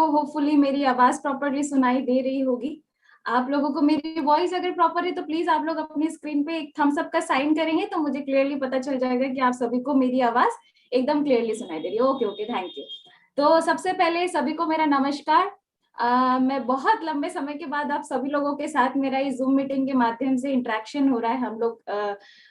को होपफुली मेरी आवाज प्रॉपरली सुनाई दे रही होगी। आप लोगों को मेरी वॉइस अगर प्रॉपर है तो प्लीज आप लोग अपनी स्क्रीन पे एक थम्स अप का साइन करेंगे तो मुझे क्लियरली पता चल जाएगा कि आप सभी को मेरी आवाज एकदम क्लियरली सुनाई दे रही है। Okay okay, thank you. तो सबसे पहले सभी को मेरा नमस्कार। मैं बहुत लंबे समय के बाद आप सभी लोगों के साथ मेरा इस जूम मीटिंग के माध्यम से इंटरेक्शन हो रहा है। हम लोग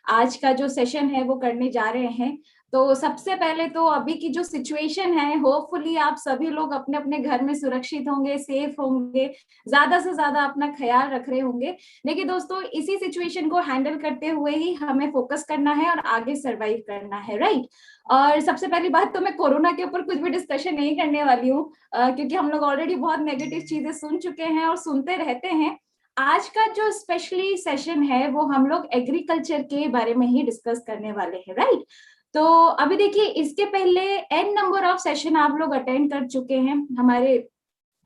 आज का जो सेशन है वो करने जा रहे हैं। तो सबसे पहले तो अभी की जो सिचुएशन है, होपफुली आप सभी लोग अपने अपने घर में सुरक्षित होंगे, सेफ होंगे, ज्यादा से ज्यादा अपना ख्याल रख रहे होंगे। देखिए दोस्तों, इसी सिचुएशन को हैंडल करते हुए ही हमें फोकस करना है और आगे सरवाइव करना है, राइट। और सबसे पहली बात तो मैं कोरोना के ऊपर कुछ भी डिस्कशन नहीं करने वाली हूँ, क्योंकि हम लोग ऑलरेडी बहुत नेगेटिव चीजें सुन चुके हैं और सुनते रहते हैं। आज का जो स्पेशली सेशन है वो हम लोग एग्रीकल्चर के बारे में ही डिस्कस करने वाले हैं, राइट। तो अभी देखिए, इसके पहले एन नंबर ऑफ सेशन आप लोग अटेंड कर चुके हैं। हमारे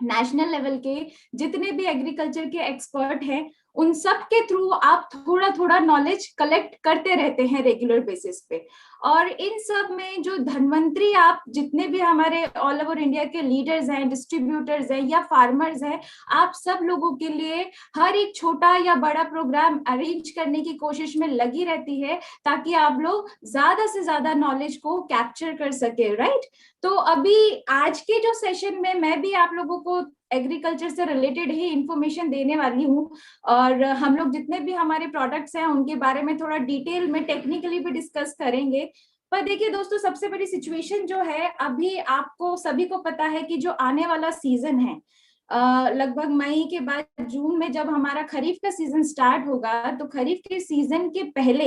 नेशनल लेवल के जितने भी एग्रीकल्चर के एक्सपर्ट हैं, उन सब के थ्रू आप थोड़ा थोड़ा नॉलेज कलेक्ट करते रहते हैं रेगुलर बेसिस पे। और इन सब में जो धनवंतरी, आप जितने भी हमारे ऑल ओवर इंडिया के लीडर्स हैं, डिस्ट्रीब्यूटर्स हैं या फार्मर्स हैं, आप सब लोगों के लिए हर एक छोटा या बड़ा प्रोग्राम अरेंज करने की कोशिश में लगी रहती है, ताकि आप लोग ज्यादा से ज्यादा नॉलेज को कैप्चर कर सके, राइट। तो अभी आज के जो सेशन में मैं भी आप लोगों को एग्रीकल्चर से रिलेटेड ही इंफॉर्मेशन देने वाली हूँ, और हम लोग जितने भी हमारे प्रोडक्ट्स हैं उनके बारे में थोड़ा डिटेल में टेक्निकली भी डिस्कस करेंगे। पर देखिए दोस्तों, सबसे बड़ी सिचुएशन जो है, अभी आपको सभी को पता है कि जो आने वाला सीजन है, लगभग मई के बाद जून में जब हमारा खरीफ का सीजन स्टार्ट होगा, तो खरीफ के सीजन के पहले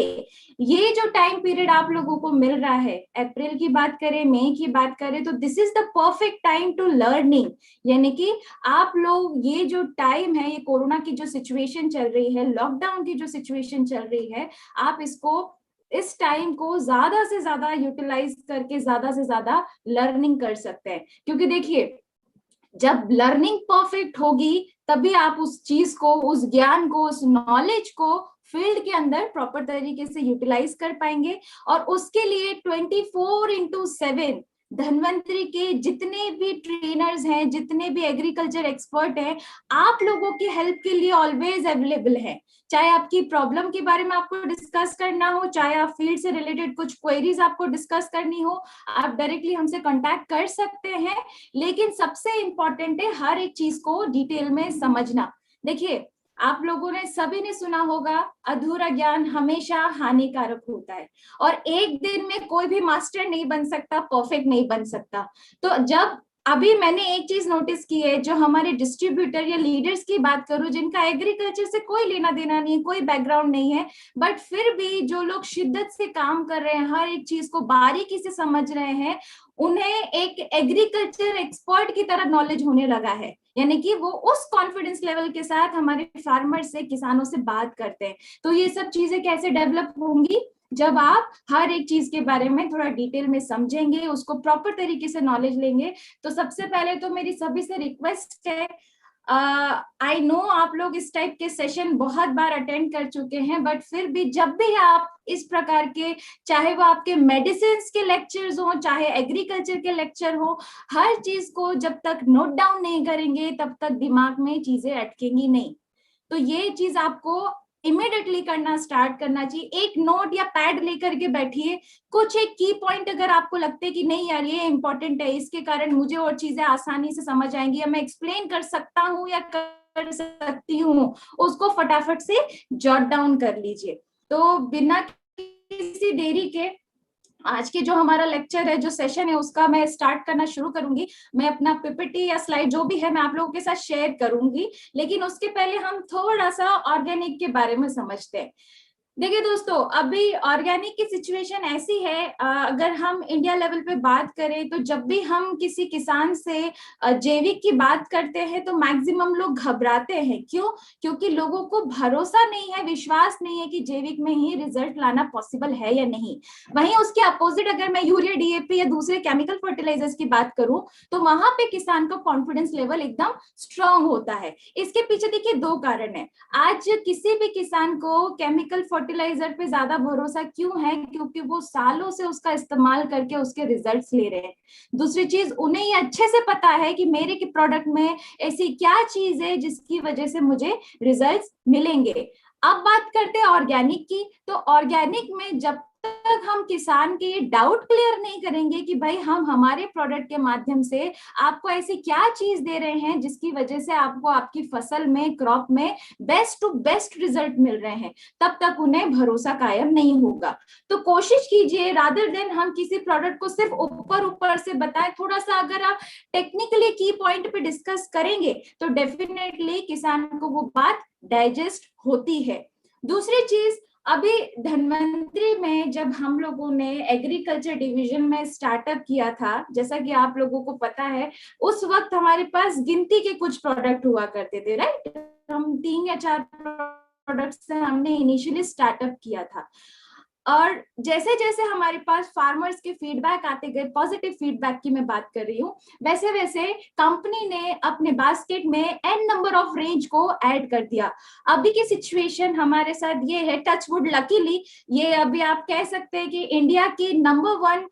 ये जो टाइम पीरियड आप लोगों को मिल रहा है, अप्रैल की बात करें, मई की बात करें, तो this is the perfect time to learning. यानी कि आप लोग ये जो टाइम है, ये कोरोना की जो सिचुएशन चल रही है, लॉकडाउन की जो सिचुएशन चल रही है, आप इस टाइम को ज्यादा से ज्यादा यूटिलाइज करके ज्यादा से ज्यादा लर्निंग कर सकते हैं। क्योंकि देखिए, जब लर्निंग परफेक्ट होगी तभी आप उस चीज को, उस ज्ञान को, उस नॉलेज को फील्ड के अंदर प्रॉपर तरीके से यूटिलाइज कर पाएंगे। और उसके लिए 24/7 धनवंतरी के जितने भी ट्रेनर्स हैं, जितने भी एग्रीकल्चर एक्सपर्ट हैं, आप लोगों की हेल्प के लिए ऑलवेज अवेलेबल है। चाहे आपकी प्रॉब्लम के बारे में आपको डिस्कस करना हो, चाहे आप फील्ड से रिलेटेड कुछ क्वेरीज आपको डिस्कस करनी हो, आप डायरेक्टली हमसे कांटेक्ट कर सकते हैं। लेकिन सबसे इंपॉर्टेंट है हर एक चीज को डिटेल में समझना। देखिए, आप लोगों ने सभी ने सुना होगा, अधूरा ज्ञान हमेशा हानिकारक होता है, और एक दिन में कोई भी मास्टर नहीं बन सकता, परफेक्ट नहीं बन सकता। तो जब अभी मैंने एक चीज नोटिस की है, जो हमारे डिस्ट्रीब्यूटर या लीडर्स की बात करूं, जिनका एग्रीकल्चर से कोई लेना देना नहीं है, कोई बैकग्राउंड नहीं है, बट फिर भी जो लोग शिद्दत से काम कर रहे हैं, हर एक चीज को बारीकी से समझ रहे हैं, उन्हें एक एग्रीकल्चर एक्सपर्ट की तरह नॉलेज होने लगा है। यानी कि वो उस कॉन्फिडेंस लेवल के साथ हमारे फार्मर से, किसानों से बात करते हैं। तो ये सब चीजें कैसे डेवलप होंगी? जब आप हर एक चीज के बारे में थोड़ा डिटेल में समझेंगे, उसको प्रॉपर तरीके से नॉलेज लेंगे। तो सबसे पहले तो मेरी सभी से रिक्वेस्ट है, आई नो आप लोग इस टाइप के सेशन बहुत बार अटेंड कर चुके हैं, बट फिर भी जब भी आप इस प्रकार के, चाहे वो आपके मेडिसिन के लेक्चर्स हो, चाहे एग्रीकल्चर के लेक्चर हो, हर चीज को जब तक नोट डाउन नहीं करेंगे तब तक दिमाग में चीजें अटकेंगी नहीं। तो ये चीज आपको इमिडिएटली करना स्टार्ट करना चाहिए। एक नोट या पैड लेकर के बैठिए, कुछ एक की पॉइंट अगर आपको लगते हैं कि नहीं यार ये इंपॉर्टेंट है, इसके कारण मुझे और चीजें आसानी से समझ आएंगी, या मैं एक्सप्लेन कर सकता हूँ या कर सकती हूँ, उसको फटाफट से जॉट डाउन कर लीजिए। तो बिना किसी देरी के आज के जो हमारा लेक्चर है, जो सेशन है, उसका मैं स्टार्ट करना शुरू करूंगी। मैं अपना पीपीटी या स्लाइड जो भी है मैं आप लोगों के साथ शेयर करूंगी, लेकिन उसके पहले हम थोड़ा सा ऑर्गेनिक के बारे में समझते हैं। देखिए दोस्तों, अभी ऑर्गेनिक की सिचुएशन ऐसी है, अगर हम इंडिया लेवल पे बात करें, तो जब भी हम किसी किसान से जैविक की बात करते हैं तो मैक्सिमम लोग घबराते हैं। क्यों? क्योंकि लोगों को भरोसा नहीं है, विश्वास नहीं है कि जैविक में ही रिजल्ट लाना पॉसिबल है या नहीं। वहीं उसके अपोजिट अगर मैं यूरिया, डीएपी या दूसरे केमिकल फर्टिलाइजर्स की बात करूं, तो वहां पे किसान का कॉन्फिडेंस लेवल एकदम स्ट्रांग होता है। इसके पीछे देखिए दो कारण है। आज किसी भी किसान को केमिकल फर्टिलाइजर पे ज्यादा भरोसा क्यों है? क्योंकि वो सालों से उसका इस्तेमाल करके उसके रिजल्ट्स ले रहे हैं। दूसरी चीज, उन्हें ये अच्छे से पता है कि मेरे के प्रोडक्ट में ऐसी क्या चीज है जिसकी वजह से मुझे रिजल्ट्स मिलेंगे। अब बात करते हैं ऑर्गेनिक की। तो ऑर्गेनिक में जब तक हम किसान के ये डाउट क्लियर नहीं करेंगे कि भाई हम हमारे प्रोडक्ट के माध्यम से आपको ऐसी क्या चीज दे रहे हैं जिसकी वजह से आपको आपकी फसल में, क्रॉप में बेस्ट टू बेस्ट रिजल्ट मिल रहे हैं, तब तक उन्हें भरोसा कायम नहीं होगा। तो कोशिश कीजिए, रादर देन हम किसी प्रोडक्ट को सिर्फ ऊपर ऊपर से बताएं, थोड़ा सा अगर आप टेक्निकली की पॉइंट पे डिस्कस करेंगे तो डेफिनेटली किसान को वो बात डाइजेस्ट होती है। दूसरी चीज, अभी धन्वंतरी में जब हम लोगों ने एग्रीकल्चर डिवीजन में स्टार्टअप किया था, जैसा कि आप लोगों को पता है, उस वक्त हमारे पास गिनती के कुछ प्रोडक्ट हुआ करते थे, राइट। हम 3 या 4 प्रोडक्ट से हमने इनिशियली स्टार्टअप किया था। और जैसे जैसे हमारे पास फार्मर्स के फीडबैक आते गए, पॉजिटिव फीडबैक की मैं बात कर रही हूँ, वैसे वैसे कंपनी ने अपने बास्केट में एन नंबर ऑफ रेंज को ऐड कर दिया। अभी की सिचुएशन हमारे साथ ये है, टच वुड लकीली, ये अभी आप कह सकते हैं कि इंडिया की नंबर 1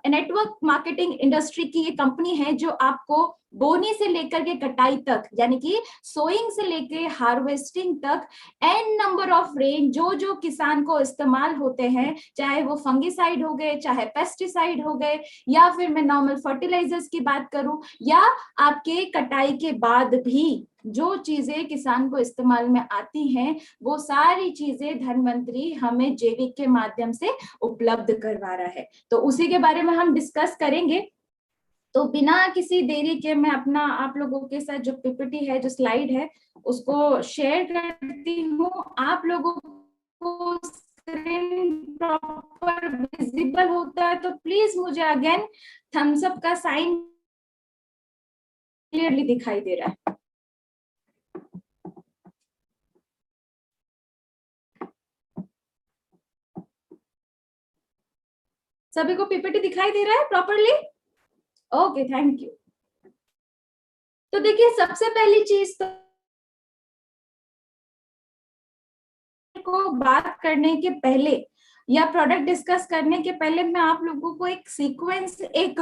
नेटवर्क मार्केटिंग इंडस्ट्री की ये कंपनी है, जो आपको बोनी से लेकर के कटाई तक, यानी कि सोइंग से लेकर हार्वेस्टिंग तक एन नंबर ऑफ रेंज जो जो किसान को इस्तेमाल होते हैं, चाहे वो फंगिसाइड हो गए, चाहे पेस्टिसाइड हो गए, या फिर मैं नॉर्मल फर्टिलाइजर्स की बात करूं, या आपके कटाई के बाद भी जो चीजें किसान को इस्तेमाल में आती हैं, वो सारी चीजें धन्वंतरी हमें जैविक के माध्यम से उपलब्ध करवा रहा है। तो उसी के बारे में हम डिस्कस करेंगे। तो बिना किसी देरी के मैं अपना आप लोगों के साथ जो पीपीटी है, जो स्लाइड है, उसको शेयर करती हूँ। आप लोगों को स्क्रीन प्रॉपर विजिबल होता है तो प्लीज मुझे अगेन थम्स अप का साइन क्लियरली दिखाई दे रहा है। सभी को पीपीटी दिखाई दे रहा है प्रॉपरली? Okay, thank you. तो देखिए, सबसे पहली चीज तो को बात करने के पहले या प्रोडक्ट डिस्कस करने के पहले मैं आप लोगों को एक सीक्वेंस एक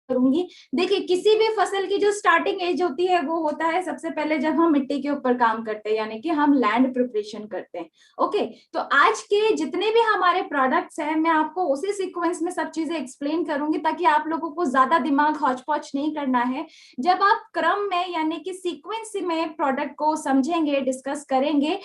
करूंगी। देखिए, किसी भी फसल की जो स्टार्टिंग एज होती है वो होता है सबसे पहले जब हम मिट्टी के ऊपर काम करते हैं, यानी कि हम लैंड प्रिपरेशन करते हैं। ओके, तो आज के जितने भी हमारे प्रोडक्ट्स हैं, मैं आपको उसी सीक्वेंस में सब चीजें एक्सप्लेन करूंगी, ताकि आप लोगों को ज्यादा दिमाग हौच पौच नहीं करना है। जब आप क्रम में यानी कि सीक्वेंस में प्रोडक्ट को समझेंगे, डिस्कस करेंगे,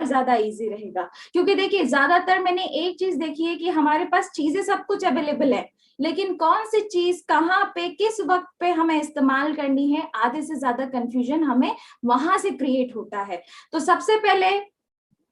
ज्यादा इजी रहेगा। क्योंकि देखिए, ज्यादातर मैंने एक चीज देखी है कि हमारे पास चीजें सब कुछ अवेलेबल है, लेकिन कौन सी चीज कहाँ पे किस वक्त पे हमें इस्तेमाल करनी है, आधे से ज्यादा कंफ्यूजन हमें वहां से क्रिएट होता है। तो सबसे पहले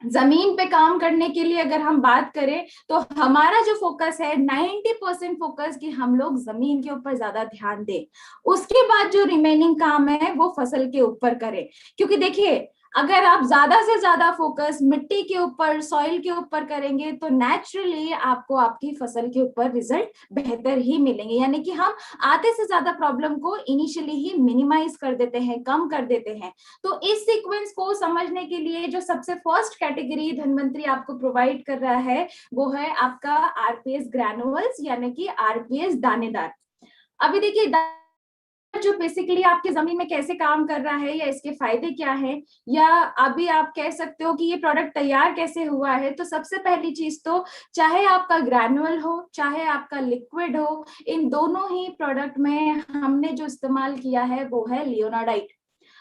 जमीन पे काम करने के लिए अगर हम बात करें तो हमारा जो फोकस है 90% फोकस कि हम लोग जमीन के ऊपर ज्यादा ध्यान दें। उसके बाद जो रिमेनिंग काम है वो फसल के ऊपर करें। क्योंकि देखिए, अगर आप ज्यादा से ज्यादा फोकस मिट्टी के ऊपर, सॉइल के ऊपर करेंगे तो नेचुरली आपको आपकी फसल के ऊपर रिजल्ट बेहतर ही मिलेंगे। यानी कि हम आधे से ज्यादा प्रॉब्लम को इनिशियली ही मिनिमाइज कर देते हैं, कम कर देते हैं। तो इस सीक्वेंस को समझने के लिए जो सबसे फर्स्ट कैटेगरी धन्वंतरी आपको प्रोवाइड कर रहा है वो है आपका आरपीएस ग्रैनुअल्स, यानी कि आरपीएस दानेदार। अभी देखिए, जो बेसिकली आपकी जमीन में कैसे काम कर रहा है, या इसके फायदे क्या है, या अभी आप कह सकते हो कि ये प्रोडक्ट तैयार कैसे हुआ है। तो सबसे पहली चीज तो, चाहे आपका ग्रैनुअल हो चाहे आपका लिक्विड हो, इन दोनों ही प्रोडक्ट में हमने जो इस्तेमाल किया है वो है लियोनाडाइट।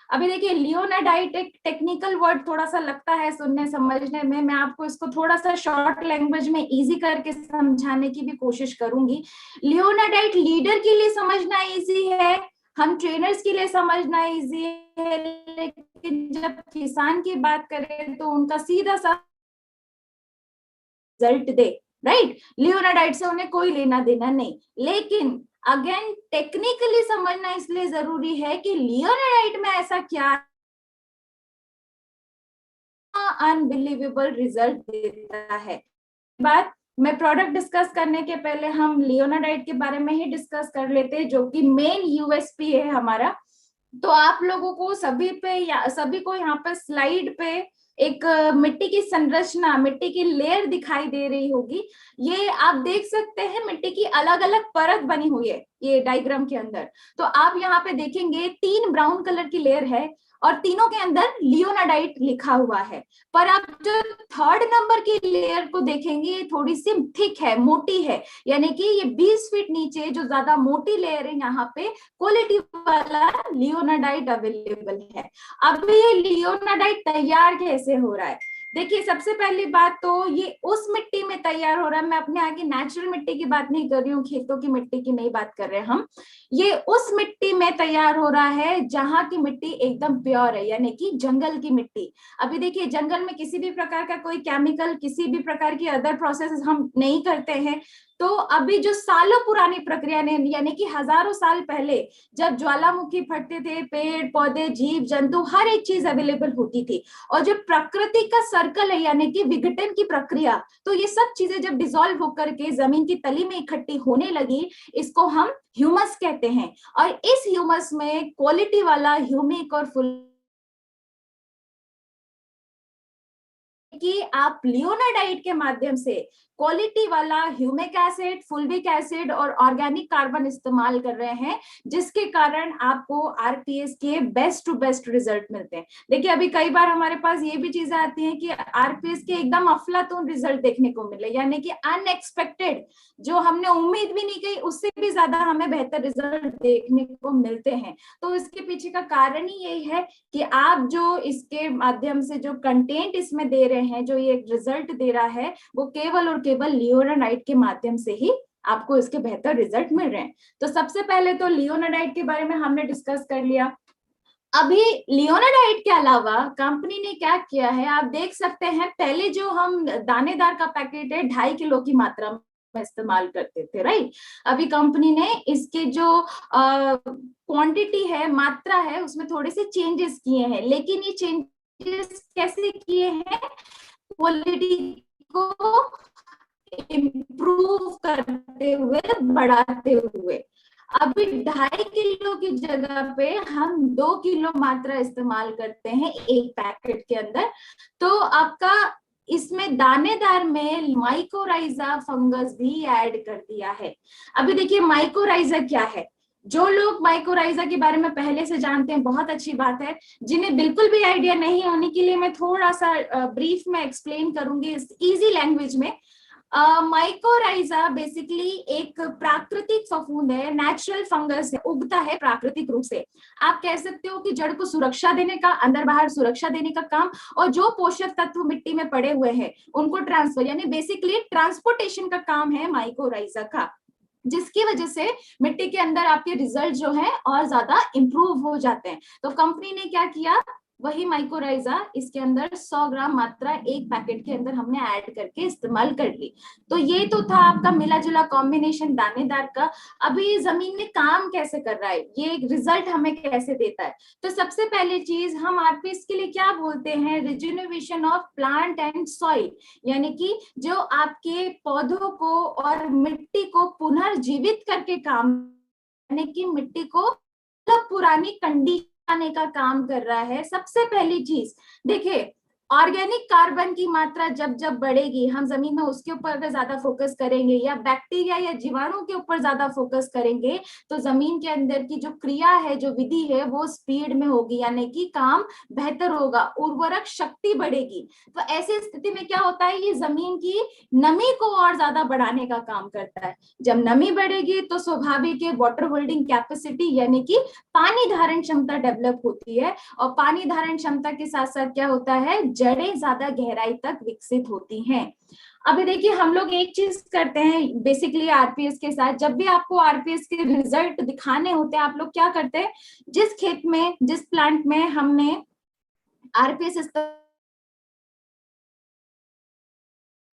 अभी देखिए, लियोनाडाइट एक टेक्निकल वर्ड थोड़ा सा लगता है सुनने समझने में, मैं आपको इसको थोड़ा सा शॉर्ट लैंग्वेज में इजी करके समझाने की भी कोशिश करूंगी। लियोनाडाइट लीडर के लिए समझना इजी है, हम ट्रेनर्स के लिए समझना इजी है, लेकिन जब किसान की बात करें तो उनका सीधा सा रिजल्ट दे, राइट। लियोनाडाइट से उन्हें कोई लेना देना नहीं। लेकिन अगेन टेक्निकली समझना इसलिए जरूरी है कि लियोनाडाइट में ऐसा क्या अनबिलीवेबल रिजल्ट देता है। बात मैं प्रोडक्ट डिस्कस करने के पहले हम लियोनाडाइट के बारे में ही डिस्कस कर लेते हैं, जो कि मेन यूएसपी है हमारा। तो आप लोगों को सभी को यहाँ पे स्लाइड पे एक मिट्टी की संरचना, मिट्टी की लेयर दिखाई दे रही होगी। ये आप देख सकते हैं मिट्टी की अलग अलग परत बनी हुई है ये डायग्राम के अंदर। तो आप यहाँ पे देखेंगे 3 ब्राउन कलर की लेयर है और तीनों के अंदर लियोनाडाइट लिखा हुआ है। पर आप जो थर्ड नंबर की लेयर को देखेंगे ये थोड़ी सी थिक है, मोटी है, यानी कि ये 20 फीट नीचे जो ज्यादा मोटी लेयर है यहाँ पे क्वालिटी वाला लियोनाडाइट अवेलेबल है। अब ये लियोनाडाइट तैयार कैसे हो रहा है? देखिए, सबसे पहली बात तो ये उस मिट्टी में तैयार हो रहा है। मैं अपने आगे नेचुरल मिट्टी की बात नहीं कर रही हूँ, खेतों की मिट्टी की नहीं बात कर रहे हैं हम। ये उस मिट्टी में तैयार हो रहा है जहां की मिट्टी एकदम प्योर है, यानी कि जंगल की मिट्टी। अभी देखिए, जंगल में किसी भी प्रकार का कोई केमिकल, किसी भी प्रकार की अदर प्रोसेस हम नहीं करते हैं। तो अभी जो सालों पुरानी प्रक्रिया ने, यानी कि हजारों साल पहले जब ज्वालामुखी फटते थे, पेड़ पौधे जीव जंतु हर एक चीज अवेलेबल होती थी। और जो प्रकृति का सर्कल है, यानी कि विघटन की प्रक्रिया, तो ये सब चीजें जब डिसॉल्व होकर के जमीन की तली में इकट्ठी होने लगी, इसको हम ह्यूमस कहते हैं। और इस ह्यूमस में क्वालिटी वाला ह्यूमिक और फुल कि आप लियोनाडाइट के माध्यम से क्वालिटी वाला ह्यूमिक एसिड, फुल्विक एसिड और ऑर्गेनिक कार्बन इस्तेमाल कर रहे हैं, जिसके कारण आपको आरपीएस के बेस्ट टू बेस्ट रिजल्ट मिलते हैं। देखिए, अभी कई बार हमारे पास ये भी चीजें आती हैं कि आरपीएस के एकदम अफलातून रिजल्ट देखने को मिले, यानी कि अनएक्सपेक्टेड, जो हमने उम्मीद भी नहीं की उससे भी ज्यादा हमें बेहतर रिजल्ट देखने को मिलते हैं। तो इसके पीछे का कारण ही यही है कि आप जो इसके माध्यम से जो कंटेंट इसमें दे रहे हैं, जो ये रिजल्ट दे रहा है, वो केवल और केवल लियोनाडाइट के माध्यम से ही आपको इसके बेहतर रिजल्ट मिल रहे हैं। तो सबसे पहले तो लियोनाडाइट के बारे में हमने डिस्कस कर लिया। अभी लियोनाडाइट के अलावा कंपनी ने क्या किया है, आप देख सकते हैं, पहले जो हम दानेदार का पैकेट है 2.5 किलो की मात्रा में इस्तेमाल करते थे, राइट। अभी कंपनी ने इसके जो क्वांटिटी है, मात्रा है, उसमें थोड़े से चेंजेस किए हैं। लेकिन ये चेंजेस कैसे किए हैं? क्वालिटी को इम्प्रूव करते हुए, बढ़ाते हुए। अभी 2.5 किलो की जगह पे हम 2 किलो मात्रा इस्तेमाल करते हैं एक पैकेट के अंदर। तो आपका इसमें दानेदार में माइकोराइजा फंगस भी ऐड कर दिया है। अभी देखिए, माइकोराइजा क्या है? जो लोग माइकोराइजा के बारे में पहले से जानते हैं, बहुत अच्छी बात है। जिन्हें बिल्कुल भी आइडिया नहीं होने के लिए मैं थोड़ा सा ब्रीफ में एक्सप्लेन करूंगी इस इजी लैंग्वेज में। माइकोराइजा बेसिकली एक प्राकृतिक फफूंद है, नेचुरल फंगस है, उगता है प्राकृतिक रूप से। आप कह सकते हो कि जड़ को सुरक्षा देने का, अंदर बाहर सुरक्षा देने का काम, और जो पोषक तत्व मिट्टी में पड़े हुए हैं उनको ट्रांसफर, यानी बेसिकली ट्रांसपोर्टेशन का काम है माइकोराइजा का, जिसकी वजह से मिट्टी के अंदर आपके रिजल्ट जो है और ज्यादा इंप्रूव हो जाते हैं। तो कंपनी ने क्या किया, वही माइकोराइजा इसके अंदर 100 ग्राम मात्रा एक पैकेट के अंदर हमने ऐड करके इस्तेमाल कर ली। तो ये तो था आपका मिला जुला कॉम्बिनेशन दानेदार का। अभी जमीन में काम कैसे कर रहा है, ये रिजल्ट हमें कैसे देता है? तो सबसे पहली चीज, हम आरपीएस के लिए क्या बोलते हैं? Rejuvenation of plant and soil, यानी कि जो आपके पौधों को और मिट्टी को पुनर्जीवित करके काम, यानी कि मिट्टी को पुरानी कंडीशन आने का काम कर रहा है। सबसे पहली चीज देखिए, ऑर्गेनिक कार्बन की मात्रा जब जब बढ़ेगी, हम जमीन में उसके ऊपर अगर ज्यादा फोकस करेंगे या बैक्टीरिया या जीवाणु के ऊपर ज्यादा फोकस करेंगे, तो जमीन के अंदर की जो क्रिया है, जो विधि है, वो स्पीड में होगी, यानी कि काम बेहतर होगा, उर्वरक शक्ति बढ़ेगी। तो ऐसी स्थिति में क्या होता है, ये जमीन की नमी को और ज्यादा बढ़ाने का काम करता है। जब नमी बढ़ेगी तो स्वाभाविक है वाटर होल्डिंग कैपेसिटी, यानी कि पानी धारण क्षमता डेवलप होती है। और पानी धारण क्षमता के साथ साथ क्या होता है, जड़ें ज्यादा गहराई तक विकसित होती हैं। अभी देखिए, हम लोग एक चीज करते हैं बेसिकली आरपीएस के साथ, जब भी आपको आरपीएस के रिजल्ट दिखाने होते हैं, आप लोग क्या करते हैं, जिस खेत में, जिस प्लांट में हमने आरपीएस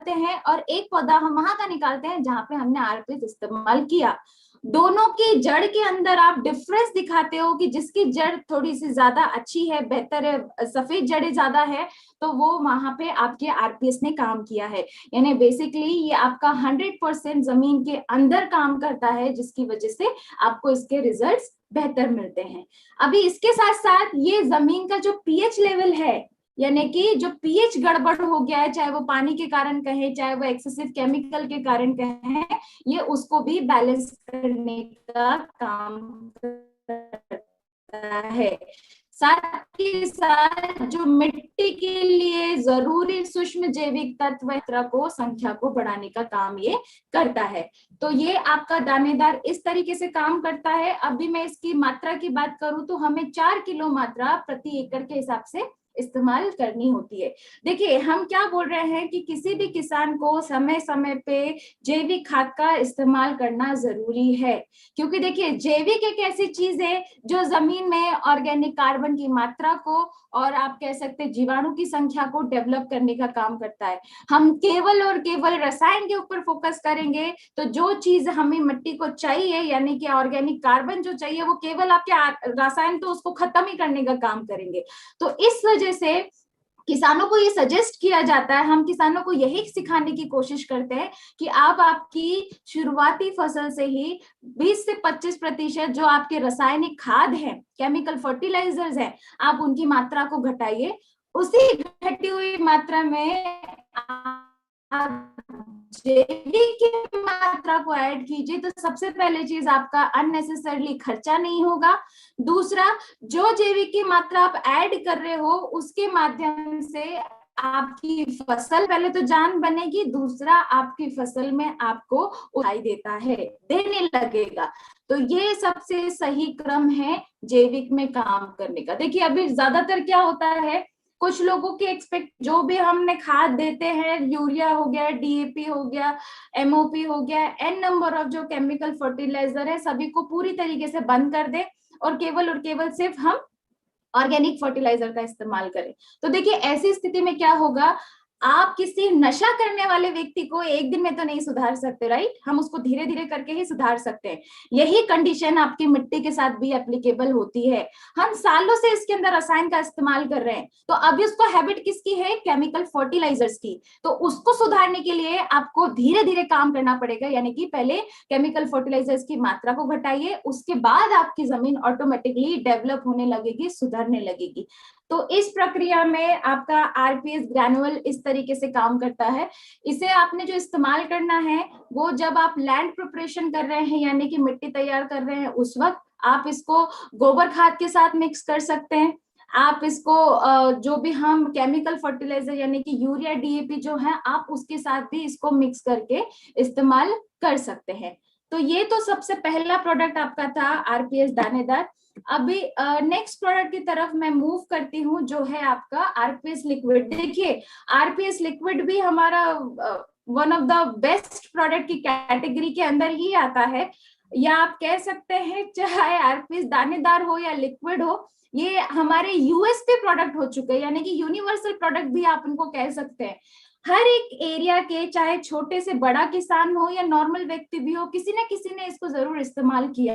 हैं और एक पौधा हम वहां का निकालते हैं जहां पे हमने आरपीएस इस्तेमाल किया, दोनों की जड़ के अंदर आप डिफरेंस दिखाते हो कि जिसकी जड़ थोड़ी सी ज्यादा अच्छी है, बेहतर है, सफेद जड़ें ज्यादा है, तो वो वहां पे आपके आरपीएस ने काम किया है। यानी बेसिकली ये आपका 100% जमीन के अंदर काम करता है, जिसकी वजह से आपको इसके रिजल्ट्स बेहतर मिलते हैं। अभी इसके साथ साथ ये जमीन का जो पीएच लेवल है, यानी कि जो पीएच गड़बड़ हो गया है, चाहे वो पानी के कारण कहें, चाहे वो एक्सेसिव केमिकल के कारण कहें, ये उसको भी बैलेंस करने का काम करता है। साथ ही साथ जो मिट्टी के लिए जरूरी सूक्ष्म जैविक तत्व को संख्या को बढ़ाने का काम ये करता है। तो ये आपका दानेदार इस तरीके से काम करता है। अभी मैं इसकी मात्रा की बात करूं तो हमें 4 किलो मात्रा प्रति एकड़ के हिसाब से इस्तेमाल करनी होती है। देखिए हम क्या बोल रहे हैं कि किसी भी किसान को समय समय पे जैविक खाद का इस्तेमाल करना जरूरी है, क्योंकि देखिए जैविक एक ऐसी चीज है जो जमीन में ऑर्गेनिक कार्बन की मात्रा को और आप कह सकते हैं जीवाणु की संख्या को डेवलप करने का काम करता है। हम केवल और केवल रसायन के ऊपर फोकस करेंगे तो जो चीज हमें मिट्टी को चाहिए, यानी कि ऑर्गेनिक कार्बन जो चाहिए, वो केवल आपके रसायन तो उसको खत्म ही करने का काम करेंगे। तो इस वजह से किसानों को ये सजेस्ट किया जाता है, हम किसानों को यही सिखाने की कोशिश करते हैं कि आप आपकी शुरुआती फसल से ही 20 से 25% जो आपके रासायनिक खाद है, केमिकल फर्टिलाइजर्स हैं, आप उनकी मात्रा को घटाइए। उसी घटी हुई मात्रा में आप जैविक की मात्रा को ऐड कीजिए, तो सबसे पहले चीज आपका अननेसेसरली खर्चा नहीं होगा। दूसरा, जो जैविक की मात्रा आप ऐड कर रहे हो उसके माध्यम से आपकी फसल पहले तो जान बनेगी, दूसरा आपकी फसल में आपको उठाई देता है, देने लगेगा। तो ये सबसे सही क्रम है जैविक में काम करने का। देखिए अभी ज्यादातर क्या होता है, कुछ लोगों के एक्सपेक्ट जो भी हमने खाद देते हैं, यूरिया हो गया, डीएपी हो गया, एमओपी हो गया, एन नंबर ऑफ जो केमिकल फर्टिलाइजर है, सभी को पूरी तरीके से बंद कर दे और केवल सिर्फ हम ऑर्गेनिक फर्टिलाइजर का इस्तेमाल करें। तो देखिए ऐसी स्थिति में क्या होगा, आप किसी नशा करने वाले व्यक्ति को एक दिन में तो नहीं सुधार सकते, राइट? हम उसको धीरे धीरे करके ही सुधार सकते हैं। यही कंडीशन आपकी मिट्टी के साथ भी एप्लीकेबल होती है। हम सालों से इसके अंदर रसायन का इस्तेमाल कर रहे हैं, तो अभी उसको हैबिट किसकी है? केमिकल फर्टिलाइजर्स की। तो उसको सुधारने के लिए आपको धीरे धीरे काम करना पड़ेगा, यानी कि पहले केमिकल फर्टिलाइजर्स की मात्रा को घटाइए, उसके बाद आपकी जमीन ऑटोमेटिकली डेवलप होने लगेगी, सुधरने लगेगी। तो इस प्रक्रिया में आपका आरपीएस ग्रैनुअल इस तरीके से काम करता है। इसे आपने जो इस्तेमाल करना है वो जब आप लैंड प्रिपरेशन कर रहे हैं, यानी कि मिट्टी तैयार कर रहे हैं, उस वक्त आप इसको गोबर खाद के साथ मिक्स कर सकते हैं। आप इसको जो भी हम केमिकल फर्टिलाइजर यानी कि यूरिया डीएपी जो है, आप उसके साथ भी इसको मिक्स करके इस्तेमाल कर सकते हैं। तो ये तो सबसे पहला प्रोडक्ट आपका था आरपीएस दानेदार। अभी नेक्स्ट प्रोडक्ट की तरफ मैं मूव करती हूँ, जो है आपका आरपीएस लिक्विड। देखिए आरपीएस लिक्विड भी हमारा one of the best product की कैटेगरी के अंदर ही आता है, या आप कह सकते हैं चाहे आरपीएस दानेदार हो या लिक्विड हो, ये हमारे यूएसपी प्रोडक्ट हो चुके हैं, यानी कि यूनिवर्सल प्रोडक्ट भी आप इनको कह सकते हैं। हर एक एरिया के, चाहे छोटे से बड़ा किसान हो या नॉर्मल व्यक्ति भी हो, किसी न किसी ने इसको जरूर इस्तेमाल किया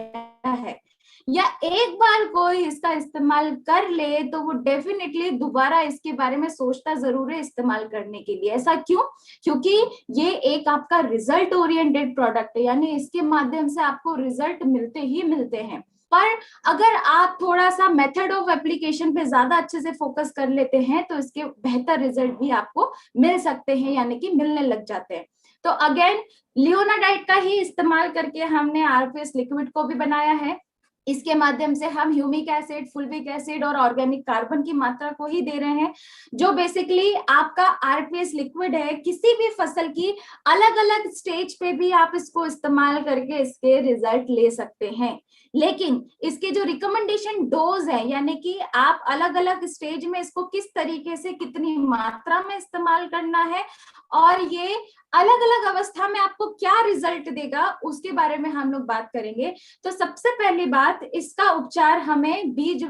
है, या एक बार कोई इसका इस्तेमाल कर ले तो वो डेफिनेटली दोबारा इसके बारे में सोचता जरूर है इस्तेमाल करने के लिए। ऐसा क्यों? क्योंकि ये एक आपका रिजल्ट ओरिएंटेड प्रोडक्ट है, यानी इसके माध्यम से आपको रिजल्ट मिलते ही मिलते हैं। पर अगर आप थोड़ा सा मेथड ऑफ एप्लीकेशन पे ज्यादा अच्छे से फोकस कर लेते हैं तो इसके बेहतर रिजल्ट भी आपको मिल सकते हैं, यानी कि मिलने लग जाते हैं। तो अगेन लियोनाडाइट का ही इस्तेमाल करके हमने आरपीएस लिक्विड को भी बनाया है। इसके माध्यम से हम ह्यूमिक एसिड, फुल्विक एसिड और ऑर्गेनिक कार्बन की मात्रा को ही दे रहे हैं। जो बेसिकली आपका आरपीएस लिक्विड है, किसी भी फसल की अलग अलग स्टेज पे भी आप इसको इस्तेमाल करके इसके रिजल्ट ले सकते हैं। लेकिन इसके जो रिकमेंडेशन डोज है, यानी कि आप अलग अलग स्टेज में इसको किस तरीके से कितनी मात्रा में इस्तेमाल करना है और ये अलग अलग अवस्था में आपको क्या रिजल्ट देगा, उसके बारे में हम लोग बात करेंगे। तो सबसे पहली बात, इसका उपचार हमें बीज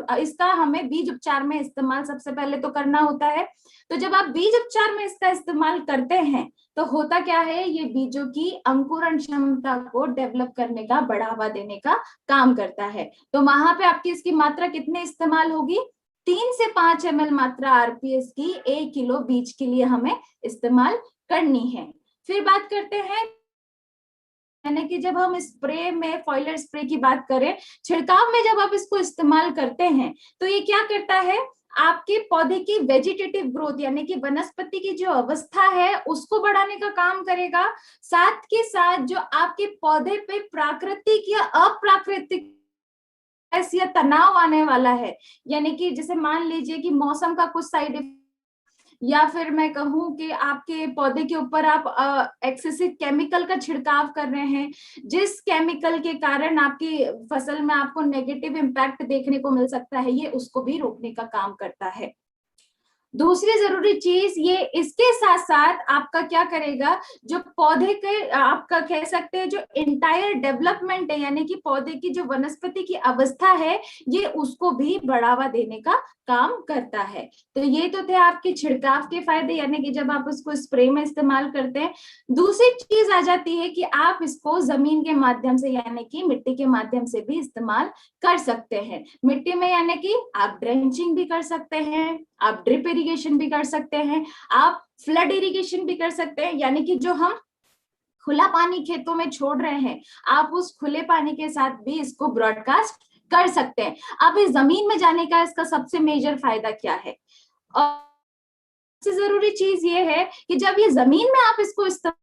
उपचार में इस्तेमाल सबसे पहले तो करना होता है। तो जब आप बीज उपचार में इसका इस्तेमाल करते हैं तो होता क्या है, ये बीजों की अंकुरण क्षमता को डेवलप करने का, बढ़ावा देने का काम करता है। तो वहां पे आपकी इसकी मात्रा कितने इस्तेमाल होगी? 3 से 5 ml मात्रा आरपीएस की 1 किलो बीज के लिए हमें इस्तेमाल करनी है। फिर बात करते हैं, यानी कि जब हम स्प्रे में, फॉइलर स्प्रे की बात करें, छिड़काव में जब आप इसको इस्तेमाल करते हैं तो ये क्या करता है, आपके पौधे की वेजिटेटिव ग्रोथ यानी कि वनस्पति की जो अवस्था है उसको बढ़ाने का काम करेगा। साथ के साथ जो आपके पौधे पे प्राकृतिक या अप्राकृतिक या तनाव आने वाला है, यानी कि जैसे मान लीजिए कि मौसम का कुछ साइड इफेक्ट, या फिर मैं कहूं कि आपके पौधे के ऊपर आप एक्सेसिव केमिकल का छिड़काव कर रहे हैं, जिस केमिकल के कारण आपकी फसल में आपको नेगेटिव इम्पैक्ट देखने को मिल सकता है, ये उसको भी रोकने का काम करता है। दूसरी जरूरी चीज ये, इसके साथ साथ आपका क्या करेगा, जो पौधे के आपका कह सकते हैं जो इंटायर डेवलपमेंट है, यानी कि पौधे की जो वनस्पति की अवस्था है, ये उसको भी बढ़ावा देने का काम करता है। तो ये तो थे आपके छिड़काव के फायदे, यानी कि जब आप उसको स्प्रे में इस्तेमाल करते हैं। दूसरी चीज आ जाती है कि आप इसको जमीन के माध्यम से यानी कि मिट्टी के माध्यम से भी इस्तेमाल कर सकते हैं। मिट्टी में यानी कि आप ड्रेंचिंग भी कर सकते हैं, आप ड्रिप इरिगेशन भी कर सकते हैं, आप फ्लड इरिगेशन भी कर सकते हैं, यानी कि जो हम खुला पानी खेतों में छोड़ रहे हैं, आप उस खुले पानी के साथ भी इसको ब्रॉडकास्ट कर सकते हैं। अब इस जमीन में जाने का इसका सबसे मेजर फायदा क्या है, और सबसे जरूरी चीज ये है कि जब ये जमीन में आप इसको इस्तेमाल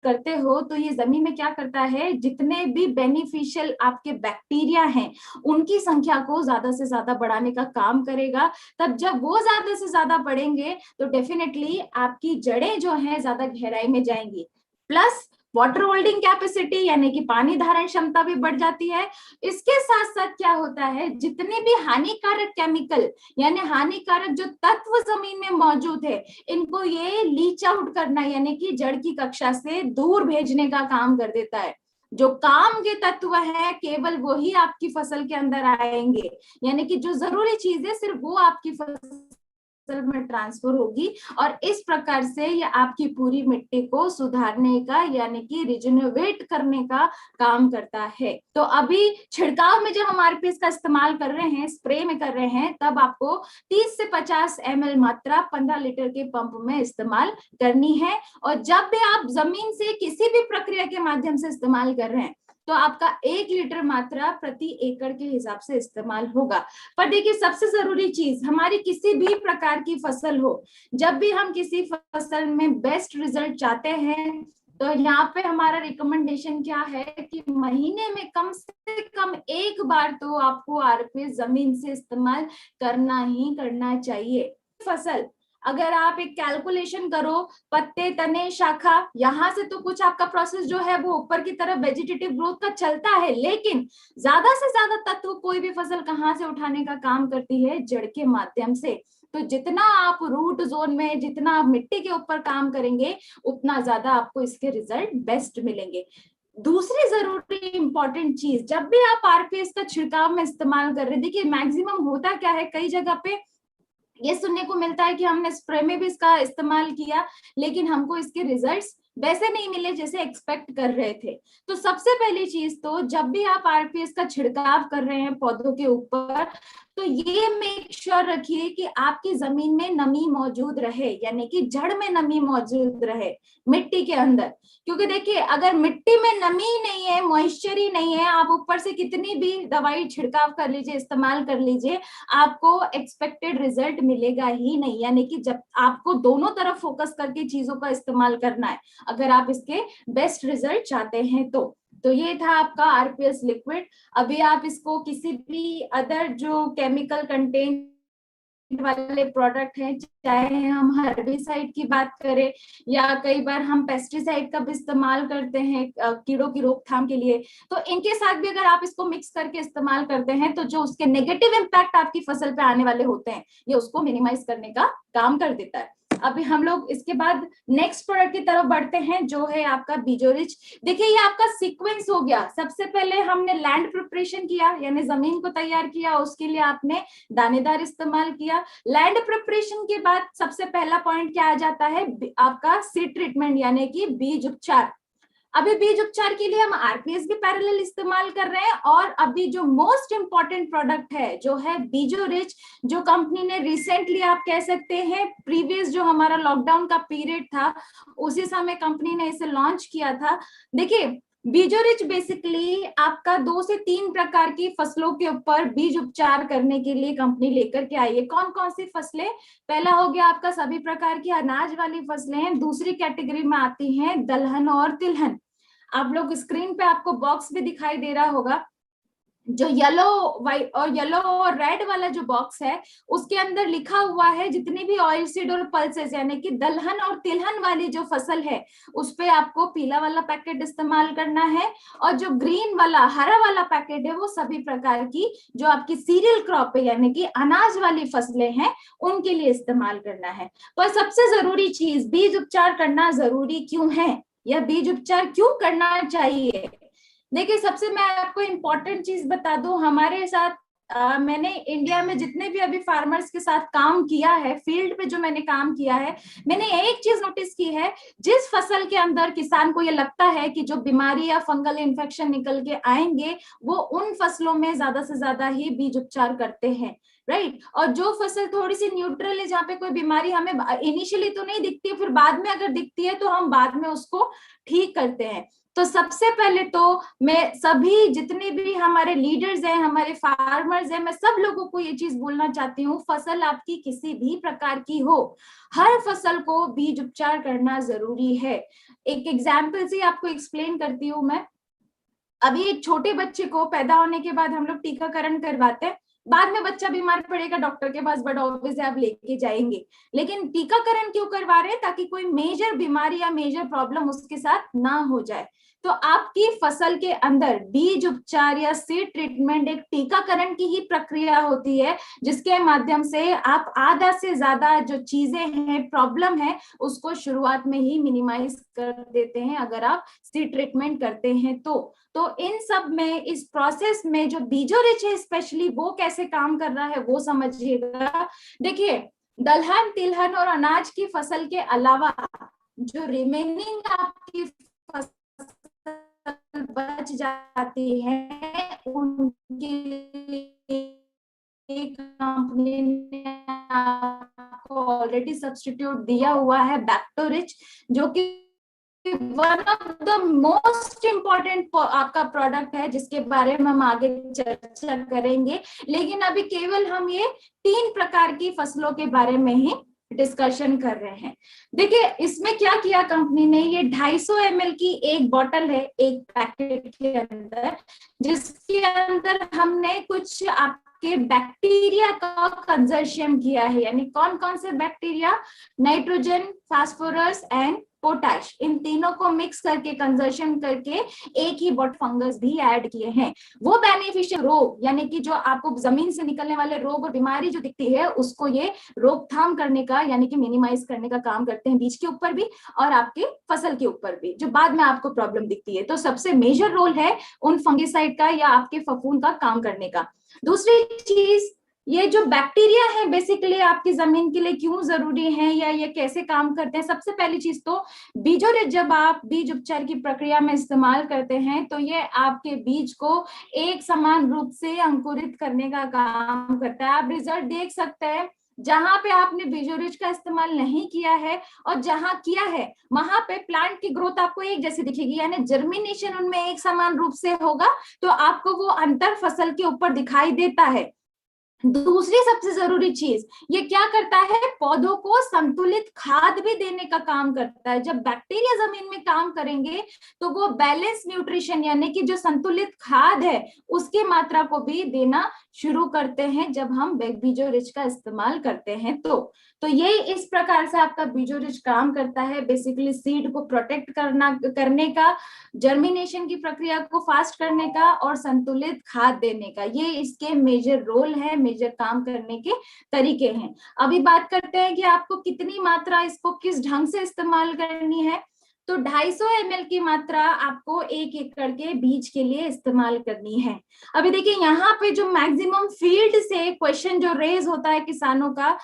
करते हो तो ये जमीन में क्या करता है, जितने भी बेनिफिशियल आपके बैक्टीरिया हैं उनकी संख्या को ज्यादा से ज्यादा बढ़ाने का काम करेगा। तब जब वो ज्यादा से ज्यादा बढ़ेंगे तो डेफिनेटली आपकी जड़ें जो हैं ज्यादा गहराई में जाएंगी, प्लस वाटर होल्डिंग कैपेसिटी यानी कि पानी धारण क्षमता भी बढ़ जाती है। इसके साथ साथ क्या होता है, जितने भी हानिकारक केमिकल यानी हानिकारक जो तत्व जमीन में मौजूद है, इनको ये लीच आउट करना यानी कि जड़ की कक्षा से दूर भेजने का काम कर देता है। जो काम के तत्व है केवल वही आपकी फसल के अंदर आएंगे, यानी कि जो जरूरी चीज है सिर्फ वो आपकी फसल में ट्रांसफर होगी, और इस प्रकार से ये आपकी पूरी मिट्टी को सुधारने का यानी कि रिजेनरेट करने का काम करता है। तो अभी छिड़काव में जब हम आरपीएस का इस्तेमाल कर रहे हैं, स्प्रे में कर रहे हैं, तब आपको 30 से 50 ml मात्रा 15 लीटर के पंप में इस्तेमाल करनी है। और जब भी आप जमीन से किसी भी प्रक्रिया के माध्यम से इस्तेमाल कर रहे हैं तो आपका 1 लीटर मात्रा प्रति एकड़ के हिसाब से इस्तेमाल होगा। पर देखिए सबसे जरूरी चीज, हमारी किसी भी प्रकार की फसल हो, जब भी हम किसी फसल में बेस्ट रिजल्ट चाहते हैं तो यहाँ पे हमारा रिकमेंडेशन क्या है कि महीने में कम से कम एक बार तो आपको आरपीएस जमीन से इस्तेमाल करना ही करना चाहिए। फसल अगर आप एक कैलकुलेशन करो, पत्ते तने शाखा, यहाँ से तो कुछ आपका प्रोसेस जो है वो ऊपर की तरफ वेजिटेटिव ग्रोथ का चलता है, लेकिन ज्यादा से ज्यादा तत्व कोई भी फसल कहाँ से उठाने का काम करती है, जड़ के माध्यम से। तो जितना आप रूट जोन में, जितना आप मिट्टी के ऊपर काम करेंगे, उतना ज्यादा आपको इसके रिजल्ट बेस्ट मिलेंगे। दूसरी जरूरी इंपॉर्टेंट चीज, जब भी आप आरपीएस का छिड़काव में इस्तेमाल कर रहे हैं, देखिए मैक्सिमम होता क्या है, कई जगह पे ये सुनने को मिलता है कि हमने स्प्रे में भी इसका इस्तेमाल किया लेकिन हमको इसके रिजल्ट्स वैसे नहीं मिले जैसे एक्सपेक्ट कर रहे थे। तो सबसे पहली चीज तो जब भी आप आरपीएस का छिड़काव कर रहे हैं पौधों के ऊपर, तो ये मेक श्योर रखिए कि आपकी जमीन में नमी मौजूद रहे, यानी कि जड़ में नमी मौजूद रहे मिट्टी के अंदर। क्योंकि देखिए अगर मिट्टी में नमी नहीं है, मॉइस्चर ही नहीं है, आप ऊपर से कितनी भी दवाई छिड़काव कर लीजिए, इस्तेमाल कर लीजिए, आपको एक्सपेक्टेड रिजल्ट मिलेगा ही नहीं। यानी कि जब आपको दोनों तरफ फोकस करके चीजों का इस्तेमाल करना है अगर आप इसके बेस्ट रिजल्ट चाहते हैं तो ये था आपका आरपीएस लिक्विड। अभी आप इसको किसी भी अदर जो केमिकल कंटेंट वाले प्रोडक्ट हैं, चाहे हम हर्बिसाइड की बात करें या कई बार हम पेस्टिसाइड का भी इस्तेमाल करते हैं कीड़ों की रोकथाम के लिए, तो इनके साथ भी अगर आप इसको मिक्स करके इस्तेमाल करते हैं तो जो उसके नेगेटिव इम्पैक्ट आपकी फसल पे आने वाले होते हैं ये उसको मिनिमाइज करने का काम कर देता है। अभी हम लोग इसके बाद नेक्स्ट प्रोडक्ट की तरफ बढ़ते हैं जो है आपका बीजोरिच। देखिए ये आपका सीक्वेंस हो गया, सबसे पहले हमने लैंड प्रिपरेशन किया यानी जमीन को तैयार किया, उसके लिए आपने दानेदार इस्तेमाल किया। लैंड प्रिपरेशन के बाद सबसे पहला पॉइंट क्या आ जाता है, आपका सीड ट्रीटमेंट यानी कि बीज उपचार। अभी बीज उपचार के लिए हम आरपीएस भी पैरेलल इस्तेमाल कर रहे हैं, और अभी जो मोस्ट इंपॉर्टेंट प्रोडक्ट है जो है बीजोरिच, जो कंपनी ने रिसेंटली आप कह सकते हैं प्रीवियस जो हमारा लॉकडाउन का पीरियड था उसी समय कंपनी ने इसे लॉन्च किया था। देखिए बीजो रिच बेसिकली आपका 2 से 3 प्रकार की फसलों के ऊपर बीज उपचार करने के लिए कंपनी लेकर के आई है। कौन कौन सी फसलें? पहला हो गया आपका सभी प्रकार की अनाज वाली फसलें हैं। दूसरी कैटेगरी में आती हैं दलहन और तिलहन। आप लोग स्क्रीन पे आपको बॉक्स भी दिखाई दे रहा होगा, जो येलो वाइट और येलो और रेड वाला जो बॉक्स है उसके अंदर लिखा हुआ है जितनी भी ऑयल सीड और पल्सेस यानी कि दलहन और तिलहन वाली जो फसल है उस पे आपको पीला वाला पैकेट इस्तेमाल करना है, और जो ग्रीन वाला हरा वाला पैकेट है वो सभी प्रकार की जो आपकी सीरियल क्रॉप है यानी कि अनाज वाली फसलें हैं उनके लिए इस्तेमाल करना है। पर सबसे जरूरी चीज, बीज उपचार करना जरूरी क्यों है या बीज उपचार क्यों करना चाहिए? देखिए, सबसे मैं आपको इम्पोर्टेंट चीज बता दूं, हमारे साथ मैंने इंडिया में जितने भी अभी फार्मर्स के साथ काम किया है, फील्ड पे जो मैंने काम किया है, मैंने एक चीज नोटिस की है, जिस फसल के अंदर किसान को ये लगता है कि जो बीमारी या फंगल इन्फेक्शन निकल के आएंगे वो उन फसलों में ज्यादा से ज्यादा ही बीज उपचार करते हैं, राइट। और जो फसल थोड़ी सी न्यूट्रल है, जहाँ पे कोई बीमारी हमें इनिशियली तो नहीं दिखती है, फिर बाद में अगर दिखती है तो हम बाद में उसको ठीक करते हैं। तो सबसे पहले तो मैं सभी जितने भी हमारे लीडर्स हैं, हमारे फार्मर्स हैं, मैं सब लोगों को ये चीज बोलना चाहती हूँ, फसल आपकी किसी भी प्रकार की हो, हर फसल को बीज उपचार करना जरूरी है। एक एग्जाम्पल से आपको एक्सप्लेन करती हूँ मैं। अभी एक छोटे बच्चे को पैदा होने के बाद हम लोग टीकाकरण करवाते हैं, बाद में बच्चा बीमार पड़ेगा डॉक्टर के पास, बट ऑब्वियसली आप लेके जाएंगे, लेकिन टीकाकरण क्यों करवा रहे हैं? ताकि कोई मेजर बीमारी या मेजर प्रॉब्लम उसके साथ ना हो जाए। तो आपकी फसल के अंदर बीज उपचार या सीड ट्रीटमेंट एक टीकाकरण की ही प्रक्रिया होती है, जिसके माध्यम से आप आधा से ज्यादा जो चीजें हैं, प्रॉब्लम है, उसको शुरुआत में ही मिनिमाइज कर देते हैं अगर आप सीड ट्रीटमेंट करते हैं तो इन सब में, इस प्रोसेस में जो बीजो रिच है स्पेशली वो कैसे काम कर रहा है वो समझिएगा। देखिए, दलहन तिलहन और अनाज की फसल के अलावा जो रिमेनिंग आपकी फसल बच जाती है उनके लिए कंपनी ने आपको ऑलरेडी सब्स्टिट्यूट दिया हुआ है बैक्टोरिच, जो कि one of the most important आपका प्रोडक्ट है, जिसके बारे में हम आगे चर्चा करेंगे। लेकिन अभी केवल हम ये 3 प्रकार की फसलों के बारे में ही डिस्कशन कर रहे हैं। देखिए, इसमें क्या किया कंपनी ने, ये 250 ml की एक बॉटल है एक पैकेट के अंदर, जिसके अंदर हमने कुछ आपके बैक्टीरिया का कंजर्शियम किया है। यानी कौन कौन से bacteria? Nitrogen, phosphorus and potash, इन तीनों को मिक्स करके कंजर्शन करके एक ही बॉट फंगस भी ऐड किए हैं। वो बेनिफिशियल रोग यानी कि जो आपको जमीन से निकलने वाले रोग और बीमारी जो दिखती है उसको ये रोकथाम करने का यानी कि मिनिमाइज करने का काम करते हैं, बीज के ऊपर भी और आपके फसल के ऊपर भी, जो बाद में आपको प्रॉब्लम दिखती है। तो सबसे मेजर रोल है उन फंगिसाइड का या आपके फफूंद का काम करने का। दूसरी चीज, ये जो बैक्टीरिया है बेसिकली आपकी जमीन के लिए क्यों जरूरी है या ये कैसे काम करते हैं? सबसे पहली चीज तो बीजो रिच जब आप बीज उपचार की प्रक्रिया में इस्तेमाल करते हैं तो ये आपके बीज को एक समान रूप से अंकुरित करने का काम करता है। आप रिजल्ट देख सकते हैं, जहां पे आपने बीजो रिच का इस्तेमाल नहीं किया है और जहां किया है वहां पे प्लांट की ग्रोथ आपको एक जैसी दिखेगी, यानी जर्मिनेशन उनमें एक समान रूप से होगा, तो आपको वो अंतर फसल के ऊपर दिखाई देता है। दूसरी सबसे जरूरी चीज, ये क्या करता है? पौधों को संतुलित खाद भी देने का काम करता है। जब बैक्टीरिया जमीन में काम करेंगे तो वो बैलेंस न्यूट्रिशन यानी कि जो संतुलित खाद है उसकी मात्रा को भी देना शुरू करते हैं जब हम बीजो रिच का इस्तेमाल करते हैं। तो ये इस प्रकार से आपका बीजो रिच काम करता है, बेसिकली सीड को प्रोटेक्ट करने का, जर्मिनेशन की प्रक्रिया को फास्ट करने का और संतुलित खाद देने का। ये इसके मेजर रोल है, मेजर काम करने के तरीके हैं। अभी बात करते हैं कि आपको कितनी मात्रा, इसको किस ढंग से इस्तेमाल करनी है। तो 250 ml की मात्रा आपको 1 एकड़ के बीज के लिए इस्तेमाल करनी है। अभी देखिए, यहाँ पे जो मैक्सिमम फील्ड से क्वेश्चन जो रेज होता है किसानों का,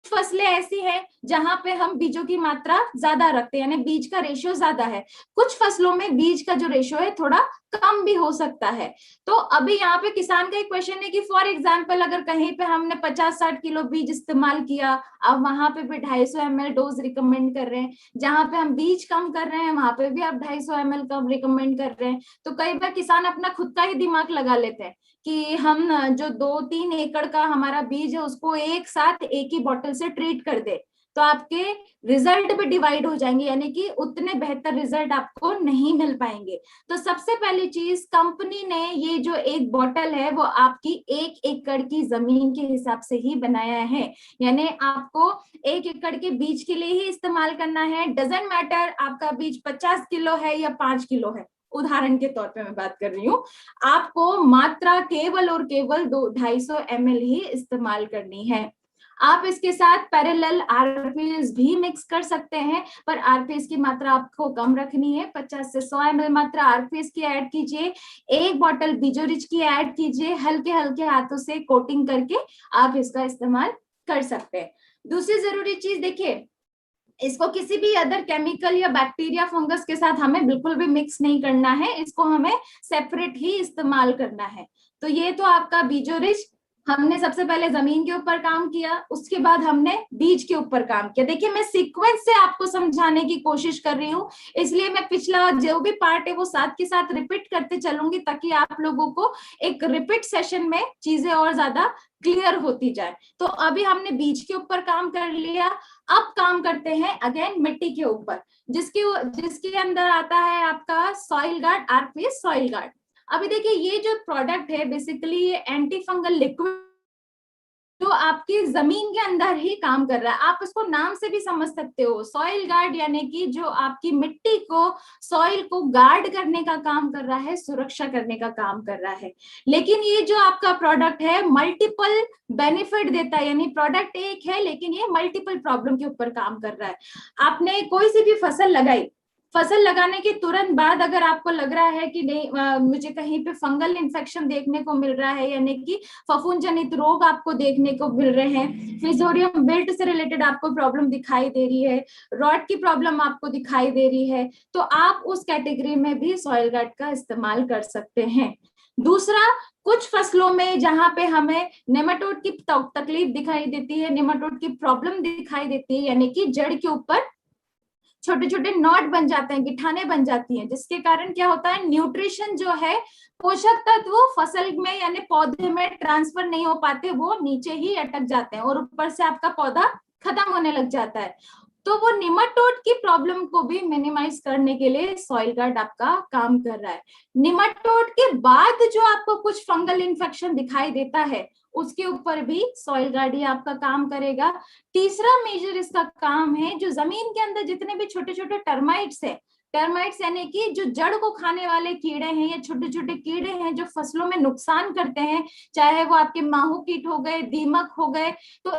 फसलें ऐसी हैं जहां पे हम बीजों की मात्रा ज्यादा रखते हैं, यानी बीज का रेशियो ज्यादा है। कुछ फसलों में बीज का जो रेशियो है थोड़ा कम भी हो सकता है। तो अभी यहाँ पे किसान का एक क्वेश्चन है कि फॉर एग्जांपल अगर कहीं पे हमने 50-60 किलो बीज इस्तेमाल किया, अब वहां पे भी 250 ml डोज रिकमेंड कर रहे हैं। जहां पे हम बीज कम कर रहे हैं वहां पे भी आप 250 ml कम रिकमेंड कर रहे हैं। तो कई बार किसान अपना खुद का ही दिमाग लगा लेते हैं कि हम जो 2-3 एकड़ का हमारा बीज है उसको एक साथ एक ही बॉटल से ट्रीट कर दे, तो आपके रिजल्ट भी डिवाइड हो जाएंगे, यानी कि उतने बेहतर रिजल्ट आपको नहीं मिल पाएंगे। तो सबसे पहली चीज, कंपनी ने ये जो एक बॉटल है वो आपकी 1 एकड़ की जमीन के हिसाब से ही बनाया है, यानी आपको 1 एकड़ के बीज के लिए ही इस्तेमाल करना है। डजेंट मैटर आपका बीज 50 किलो है या 5 किलो है, उदाहरण के तौर पे मैं बात कर रही हूँ। आपको मात्रा केवल और केवल 250 ml ही इस्तेमाल करनी है। आप इसके साथ पैरेलल आरपीएस भी मिक्स कर सकते हैं, पर आरपीएस की मात्रा आपको कम रखनी है। 50 से 100 ml मात्रा आरपीएस की ऐड कीजिए, एक बॉटल बीजोरिच की ऐड कीजिए, हल्के हल्के हाथों से कोटिंग करके आप इसका इस्तेमाल कर सकते हैं। दूसरी जरूरी चीज देखिए, इसको किसी भी अदर केमिकल या बैक्टीरिया फंगस के साथ हमें बिल्कुल भी मिक्स नहीं करना है, इसको हमें सेपरेट ही इस्तेमाल करना है। तो ये तो आपका बीजोरिच, हमने सबसे पहले जमीन के ऊपर काम किया, उसके बाद हमने बीज के ऊपर काम किया। देखिए मैं सीक्वेंस से आपको समझाने की कोशिश कर रही हूँ, इसलिए मैं पिछला जो भी पार्ट है वो साथ के साथ रिपीट करते चलूंगी, ताकि आप लोगों को एक रिपीट सेशन में चीजें और ज्यादा क्लियर होती जाए। तो अभी हमने बीज के ऊपर काम कर लिया, अब काम करते हैं अगेन मिट्टी के ऊपर, जिसके अंदर आता है आपका soil guard, RPS soil guard. अभी देखिए ये जो प्रोडक्ट है बेसिकली ये एंटी फंगल लिक्विड जो आपकी जमीन के अंदर ही काम कर रहा है। आप इसको नाम से भी समझ सकते हो, सॉइल गार्ड, यानी कि जो आपकी मिट्टी को, सॉइल को गार्ड करने का काम कर रहा है, सुरक्षा करने का काम कर रहा है। लेकिन ये जो आपका प्रोडक्ट है मल्टीपल बेनिफिट देता है, यानी प्रोडक्ट एक है लेकिन ये मल्टीपल प्रॉब्लम के ऊपर काम कर रहा है। आपने कोई सी भी फसल लगाई, फसल लगाने के तुरंत बाद अगर आपको लग रहा है कि नहीं मुझे कहीं पे फंगल इन्फेक्शन देखने को मिल रहा है, यानी कि फफूंद जनित रोग आपको देखने को मिल रहे हैं, फिजोरियम बेल्ट से रिलेटेड आपको प्रॉब्लम दिखाई दे रही है, रॉट की प्रॉब्लम आपको दिखाई दे रही है, तो आप उस कैटेगरी में भी सॉइल गार्ड का इस्तेमाल कर सकते हैं। दूसरा, कुछ फसलों में जहां पे हमें नेमाटोड की तकलीफ दिखाई देती है, नेमाटोड की प्रॉब्लम दिखाई देती है, यानी कि जड़ के ऊपर छोटे छोटे नॉट बन जाते हैं, गिठाने बन जाती हैं, जिसके कारण क्या होता है, न्यूट्रिशन जो है, पोषक तत्व फसल में यानी पौधे में ट्रांसफर नहीं हो पाते, वो नीचे ही अटक जाते हैं और ऊपर से आपका पौधा खत्म होने लग जाता है। तो वो निमाटोड की प्रॉब्लम को भी मिनिमाइज करने के लिए सॉइल गार्ड आपका काम कर रहा है। निमाटोड के बाद जो आपको कुछ फंगल इन्फेक्शन दिखाई देता है उसके ऊपर भी सॉइल गार्ड ही आपका काम करेगा। तीसरा मेजर इसका काम है, जो जमीन के अंदर जितने भी छोटे छोटे टर्माइट्स है, टर्माइट्स यानी कि जो जड़ को खाने वाले कीड़े हैं या छोटे छोटे कीड़े हैं जो फसलों में नुकसान करते हैं, चाहे वो आपके माहू कीट हो गए, दीमक हो गए, तो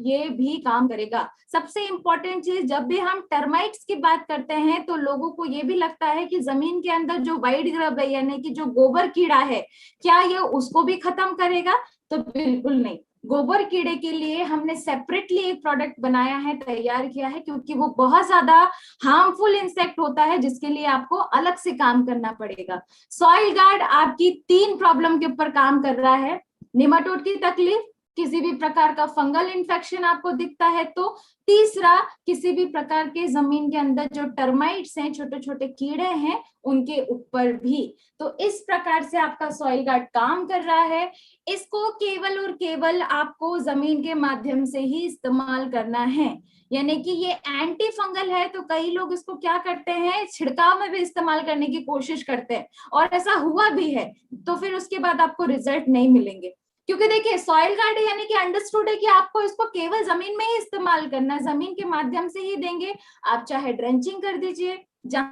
ये भी काम करेगा। सबसे इंपॉर्टेंट चीज, जब भी हम टर्माइट्स की बात करते हैं तो लोगों को ये भी लगता है कि जमीन के अंदर जो वाइट ग्रब है यानी कि जो गोबर कीड़ा है, क्या ये उसको भी खत्म करेगा? तो बिल्कुल नहीं। गोबर कीड़े के लिए हमने सेपरेटली एक प्रोडक्ट बनाया है, तैयार किया है, क्योंकि वो बहुत ज्यादा हार्मफुल इंसेक्ट होता है, जिसके लिए आपको अलग से काम करना पड़ेगा। सॉइल गार्ड आपकी 3 प्रॉब्लम के ऊपर काम कर रहा है, निमाटोड की तकलीफ, किसी भी प्रकार का फंगल इन्फेक्शन आपको दिखता है तो, तीसरा किसी भी प्रकार के जमीन के अंदर जो टर्माइट्स हैं, छोटे छोटे कीड़े हैं, उनके ऊपर भी। तो इस प्रकार से आपका सॉइल गार्ड काम कर रहा है। इसको केवल और केवल आपको जमीन के माध्यम से ही इस्तेमाल करना है, यानी कि ये एंटी फंगल है, तो कई लोग इसको क्या करते हैं, छिड़काव में भी इस्तेमाल करने की कोशिश करते हैं, और ऐसा हुआ भी है, तो फिर उसके बाद आपको रिजल्ट नहीं मिलेंगे। क्योंकि देखिए सॉइल गार्ड यानी कि अंडरस्टूड है कि आपको इसको केवल जमीन में ही इस्तेमाल करना है, जमीन के माध्यम से ही देंगे। आप चाहे ड्रेंचिंग कर दीजिए, जहां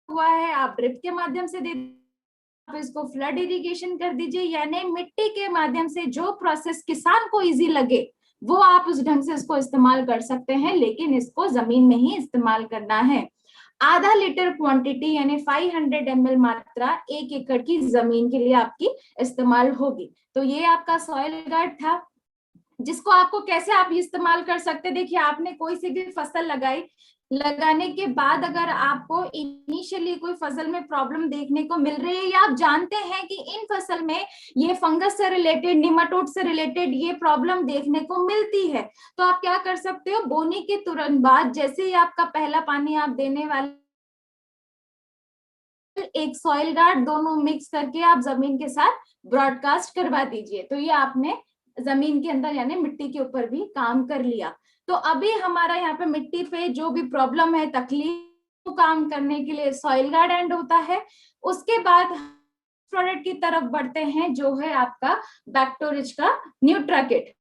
हुआ है आप ड्रिप के माध्यम से दे, आप इसको फ्लड इरिगेशन कर दीजिए, यानी मिट्टी के माध्यम से जो प्रोसेस किसान को इजी लगे वो आप उस ढंग से इसको इस्तेमाल कर सकते हैं, लेकिन इसको जमीन में ही इस्तेमाल करना है। आधा लीटर क्वांटिटी यानी 500 ml मात्रा 1 एकड़ की जमीन के लिए आपकी इस्तेमाल होगी। तो ये आपका सॉइल गार्ड था। जिसको आपको कैसे आप इस्तेमाल कर सकते हैं। देखिए आपने कोई सी भी फसल लगाई, लगाने के बाद अगर आपको इनिशियली कोई फसल में प्रॉब्लम देखने को मिल रही है या आप जानते हैं कि इन फसल में ये फंगस से रिलेटेड, निमाटोड से रिलेटेड ये प्रॉब्लम देखने को मिलती है, तो आप क्या कर सकते हो, बोने के तुरंत बाद जैसे ही आपका पहला पानी आप देने वाले, एक सॉइल गार्ड दोनों मिक्स करके आप जमीन के साथ ब्रॉडकास्ट करवा दीजिए। तो ये आपने जमीन के अंदर यानी मिट्टी के ऊपर भी काम कर लिया। तो अभी हमारा यहाँ पे मिट्टी पे जो भी प्रॉब्लम है, तकलीफ को काम करने के लिए सॉइल गार्ड एंड होता है। उसके बाद प्रोडक्ट की तरफ बढ़ते हैं जो है आपका बैक्टोरिज का न्यूट्राकिट।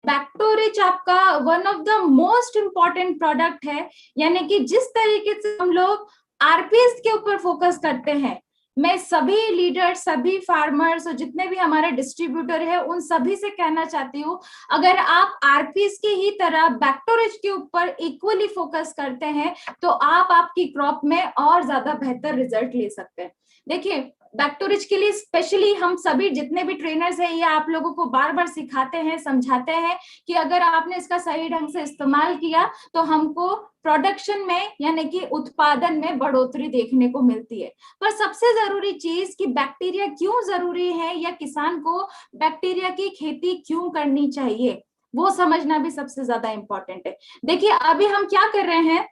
बैक्टोरिज आपका one of the most important product है, यानी कि जिस तरीके से हम लोग आरपीएस के ऊपर फोकस करते हैं, मैं सभी लीडर, सभी फार्मर्स और जितने भी हमारे डिस्ट्रीब्यूटर है उन सभी से कहना चाहती हूँ, अगर आप आरपीएस की ही तरह बैक्टोरिज के ऊपर इक्वली फोकस करते हैं तो आप आपकी क्रॉप में और ज्यादा बेहतर रिजल्ट ले सकते हैं। देखिए बैक्टोरिज के लिए स्पेशली हम सभी जितने भी ट्रेनर्स हैं ये आप लोगों को बार बार सिखाते हैं, समझाते हैं कि अगर आपने इसका सही ढंग से इस्तेमाल किया तो हमको प्रोडक्शन में यानी कि उत्पादन में बढ़ोतरी देखने को मिलती है। पर सबसे जरूरी चीज कि बैक्टीरिया क्यों जरूरी है या किसान को बैक्टीरिया की खेती क्यों करनी चाहिए, वो समझना भी सबसे ज्यादा इंपॉर्टेंट है। देखिए अभी हम क्या कर रहे हैं,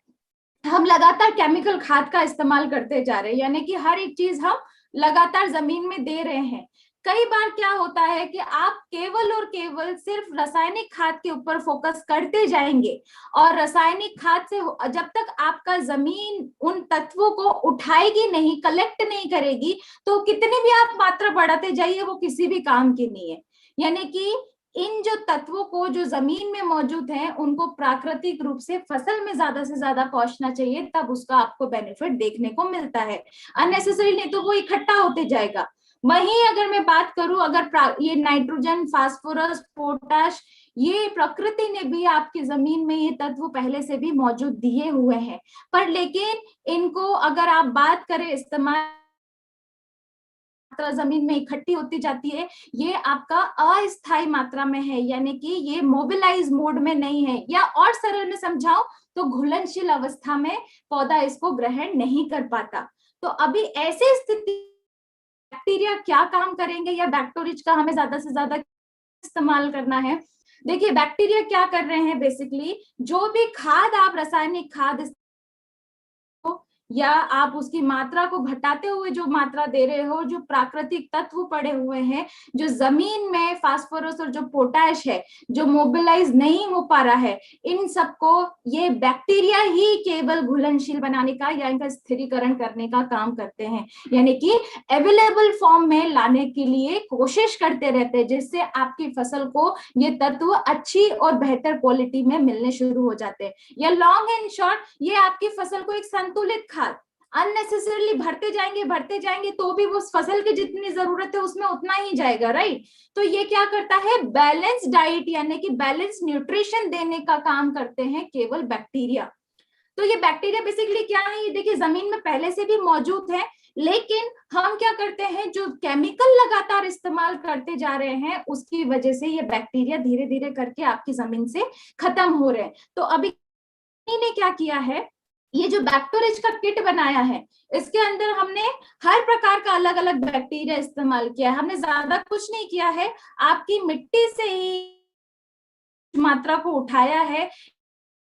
हम लगातार केमिकल खाद का इस्तेमाल करते जा रहे हैं, यानी कि हर एक चीज हम लगातार जमीन में दे रहे हैं। कई बार क्या होता है कि आप केवल और केवल सिर्फ रासायनिक खाद के ऊपर फोकस करते जाएंगे और रासायनिक खाद से जब तक आपका जमीन उन तत्वों को उठाएगी नहीं, कलेक्ट नहीं करेगी, तो कितनी भी आप मात्रा बढ़ाते जाइए वो किसी भी काम की नहीं है। यानी कि इन जो तत्वों को जो जमीन में मौजूद हैं उनको प्राकृतिक रूप से फसल में ज्यादा से ज्यादा पहुंचना चाहिए, तब उसका आपको बेनिफिट देखने को मिलता है। अननेसेसरी नहीं तो वो इकट्ठा होते जाएगा। वहीं अगर मैं बात करूं, अगर ये नाइट्रोजन, फास्फोरस, पोटाश, ये प्रकृति ने भी आपकी जमीन में ये तत्व पहले से भी मौजूद दिए हुए हैं, पर लेकिन इनको अगर आप बात करें इस्तेमाल जमीन में इकट्ठी होती जाती है, ये आपका अस्थायी मात्रा में है, यानी कि ये मोबिलाइज मोड में नहीं है, या और सरल में समझाओ तो घुलनशील अवस्था में पौधा इसको ग्रहण नहीं कर पाता। तो अभी ऐसी स्थिति बैक्टीरिया क्या काम करेंगे या बैक्टोरिज का हमें ज्यादा से ज्यादा इस्तेमाल करना है। देखिए बैक्टीरिया क्या कर रहे हैं, बेसिकली जो भी खाद आप रासायनिक खाद या आप उसकी मात्रा को घटाते हुए जो मात्रा दे रहे हो, जो प्राकृतिक तत्व पड़े हुए हैं, जो जमीन में फास्फोरस और जो पोटैश है जो मोबिलाइज नहीं हो पा रहा है, इन सबको ये बैक्टीरिया ही केवल घुलनशील बनाने का या इनका स्थिरीकरण करने का काम करते हैं, यानी कि अवेलेबल फॉर्म में लाने के लिए कोशिश करते रहते हैं, जिससे आपकी फसल को ये तत्व अच्छी और बेहतर क्वालिटी में मिलने शुरू हो जाते हैं। या लॉन्ग एंड शॉर्ट ये आपकी फसल को एक संतुलित खाद, अननेसेसरली भरते जाएंगे तो भी वो फसल की जितनी जरूरत है उसमें उतना ही जाएगा, राइट। तो ये क्या करता है, बैलेंस डाइट यानी कि बैलेंस न्यूट्रिशन देने का काम करते हैं केवल बैक्टीरिया। तो ये बैक्टीरिया बेसिकली क्या है, ये देखिए जमीन में पहले से भी मौजूद है, लेकिन हम क्या करते हैं, जो केमिकल लगातार इस्तेमाल करते जा रहे हैं उसकी वजह से ये बैक्टीरिया धीरे धीरे करके आपकी जमीन से खत्म हो रहे हैं। तो अभी ने क्या किया है, ये जो बैक्टोरिज का किट बनाया है, इसके अंदर हमने हर प्रकार का अलग अलग बैक्टीरिया इस्तेमाल किया है। हमने ज्यादा कुछ नहीं किया है, आपकी मिट्टी से ही मात्रा को उठाया है।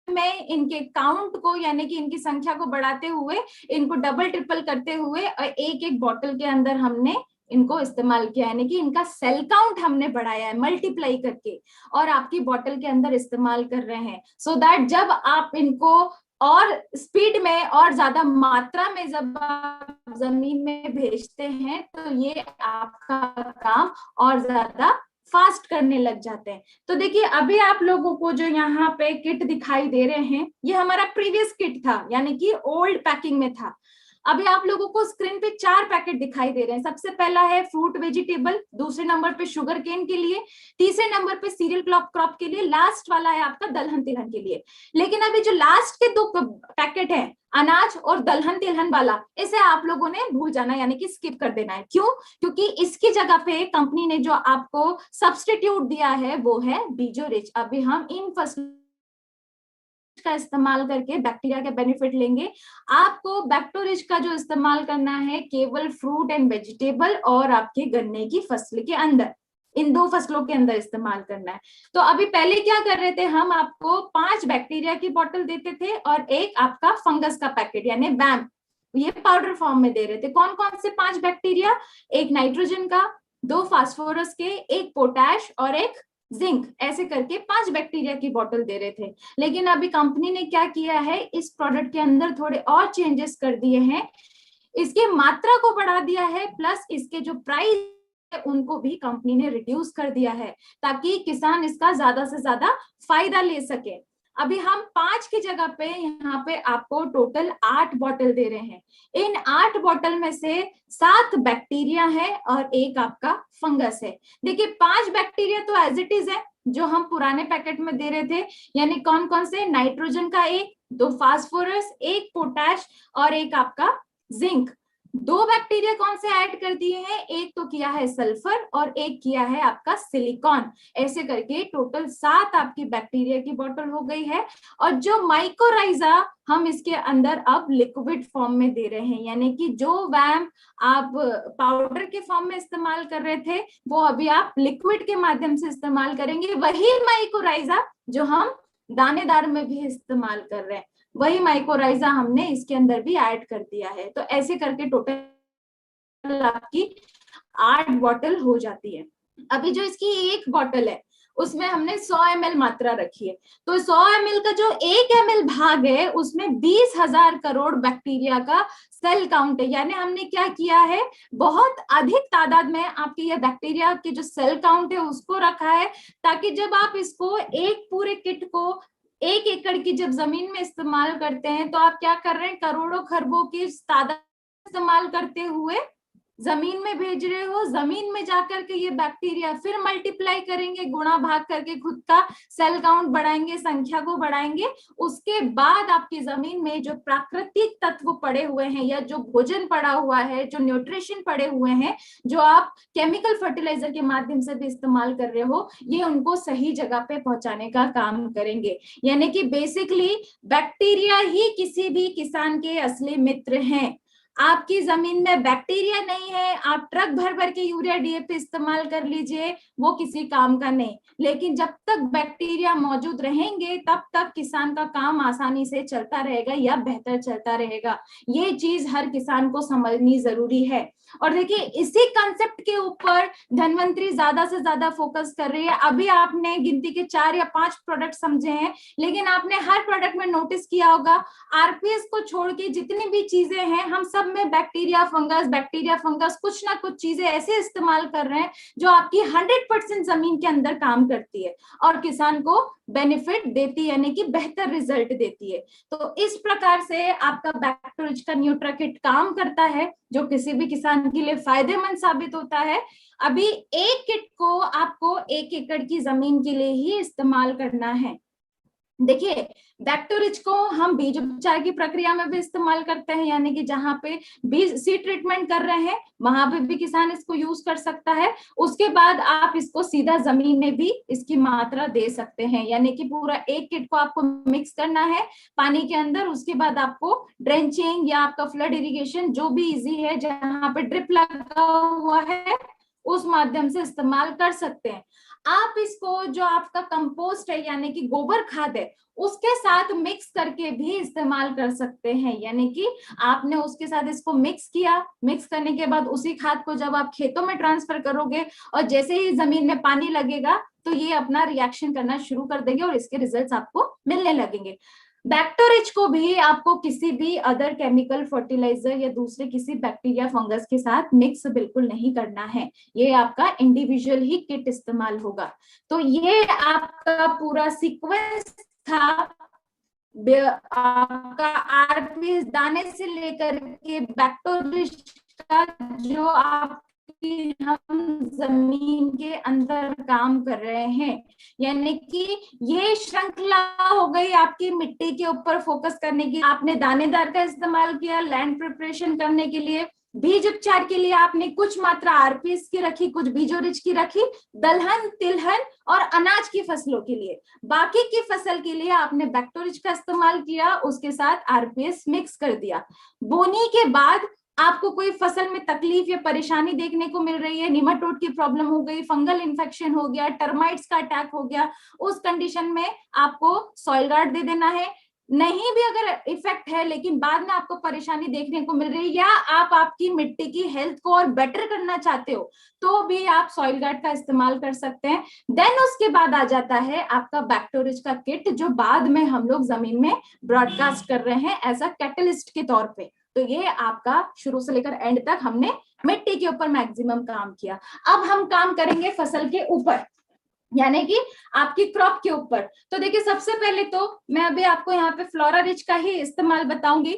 मैं इनके काउंट को यानी कि इनकी संख्या को बढ़ाते हुए, इनको डबल ट्रिपल करते हुए एक एक बॉटल के अंदर हमने इनको इस्तेमाल किया, यानी कि इनका सेल काउंट हमने बढ़ाया है मल्टीप्लाई करके, और आपकी बॉटल के अंदर इस्तेमाल कर रहे हैं, सो दैट जब आप इनको और स्पीड में और ज्यादा मात्रा में जब आप जमीन में भेजते हैं तो ये आपका काम और ज्यादा फास्ट करने लग जाते हैं। तो देखिए अभी आप लोगों को जो यहाँ पे किट दिखाई दे रहे हैं, ये हमारा प्रीवियस किट था, यानी कि ओल्ड पैकिंग में था। अभी आप लोगों को स्क्रीन पे 4 पैकेट दिखाई दे रहे हैं। सबसे पहला है फ्रूट वेजिटेबल, दूसरे नंबर पे शुगर केन के लिए, तीसरे नंबर पे सीरियल क्रॉप के लिए, लास्ट वाला है आपका दलहन तिलहन के लिए। लेकिन अभी जो लास्ट के 2 पैकेट है अनाज और दलहन तिलहन वाला, इसे आप लोगों ने भूल जाना, यानी कि स्किप कर देना है। क्यों? क्योंकि इसकी जगह पे कंपनी ने जो आपको सब्सटीट्यूट दिया है वो है बीजो रिच। अभी हम इन फसलों का इस्तेमाल करके बैक्टीरिया के बेनिफिट लेंगे। आपको बैक्टोरिज का जो इस्तेमाल करना है केवल फ्रूट एंड वेजिटेबल और आपके गन्ने की फसल के अंदर, इन 2 फसलों के अंदर इस्तेमाल करना है। तो अभी पहले क्या कर रहे थे हम, आपको 5 बैक्टीरिया की बोतल देते थे और एक आपका फंगस का पैकेट यानी वैम, ये पाउडर फॉर्म में दे रहे थे। कौन कौन से 5 बैक्टीरिया? एक नाइट्रोजन का, 2 फास्फोरस के, एक पोटैश और एक जिंक, ऐसे करके 5 बैक्टीरिया की बोतल दे रहे थे। लेकिन अभी कंपनी ने क्या किया है, इस प्रोडक्ट के अंदर थोड़े और चेंजेस कर दिए हैं, इसकी मात्रा को बढ़ा दिया है, प्लस इसके जो प्राइस है उनको भी कंपनी ने रिड्यूस कर दिया है, ताकि किसान इसका ज्यादा से ज्यादा फायदा ले सके। अभी हम 5 की जगह पे यहाँ पे आपको टोटल 8 बोतल दे रहे हैं। इन 8 बोतल में से 7 बैक्टीरिया है और एक आपका फंगस है। देखिए 5 बैक्टीरिया तो एज इट इज है जो हम पुराने पैकेट में दे रहे थे, यानी कौन कौन से? नाइट्रोजन का एक, 2 फास्फोरस, एक पोटैश और एक आपका जिंक। 2 बैक्टीरिया कौन से ऐड कर दिए हैं? एक तो किया है सल्फर और एक किया है आपका सिलिकॉन। ऐसे करके टोटल 7 आपकी बैक्टीरिया की बोतल हो गई है। और जो माइकोराइजा हम इसके अंदर अब लिक्विड फॉर्म में दे रहे हैं, यानी कि जो वैम आप पाउडर के फॉर्म में इस्तेमाल कर रहे थे वो अभी आप लिक्विड के माध्यम से इस्तेमाल करेंगे। वही माइकोराइजा जो हम दानेदार में भी इस्तेमाल कर रहे हैं, वही माइकोराइजा हमने इसके अंदर भी ऐड कर दिया है। तो ऐसे करके टोटल आपकी 8 बोतल हो जाती है। अभी जो इसकी एक बोतल है उसमें हमने 100 ml मात्रा रखी है, तो 100 ml का जो 1 ml भाग है उसमें 20,000 करोड़ बैक्टीरिया का सेल काउंट है। यानी हमने क्या किया है, बहुत अधिक तादाद में आपके ये बैक्टीरिया के जो सेल काउंट है उसको रखा है, ताकि जब आप इसको एक पूरे किट को 1 एकड़ की जब जमीन में इस्तेमाल करते हैं तो आप क्या कर रहे हैं, करोड़ों खरबों की तादाद इस्तेमाल करते हुए जमीन में भेज रहे हो। जमीन में जाकर के ये बैक्टीरिया फिर मल्टीप्लाई करेंगे, गुणा भाग करके खुद का सेल काउंट बढ़ाएंगे, संख्या को बढ़ाएंगे। उसके बाद आपकी जमीन में जो प्राकृतिक तत्व पड़े हुए हैं या जो भोजन पड़ा हुआ है, जो न्यूट्रिशन पड़े हुए हैं, जो आप केमिकल फर्टिलाइजर के माध्यम से भी इस्तेमाल कर रहे हो, ये उनको सही जगह पे पहुंचाने का काम करेंगे। यानी कि बेसिकली बैक्टीरिया ही किसी भी किसान के असली मित्र हैं। आपकी जमीन में बैक्टीरिया नहीं है, आप ट्रक भर भर के यूरिया डीएपी इस्तेमाल कर लीजिए, वो किसी काम का नहीं। लेकिन जब तक बैक्टीरिया मौजूद रहेंगे तब तक किसान का काम आसानी से चलता रहेगा या बेहतर चलता रहेगा। ये चीज हर किसान को समझनी जरूरी है। और देखिए इसी कंसेप्ट के ऊपर धनवंतरी ज्यादा से ज्यादा फोकस कर रही है। अभी आपने गिनती के 4 या 5 प्रोडक्ट समझे हैं, लेकिन आपने हर प्रोडक्ट में नोटिस किया होगा आरपीएस को छोड़ के जितनी भी चीजें हैं हम सब में बैक्टीरिया फंगस कुछ ना कुछ चीजें ऐसे इस्तेमाल कर रहे हैं जो आपकी 100% जमीन के अंदर काम करती है और किसान को बेनिफिट देती है, यानी कि बेहतर रिजल्ट देती है। तो इस प्रकार से आपका बैक्टोरिज का न्यूट्राकिट काम करता है, जो किसी भी किसान के लिए फायदेमंद साबित होता है। अभी एक किट को आपको 1 एकड़ की जमीन के लिए ही इस्तेमाल करना है। देखिए बैक्टोरिज को हम बीज उपचार की प्रक्रिया में भी इस्तेमाल करते हैं, यानी कि जहां पे बीज सीड ट्रीटमेंट कर रहे हैं वहां पे भी किसान इसको यूज कर सकता है। उसके बाद आप इसको सीधा जमीन में भी इसकी मात्रा दे सकते हैं, यानी कि पूरा एक किट को आपको मिक्स करना है पानी के अंदर। उसके बाद आपको ड्रेंचिंग या आपका फ्लड इरिगेशन जो भी इजी है, जहां पे ड्रिप लगा हुआ है उस माध्यम से इस्तेमाल कर सकते हैं। आप इसको जो आपका कंपोस्ट है यानी कि गोबर खाद है उसके साथ मिक्स करके भी इस्तेमाल कर सकते हैं, यानी कि आपने उसके साथ इसको मिक्स किया, मिक्स करने के बाद उसी खाद को जब आप खेतों में ट्रांसफर करोगे और जैसे ही जमीन में पानी लगेगा तो ये अपना रिएक्शन करना शुरू कर देंगे और इसके रिजल्ट्स आपको मिलने लगेंगे। बैक्टोरिज को भी आपको किसी भी अदर केमिकल फर्टिलाइजर या दूसरे किसी बैक्टीरिया फंगस के साथ मिक्स बिल्कुल नहीं करना है, ये आपका इंडिविजुअल ही किट इस्तेमाल होगा। तो ये आपका पूरा सीक्वेंस था आपका आरपीएस दाने से लेकर के बैक्टोरिश का जो आपकी हम जमीन के अंदर काम कर रहे हैं, यानी कि ये श्रृंखला हो गई आपकी मिट्टी के ऊपर फोकस करने की। आपने दानेदार का इस्तेमाल किया लैंड प्रिपरेशन करने के लिए, बीज उपचार के लिए आपने कुछ मात्रा आरपीएस की रखी, कुछ बीजोरिच की रखी, दलहन, तिलहन और अनाज की फसलों के लिए। बाकी की फसल के लिए आपने बैक्टोरिच का इस्तेमाल किया, उसके साथ आरपीएस मिक्स कर दिया। बोनी के बाद आपको कोई फसल में तकलीफ या परेशानी देखने को मिल रही है, निमाटोड की प्रॉब्लम हो गई, फंगल इन्फेक्शन हो गया, टर्माइट्स का अटैक हो गया, उस कंडीशन में आपको सॉइल गार्ड दे देना है। नहीं भी अगर इफेक्ट है लेकिन बाद में आपको परेशानी देखने को मिल रही है, या आप आपकी मिट्टी की हेल्थ को और बेटर करना चाहते हो, तो भी आप सॉइल गार्ड का इस्तेमाल कर सकते हैं। देन उसके बाद आ जाता है आपका बैक्टोरिच का किट, जो बाद में हम लोग जमीन में ब्रॉडकास्ट कर रहे हैं एज अ कैटलिस्ट के तौर पे। तो ये आपका शुरू से लेकर एंड तक हमने मिट्टी के ऊपर मैक्सिमम काम किया। अब हम काम करेंगे फसल के ऊपर, यानी कि आपकी क्रॉप के ऊपर। तो देखिए, सबसे पहले तो मैं अभी आपको यहाँ पे फ्लोरा रिच का ही इस्तेमाल बताऊंगी।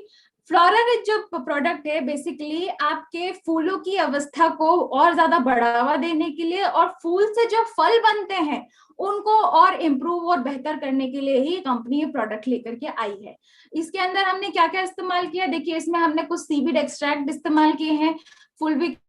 फ्लोरा रिच जो प्रोडक्ट है बेसिकली आपके फूलों की अवस्था को और ज्यादा बढ़ावा देने के लिए और फूल से जो फल बनते हैं उनको और इम्प्रूव और बेहतर करने के लिए ही कंपनी ये प्रोडक्ट लेकर के आई है। इसके अंदर हमने क्या क्या इस्तेमाल किया, देखिए इसमें हमने कुछ सीविड एक्सट्रैक्ट इस्तेमाल किए हैं, फुलविक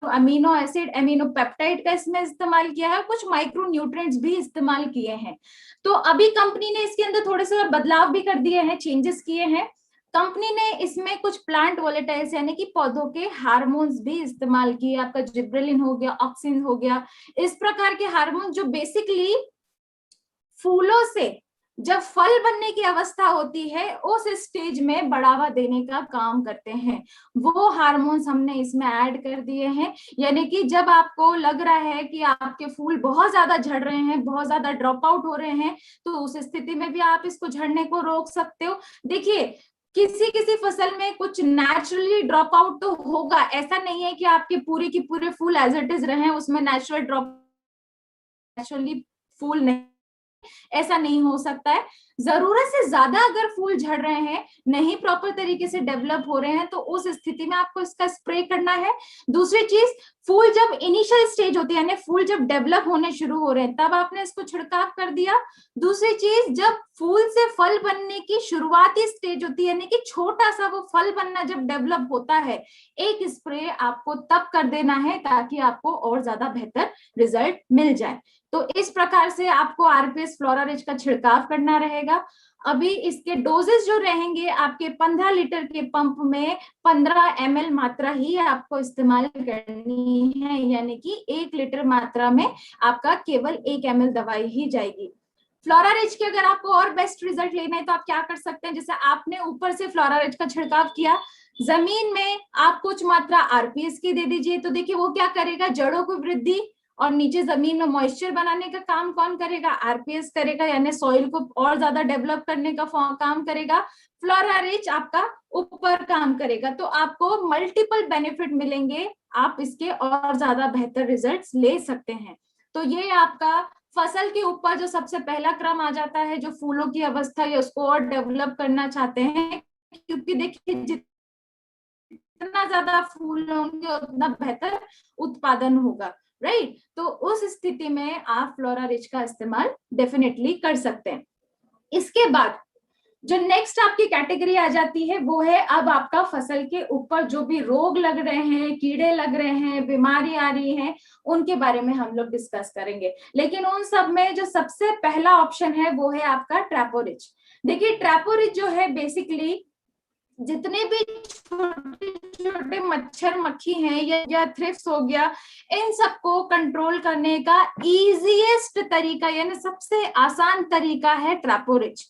अमीनो एसिड, एमिनो पेप्टाइड का इसमें इस्तेमाल किया है, कुछ माइक्रो न्यूट्रिएंट्स भी इस्तेमाल किए हैं। तो अभी कंपनी ने इसके अंदर थोड़े से बदलाव भी कर दिए हैं, चेंजेस किए हैं। कंपनी ने इसमें कुछ प्लांट वोलेटाइल्स यानी कि पौधों के हार्मोन्स भी इस्तेमाल किए, आपका जिब्रेलिन हो गया, ऑक्सिन हो गया, इस प्रकार के हार्मोन जो बेसिकली फूलों से जब फल बनने की अवस्था होती है उस स्टेज में बढ़ावा देने का काम करते हैं, वो हार्मोन्स हमने इसमें ऐड कर दिए हैं। यानी कि जब आपको लग रहा है कि आपके फूल बहुत ज्यादा झड़ रहे हैं, बहुत ज्यादा ड्रॉप आउट हो रहे हैं, तो उस स्थिति में भी आप इसको झड़ने को रोक सकते हो। देखिए, किसी किसी फसल में कुछ नेचुरली ड्रॉप आउट तो होगा, ऐसा नहीं है कि आपके पूरे की पूरे फूल एज इट इज रहे, उसमें नेचुरल ड्रॉप, नेचुरली फूल नहीं, ऐसा नहीं हो सकता है। जरूरत से ज्यादा अगर फूल झड़ रहे हैं, नहीं प्रॉपर तरीके से डेवलप हो रहे हैं, तो उस स्थिति में आपको इसका स्प्रे करना है। दूसरी चीज, फूल जब इनिशियल स्टेज होती है, यानी फूल जब डेवलप होने शुरू हो रहे हैं, तब आपने इसको छिड़काव कर दिया। दूसरी चीज, जब फूल से फल बनने की शुरुआती स्टेज होती है, यानी कि छोटा सा वो फल बनना जब डेवलप होता है, एक स्प्रे आपको तब कर देना है ताकि आपको और ज्यादा बेहतर रिजल्ट मिल जाए। तो इस प्रकार से आपको आरपीएस फ्लोरा रिच का छिड़काव करना रहेगा। अभी इसके डोजेस जो रहेंगे आपके 15 लीटर के पंप में 15 ml मात्रा ही आपको इस्तेमाल करनी है, यानी कि 1 लीटर मात्रा में आपका केवल 1 ml दवाई ही जाएगी। फ्लोरा रिच के अगर आपको और बेस्ट रिजल्ट लेना है तो आप क्या कर सकते हैं, जैसे आपने ऊपर से फ्लोरा रिच का छिड़काव किया, जमीन में आप कुछ मात्रा आरपीएस की दे दीजिए। तो देखिए वो क्या करेगा, जड़ों को वृद्धि और नीचे जमीन में मॉइस्चर बनाने का काम कौन करेगा, आरपीएस करेगा, यानी सॉइल को और ज्यादा डेवलप करने का काम करेगा। फ्लोरा रिच आपका ऊपर काम करेगा, तो आपको मल्टीपल बेनिफिट मिलेंगे, आप इसके और ज्यादा बेहतर रिजल्ट्स ले सकते हैं। तो ये आपका फसल के ऊपर जो सबसे पहला क्रम आ जाता है, जो फूलों की अवस्था है उसको और डेवलप करना चाहते हैं, क्योंकि देखिए जितना ज्यादा फूल होंगे उतना बेहतर उत्पादन होगा, राइट। तो उस स्थिति में आप फ्लोरा रिच का इस्तेमाल डेफिनेटली कर सकते हैं। इसके बाद जो नेक्स्ट आपकी कैटेगरी आ जाती है वो है, अब आपका फसल के ऊपर जो भी रोग लग रहे हैं, कीड़े लग रहे हैं, बीमारी आ रही है, उनके बारे में हम लोग डिस्कस करेंगे। लेकिन उन सब में जो सबसे पहला ऑप्शन है वो है आपका ट्रैपोरिच। देखिए ट्रैपोरिच जो है बेसिकली जितने भी छोटे छोटे मच्छर मक्खी हैं या थ्रिप्स हो गया, इन सबको कंट्रोल करने का इजीएस्ट तरीका यानी सबसे आसान तरीका है ट्रैपोरिच।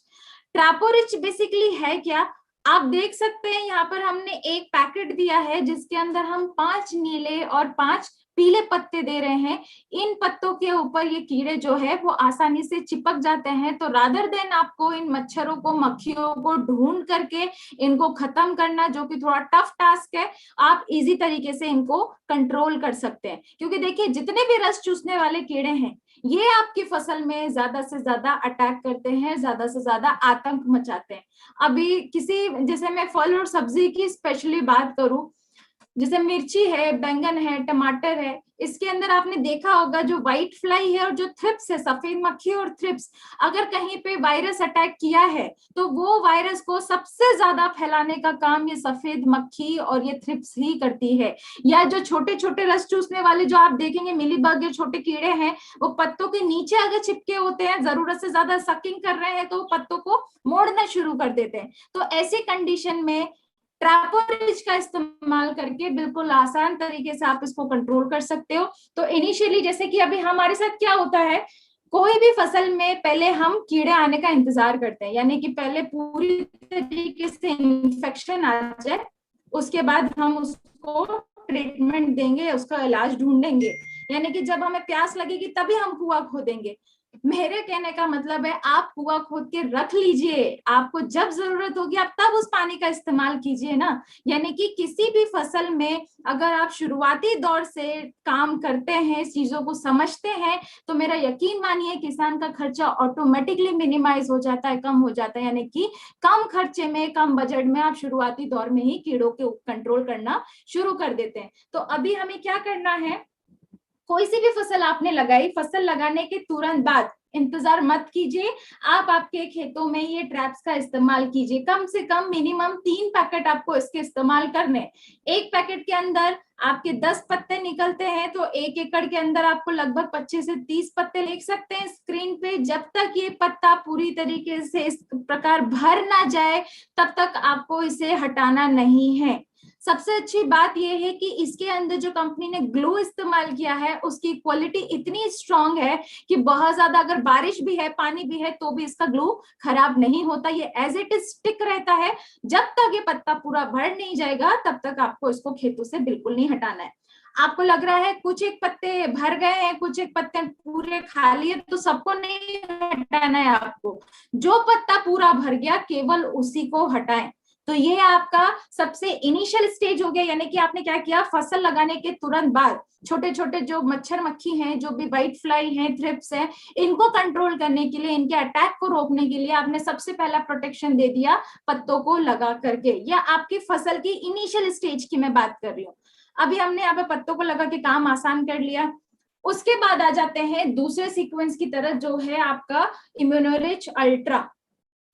ट्रैपोरिच बेसिकली है क्या, आप देख सकते हैं यहाँ पर हमने एक पैकेट दिया है जिसके अंदर हम 5 नीले और 5 पीले पत्ते दे रहे हैं, इन पत्तों के ऊपर ये कीड़े जो है वो आसानी से चिपक जाते हैं। तो रादर देन आपको इन मच्छरों को, मक्खियों को ढूंढ करके इनको खत्म करना, जो कि थोड़ा टफ टास्क है, आप इजी तरीके से इनको कंट्रोल कर सकते हैं। क्योंकि देखिए जितने भी रस चूसने वाले कीड़े हैं ये आपकी फसल में ज्यादा से ज्यादा अटैक करते हैं, ज्यादा से ज्यादा आतंक मचाते हैं। अभी किसी, जैसे मैं फल और सब्जी की स्पेशली बात करूं, जैसे मिर्ची है, बैंगन है, टमाटर है, इसके अंदर आपने देखा होगा जो व्हाइट फ्लाई है और जो थ्रिप्स है, सफेद मक्खी और थ्रिप्स, अगर कहीं पे वायरस अटैक किया है तो वो वायरस को सबसे ज्यादा फैलाने का काम ये सफेद मक्खी और ये थ्रिप्स ही करती है। या जो छोटे छोटे रस चूसने वाले जो आप देखेंगे मिलीबग या छोटे कीड़े हैं, वो पत्तों के नीचे अगर चिपके होते हैं, जरूरत से ज्यादा सकिंग कर रहे हैं तो वो पत्तों को मोड़ना शुरू कर देते हैं। तो ऐसी कंडीशन में ट्रैपोरिज का इस्तेमाल करके बिल्कुल आसान तरीके से आप इसको कंट्रोल कर सकते हो। तो इनिशियली जैसे कि अभी हमारे साथ क्या होता है, कोई भी फसल में पहले हम कीड़े आने का इंतजार करते हैं, यानी कि पहले पूरी तरीके से इन्फेक्शन आ जाए, उसके बाद हम उसको ट्रीटमेंट देंगे, उसका इलाज ढूंढेंगे। यानी कि जब हमें प्यास लगेगी तभी हम कुआं खोदेंगे। मेरे कहने का मतलब है आप कुआं खोद के रख लीजिए, आपको जब जरूरत होगी आप तब उस पानी का इस्तेमाल कीजिए ना। यानी कि किसी भी फसल में अगर आप शुरुआती दौर से काम करते हैं, चीजों को समझते हैं, तो मेरा यकीन मानिए किसान का खर्चा ऑटोमेटिकली मिनिमाइज हो जाता है, कम हो जाता है। यानी कि कम खर्चे में, कम बजट में आप शुरुआती दौर में ही कीड़ों के कंट्रोल करना शुरू कर देते हैं। तो अभी हमें क्या करना है, कोई सी भी फसल आपने लगाई, फसल लगाने के तुरंत बाद इंतजार मत कीजिए, आप आपके खेतों में ये ट्रैप्स का इस्तेमाल कीजिए। कम से कम मिनिमम 3 पैकेट आपको इसके इस्तेमाल करने। एक पैकेट के अंदर आपके 10 पत्ते निकलते हैं तो 1 एकड़ के अंदर आपको लगभग 25 से 30 पत्ते लिख सकते हैं स्क्रीन पे। जब तक ये पत्ता पूरी तरीके से इस प्रकार भर ना जाए तब तक आपको इसे हटाना नहीं है। सबसे अच्छी बात यह है कि इसके अंदर जो कंपनी ने ग्लू इस्तेमाल किया है उसकी क्वालिटी इतनी स्ट्रांग है कि बहुत ज्यादा अगर बारिश भी है, पानी भी है, तो भी इसका ग्लू खराब नहीं होता, ये एज इट इज स्टिक रहता है। जब तक ये पत्ता पूरा भर नहीं जाएगा तब तक आपको इसको खेतों से बिल्कुल नहीं हटाना है। आपको लग रहा है कुछ एक पत्ते भर गए हैं, कुछ एक पत्ते पूरे खाली है, तो सबको नहीं हटाना है आपको। जो पत्ता पूरा भर गया केवल उसी को हटाएं। तो ये आपका सबसे इनिशियल स्टेज हो गया। यानी कि आपने क्या किया, फसल लगाने के तुरंत बाद छोटे छोटे जो मच्छर मक्खी हैं, जो भी व्हाइट फ्लाई हैं, थ्रिप्स हैं, इनको कंट्रोल करने के लिए, इनके अटैक को रोकने के लिए आपने सबसे पहला प्रोटेक्शन दे दिया पत्तों को लगा करके। या आपकी फसल की इनिशियल स्टेज की मैं बात कर रही हूँ। अभी हमने यहाँ पे पत्तों को लगा के काम आसान कर लिया। उसके बाद आ जाते हैं दूसरे सीक्वेंस की तरफ, जो है आपका इम्यूनोरिच अल्ट्रा।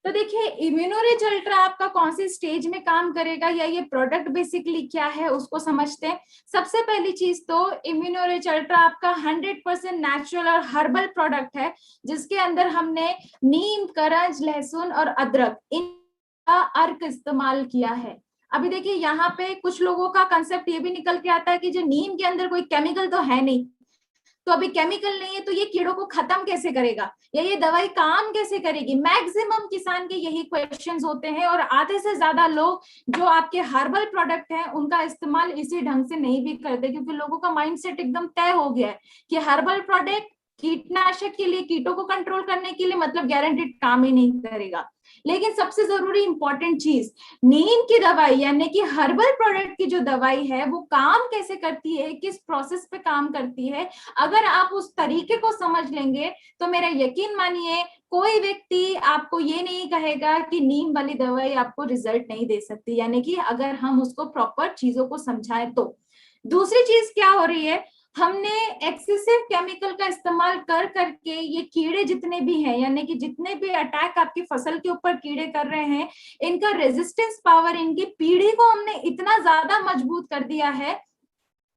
तो देखिए इम्यूनोरिच अल्ट्रा आपका कौन सी स्टेज में काम करेगा या ये प्रोडक्ट बेसिकली क्या है उसको समझते हैं। सबसे पहली चीज तो इम्यूनोरिच अल्ट्रा आपका 100% नेचुरल और हर्बल प्रोडक्ट है, जिसके अंदर हमने नीम, करंज, लहसुन और अदरक इनका अर्क इस्तेमाल किया है। अभी देखिए यहाँ पे कुछ लोगों का कंसेप्ट ये भी निकल के आता है कि जो नीम के अंदर कोई केमिकल तो है नहीं, तो अभी केमिकल नहीं है तो ये कीड़ों को खत्म कैसे करेगा, या ये दवाई काम कैसे करेगी। मैक्सिमम किसान के यही क्वेश्चंस होते हैं, और आधे से ज्यादा लोग जो आपके हर्बल प्रोडक्ट हैं उनका इस्तेमाल इसी ढंग से नहीं भी करते, क्योंकि लोगों का माइंडसेट एकदम तय हो गया है कि हर्बल प्रोडक्ट कीटनाशक के लिए, कीटों को कंट्रोल करने के लिए, मतलब गारंटीड काम ही नहीं करेगा। लेकिन सबसे जरूरी इंपॉर्टेंट चीज, नीम की दवाई यानी कि हर्बल प्रोडक्ट की जो दवाई है वो काम कैसे करती है, किस प्रोसेस पे काम करती है, अगर आप उस तरीके को समझ लेंगे तो मेरा यकीन मानिए कोई व्यक्ति आपको ये नहीं कहेगा कि नीम वाली दवाई आपको रिजल्ट नहीं दे सकती, यानी कि अगर हम उसको प्रॉपर चीजों को समझाएं तो। दूसरी चीज क्या हो रही है, हमने एक्सेसिव केमिकल का इस्तेमाल कर करके ये कीड़े जितने भी हैं, यानी कि जितने भी अटैक आपकी फसल के ऊपर कीड़े कर रहे हैं, इनका रेजिस्टेंस पावर, इनकी पीढ़ी को हमने इतना ज्यादा मजबूत कर दिया है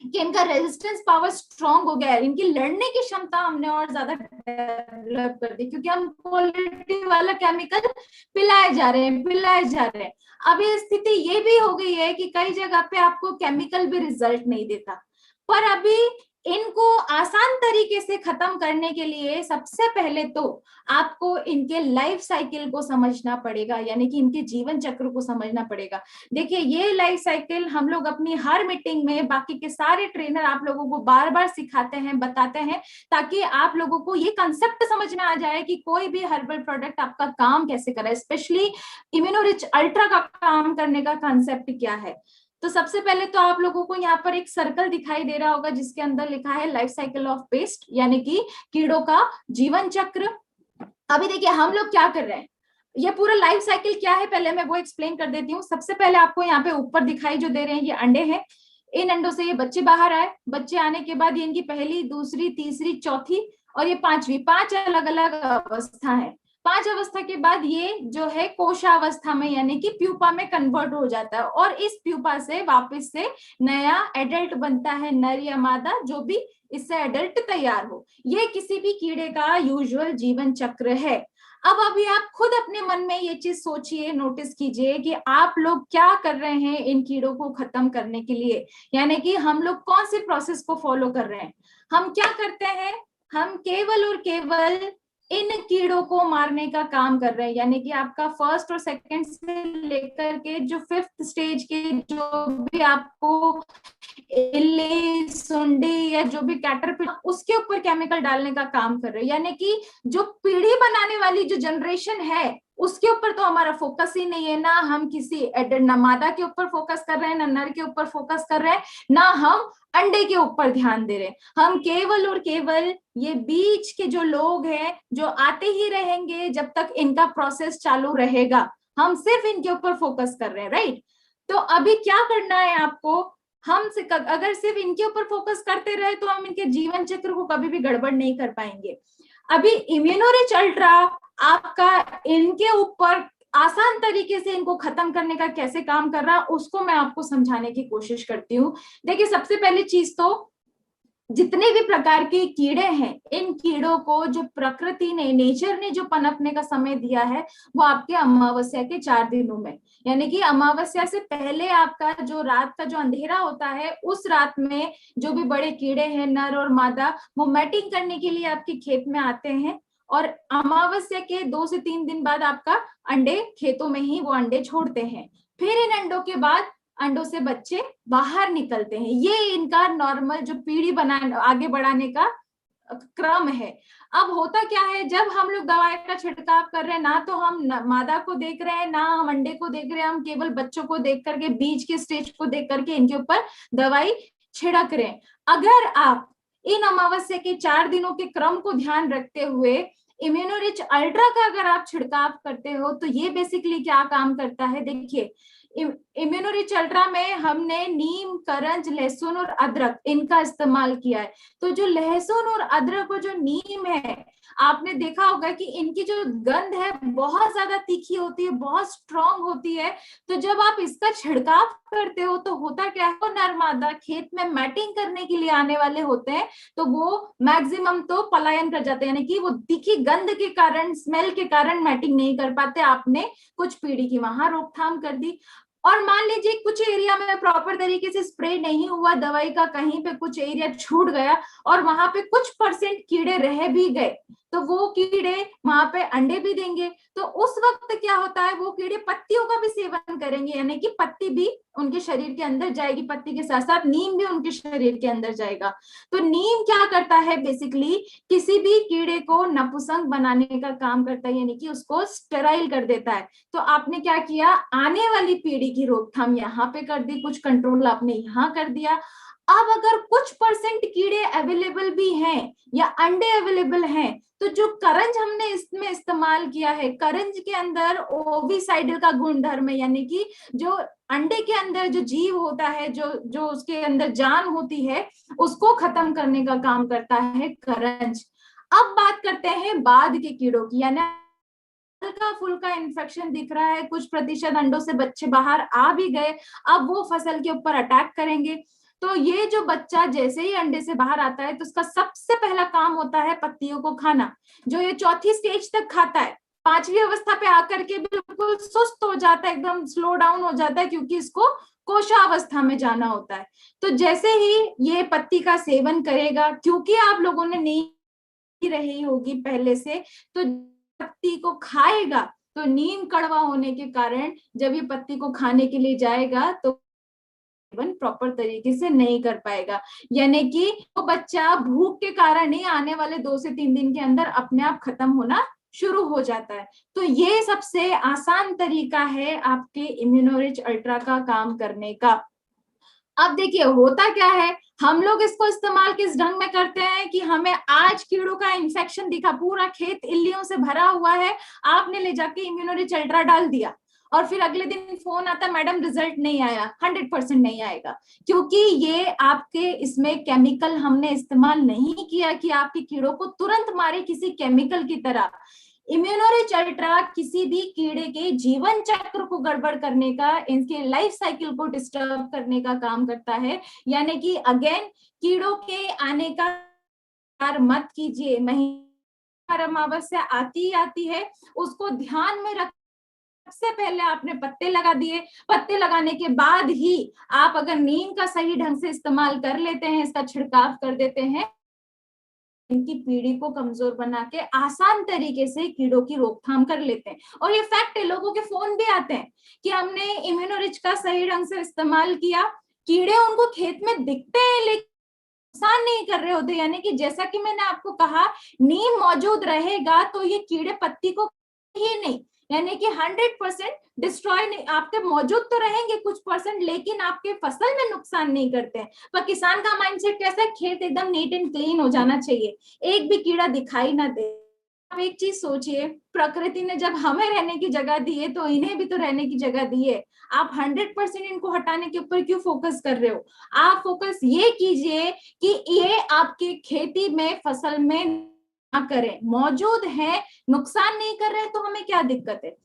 कि इनका रेजिस्टेंस पावर स्ट्रांग हो गया है, इनकी लड़ने की क्षमता हमने और ज्यादा डेवलप कर दी, क्योंकि हम क्वालिटी वाला केमिकल पिलाए जा रहे हैं। अभी स्थिति ये भी हो गई है कि कई जगह पे आपको केमिकल भी रिजल्ट नहीं देता, पर अभी इनको आसान तरीके तरीके से खत्म करने के लिए सबसे पहले तो आपको इनके लाइफ साइकिल को समझना पड़ेगा, यानी कि इनके जीवन चक्र को समझना पड़ेगा। देखिए ये लाइफ साइकिल हम लोग अपनी हर मीटिंग में बाकी के सारे ट्रेनर आप लोगों को बार बार सिखाते हैं, बताते हैं, ताकि आप लोगों को ये कंसेप्ट समझ में आ जाए कि कोई भी हर्बल प्रोडक्ट आपका काम कैसे करे, स्पेशली इम्यूनोरिच अल्ट्रा का काम करने का कंसेप्ट क्या है। तो सबसे पहले तो आप लोगों को यहाँ पर एक सर्कल दिखाई दे रहा होगा जिसके अंदर लिखा है लाइफ साइकिल ऑफ पेस्ट, यानी कि कीड़ों का जीवन चक्र। अभी देखिए हम लोग क्या कर रहे हैं, ये पूरा लाइफ साइकिल क्या है पहले मैं वो एक्सप्लेन कर देती हूँ। सबसे पहले आपको यहाँ पे ऊपर दिखाई जो दे रहे हैं ये अंडे हैं, इन अंडों से ये बच्चे बाहर आए, बच्चे आने के बाद ये इनकी पहली, दूसरी, तीसरी, चौथी और ये पांचवी, 5 अलग अलग अवस्था है। 5 अवस्था के बाद ये जो है कोशावस्था में यानी कि प्यूपा में कन्वर्ट हो जाता है और इस प्यूपा से वापस से नया एडल्ट बनता है, नर या मादा जो भी इससे एडल्ट तैयार हो। ये किसी भी कीड़े का यूजुअल जीवन चक्र है। अब अभी आप खुद अपने मन में ये चीज सोचिए, नोटिस कीजिए कि आप लोग क्या कर रहे हैं इन कीड़ों को खत्म करने के लिए, यानी कि हम लोग कौन सी प्रोसेस को फॉलो कर रहे हैं। हम क्या करते हैं, हम केवल और केवल इन कीड़ों को मारने का काम कर रहे हैं, यानी कि आपका फर्स्ट और सेकंड से लेकर के जो 5th स्टेज के जो भी आपको इल्ली, सुंडी या जो भी कैटरपिलर उसके ऊपर केमिकल डालने का काम कर रहे हैं, यानी कि जो पीढ़ी बनाने वाली जो जनरेशन है उसके ऊपर तो हमारा फोकस ही नहीं है। ना हम किसी न मादा के ऊपर फोकस कर रहे हैं, ना नर के ऊपर फोकस कर रहे हैं, ना हम अंडे के ऊपर ध्यान दे रहे हैं। हम केवल और केवल ये बीच के जो लोग हैं जो आते ही रहेंगे जब तक इनका प्रोसेस चालू रहेगा, हम सिर्फ इनके ऊपर फोकस कर रहे हैं, राइट। तो अभी क्या करना है आपको, हम अगर सिर्फ इनके ऊपर फोकस करते रहे तो हम इनके जीवन चक्र को कभी भी गड़बड़ नहीं कर पाएंगे। अभी इम्यूनोरिच अल्ट्रा आपका इनके ऊपर आसान तरीके से इनको खत्म करने का कैसे काम कर रहा है उसको मैं आपको समझाने की कोशिश करती हूँ। देखिए सबसे पहली चीज तो जितने भी प्रकार के कीड़े हैं, इन कीड़ों को जो प्रकृति ने, नेचर ने जो पनपने का समय दिया है वो आपके अमावस्या के 4 दिनों में, यानी कि अमावस्या से पहले आपका जो रात का जो अंधेरा होता है उस रात में जो भी बड़े कीड़े हैं नर और मादा वो मैटिंग करने के लिए आपके खेत में आते हैं और अमावस्या के 2 से 3 दिन बाद आपका अंडे खेतों में ही वो अंडे छोड़ते हैं। फिर इन अंडों के बाद अंडों से बच्चे बाहर निकलते हैं। ये इनका नॉर्मल जो पीढ़ी आगे बढ़ाने का क्रम है। अब होता क्या है, जब हम लोग दवाई का छिड़काव कर रहे हैं ना तो हम मादा को देख रहे हैं ना हम अंडे को देख रहे हैं, हम केवल बच्चों को देख करके, बीज के स्टेज को देख करके इनके ऊपर दवाई छिड़क रहे हैं। अगर आप इन अमावस्या के 4 दिनों के क्रम को ध्यान रखते हुए इम्यूनोरिच अल्ट्रा का अगर आप छिड़काव करते हो तो ये बेसिकली क्या काम करता है, देखिए इम्यूनोरिच अल्ट्रा में हमने नीम, करंज, लहसुन और अदरक इनका इस्तेमाल किया है। तो जो लहसुन और अदरक और जो नीम है आपने देखा होगा कि इनकी जो गंध है बहुत ज्यादा तीखी होती है, बहुत स्ट्रॉन्ग होती है। तो जब आप इसका छिड़काव करते हो तो होता क्या है, वो नर मादा खेत में मैटिंग करने के लिए आने वाले होते हैं तो वो मैक्सिमम तो पलायन कर जाते हैं, यानी कि वो तीखी गंध के कारण, स्मेल के कारण मैटिंग नहीं कर पाते। आपने कुछ पीढ़ी की वहां रोकथाम कर दी। और मान लीजिए कुछ एरिया में प्रॉपर तरीके से स्प्रे नहीं हुआ दवाई का, कहीं पे कुछ एरिया छूट गया और वहां पे कुछ % कीड़े रह भी गए तो वो कीड़े वहां पे अंडे भी देंगे। तो उस वक्त क्या होता है, वो कीड़े पत्तियों का भी सेवन करेंगे, यानी कि पत्ती भी उनके शरीर के अंदर जाएगी, पत्ती के साथ साथ नीम भी उनके शरीर के अंदर जाएगा। तो नीम क्या करता है, बेसिकली किसी भी कीड़े को नपुंसक बनाने का काम करता है, यानी कि उसको स्टेराइल कर देता है। तो आपने क्या किया, आने वाली पीढ़ी की रोकथाम यहाँ पे कर दी, कुछ कंट्रोल आपने यहाँ कर दिया। अब अगर कुछ % कीड़े अवेलेबल भी हैं या अंडे अवेलेबल हैं तो जो करंज हमने इसमें इस्तेमाल किया है, करंज के अंदर ओविसाइडल का गुणधर्म है, यानी कि जो अंडे के अंदर जो जीव होता है, जो उसके अंदर जान होती है, उसको खत्म करने का काम करता है करंज। अब बात करते हैं बाद के कीड़ों की, यानी हल्का फुल्का इन्फेक्शन दिख रहा है, कुछ % अंडों से बच्चे बाहर आ भी गए, अब वो फसल के ऊपर अटैक करेंगे। तो ये जो बच्चा जैसे ही अंडे से बाहर आता है तो उसका सबसे पहला काम होता है पत्तियों को खाना, जो ये 4थी स्टेज तक खाता है। 5वीं अवस्था पे आकर के बिल्कुल सुस्त हो जाता है, एकदम स्लो डाउन हो जाता है, क्योंकि इसको कोशावस्था में जाना होता है। तो जैसे ही ये पत्ती का सेवन करेगा, क्योंकि आप लोगों ने नहीं रही होगी पहले से, तो पत्ती को खाएगा तो नीम कड़वा होने के कारण जब ये पत्ती को खाने के लिए जाएगा तो प्रॉपर तरीके से नहीं कर पाएगा, यानी कि वो बच्चा भूख के कारण ही आने वाले 2 से 3 दिन के अंदर अपने आप खत्म होना शुरू हो जाता है। तो ये सबसे आसान तरीका है आपके इम्यूनोरिच अल्ट्रा का काम करने का। अब देखिए होता क्या है, हम लोग इसको इस्तेमाल किस ढंग में करते हैं कि हमें आज कीड़ों का इन्फेक्शन दिखा, पूरा खेत इल्लियों से भरा हुआ है, आपने ले जाके इम्यूनोरिच अल्ट्रा डाल दिया और फिर अगले दिन फोन आता, मैडम रिजल्ट नहीं आया। 100% नहीं आएगा, क्योंकि ये आपके इसमें केमिकल हमने इस्तेमाल नहीं किया कि आपके कीड़ों को तुरंत मारे किसी केमिकल की तरह। इम्यूनोरिच अल्ट्रा किसी भी कीड़े के जीवन चक्र को गड़बड़ करने का, इनके लाइफ साइकिल को डिस्टर्ब करने का काम करता है। यानी कि अगेन, कीड़ों के आने का मत कीजिए, महीना अमावस्या आती है, उसको ध्यान में रख, सबसे पहले आपने पत्ते लगा दिए, पत्ते लगाने के बाद ही आप अगर नीम का सही ढंग से इस्तेमाल कर लेते हैं, इसका छिड़काव कर देते हैं, इनकी पीढ़ी को कमजोर बना के आसान तरीके से कीड़ों की रोकथाम कर लेते हैं। और ये फैक्ट है, लोगों के फोन भी आते हैं कि हमने इम्यूनोरिच का सही ढंग से इस्तेमाल किया, कीड़े उनको खेत में दिखते हैं लेकिन नुकसान नहीं कर रहे होते। यानी कि जैसा कि मैंने आपको कहा, नीम मौजूद रहेगा तो ये कीड़े पत्ती को ही नहीं, यानी कि 100% डिस्ट्रॉय नहीं, आपके मौजूद तो रहेंगे कुछ परसेंट, लेकिन आपके फसल में नुकसान नहीं करते हैं। पर किसान का माइंडसेट कैसा है, खेत एकदम नीट एंड क्लीन हो जाना चाहिए, एक भी कीड़ा दिखाई ना दे। आप एक चीज सोचिए, प्रकृति ने जब हमें रहने की जगह दी है तो इन्हें भी तो रहने की जगह दी है। आप 100% इनको हटाने के ऊपर क्यों फोकस कर रहे हो? आप फोकस ये कीजिए कि ये आपकी खेती में, फसल में ना करें, मौजूद है, नुकसान नहीं कर रहे हैं, तो हमें क्या दिक्कत है?